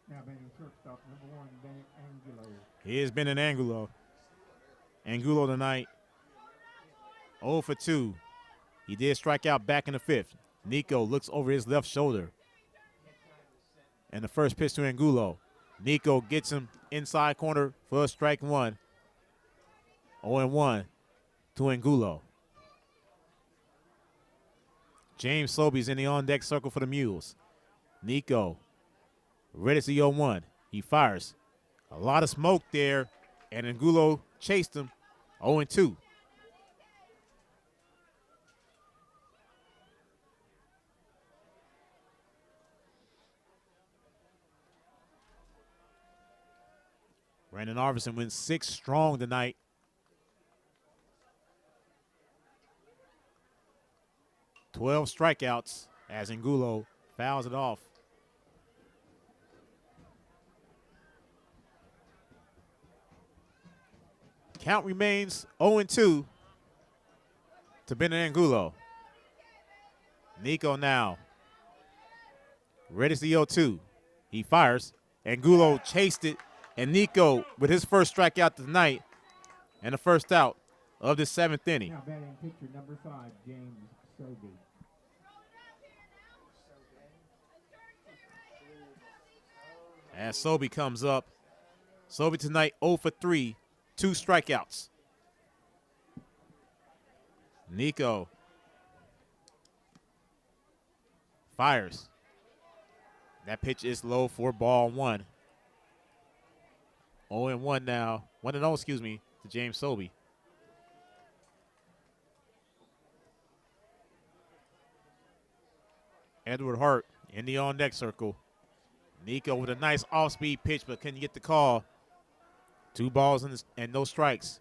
Now batting shortstop, number 1, Bennett Angulo. Here's Bennett Angulo. Angulo tonight, 0 for 2. He did strike out back in the fifth. Nico looks over his left shoulder. And the first pitch to Angulo. Nico gets him inside corner for a strike one. 0-1 to Angulo. James Sobey's in the on-deck circle for the Mules. Nico ready to 0-1. He fires. A lot of smoke there, and Angulo chased him. 0-2. Brandon Arvidsson went 6 strong tonight. "12 strikeouts as Angulo fouls it off. Count remains 0-2 to Bennett Angulo. Nico now ready to 0-2. He fires. Angulo chased it. And Nico, with his first strikeout tonight and the first out of the 7th inning. Now batting pitcher number 5, James Sobey. As Sobey comes up. Sobey tonight 0 for 3, 2 strikeouts. Nico fires. That pitch is low for ball 1. 0-1 now. 1-0, excuse me, to James Sobey. Edward Hart in the on-deck circle. Nico with a nice off-speed pitch, but couldn't get the call. 2 balls and no strikes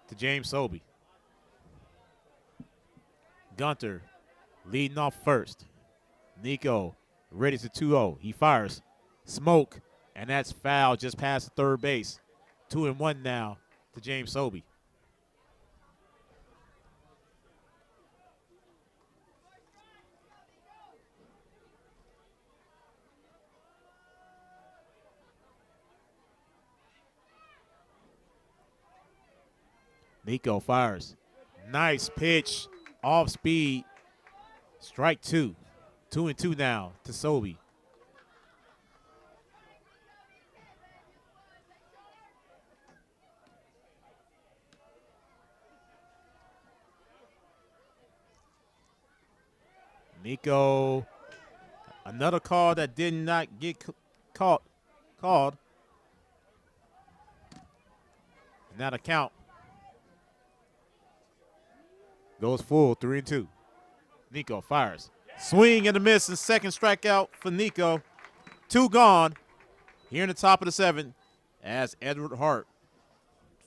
to James Sobey. Gunter leading off first. Nico ready to 2-0. He fires. Smoke. And that's foul just past the third base. 2-1 now to James Sobey. Nico fires. Nice pitch. Off speed. Strike 2. 2-2 now to Sobey. Nico, another call that did not get called. And now the count goes full, 3-2. Nico fires. Swing and a miss, and second strikeout for Nico. 2 gone here in the top of the 7th as Edward Hart.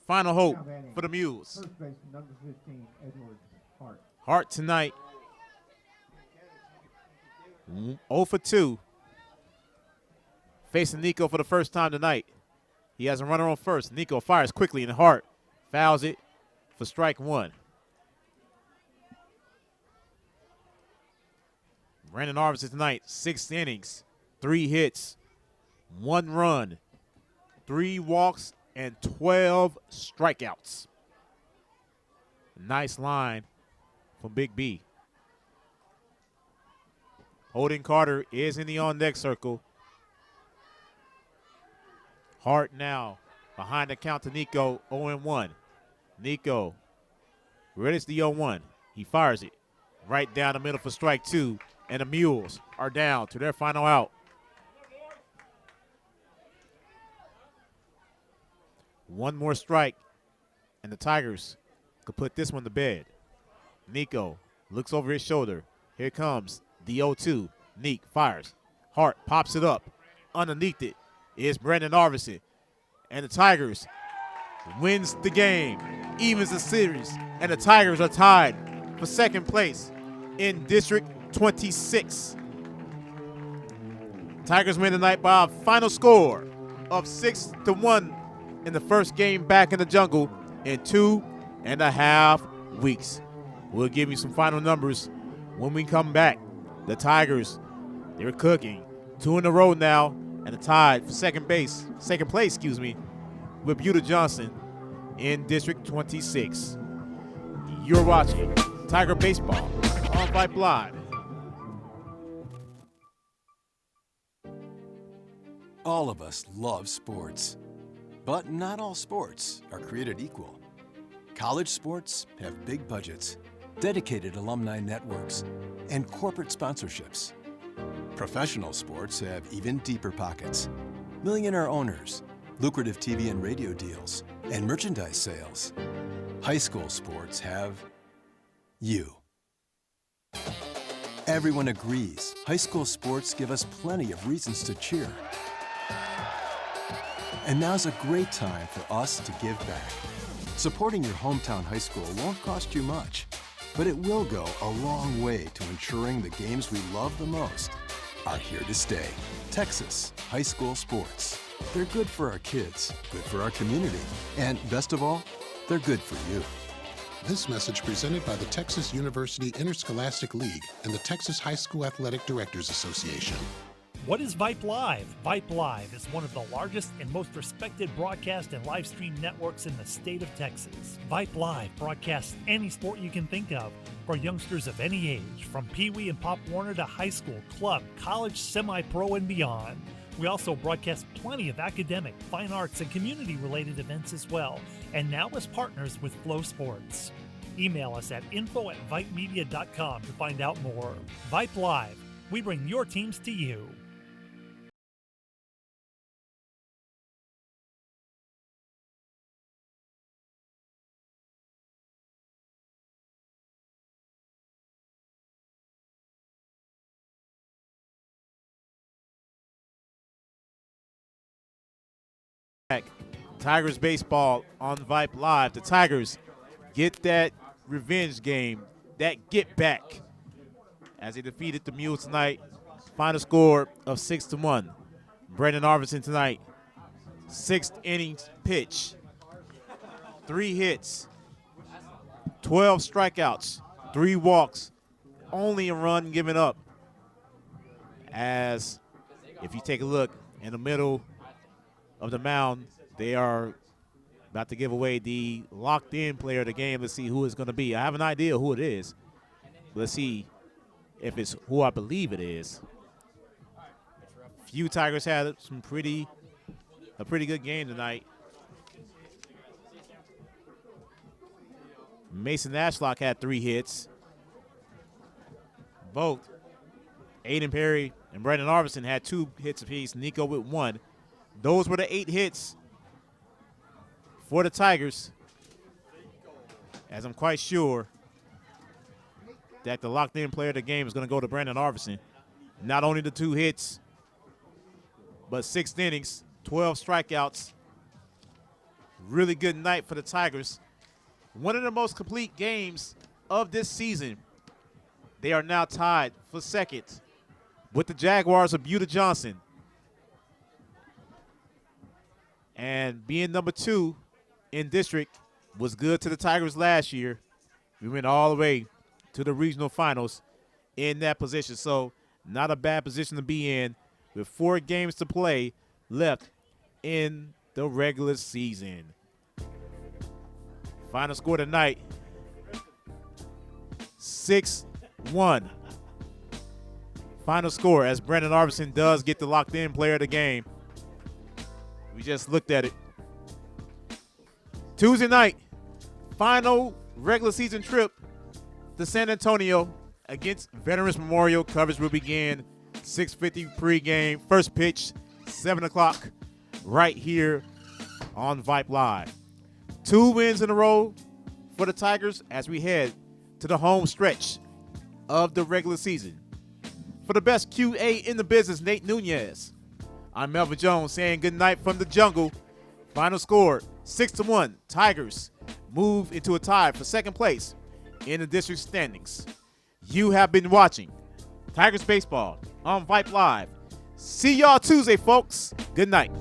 Final hope for the Mules. First base number 15, Edward Hart. Hart tonight 0 for 2. Facing Nico for the first time tonight. He has a runner on first. Nico fires quickly and hard. Fouls it for strike 1. Brandon Arvidsson tonight, 6 innings, 3 hits, 1 run, 3 walks, and 12 strikeouts. Nice line from Big B. Holden Carter is in the on-deck circle. Hart now behind the count to Nico, 0-1. Nico readies the 0-1. He fires it right down the middle for strike 2, and the Mules are down to their final out. One more strike, and the Tigers could put this one to bed. Nico looks over his shoulder. Here comes the 0-2. Neek fires. Hart pops it up. Underneath it is Brandon Arvidsson. And the Tigers wins the game, evens the series, and the Tigers are tied for second place in District 26. Tigers win tonight by a final score of 6-1 in the first game back in the jungle in 2.5 weeks. We'll give you some final numbers when we come back. The Tigers, they're cooking. 2 in a row now, and the tied for second place, with Buda Johnson in District 26. You're watching Tiger Baseball on Vype Live. All of us love sports, but not all sports are created equal. College sports have big budgets, dedicated alumni networks, and corporate sponsorships. Professional sports have even deeper pockets, millionaire owners, lucrative TV and radio deals, and merchandise sales. High school sports have you. Everyone agrees high school sports give us plenty of reasons to cheer. And now's a great time for us to give back. Supporting your hometown high school won't cost you much, but it will go a long way to ensuring the games we love the most are here to stay. Texas high school sports. They're good for our kids, good for our community, and best of all, they're good for you. This message presented by the Texas University Interscholastic League and the Texas High School Athletic Directors Association. What is Vype Live? Vype Live is one of the largest and most respected broadcast and live stream networks in the state of Texas. Vype Live broadcasts any sport you can think of for youngsters of any age, from Pee Wee and Pop Warner to high school, club, college, semi-pro, and beyond. We also broadcast plenty of academic, fine arts, and community-related events as well, and now as partners with Flow Sports. Email us at info@vypemedia.com to find out more. Vype Live. We bring your teams to you. Tigers baseball on Vype Live. The Tigers get that revenge game, that get back, as they defeated the Mules tonight. Final score of 6-1. Brandon Arvidsson tonight, 6th innings pitch, 3 hits, 12 strikeouts, 3 walks, only a run given up. As if you take a look in the middle of the mound, they are about to give away the locked-in player of the game. Let's see who it's going to be. I have an idea who it is. Let's see if it's who I believe it is. Few Tigers had a pretty good game tonight. Mason Ashlock had 3 hits. Both Aiden Perry and Brandon Arvidsson had 2 hits apiece. Nico with 1. Those were the 8 hits for the Tigers, as I'm quite sure that the locked-in player of the game is going to go to Brandon Arvidsson. Not only the 2 hits, but 6 innings, 12 strikeouts. Really good night for the Tigers. One of the most complete games of this season. They are now tied for second with the Jaguars of Buda Johnson. And being number 2 in district was good to the Tigers last year. We went all the way to the regional finals in that position. So not a bad position to be in with 4 games to play left in the regular season. Final score tonight, 6-1. Final score as Brandon Arvidsson does get the locked-in player of the game. We just looked at it. Tuesday night, final regular season trip to San Antonio against Veterans Memorial. Coverage will begin 6:50 pregame. First pitch, 7 o'clock, right here on Vype Live. 2 wins in a row for the Tigers as we head to the home stretch of the regular season. For the best QA in the business, Nate Nunez. I'm Melvin Jones saying good night from the jungle. Final score, 6-1. Tigers move into a tie for second place in the district standings. You have been watching Tigers Baseball on Vype Live. See y'all Tuesday, folks. Good night.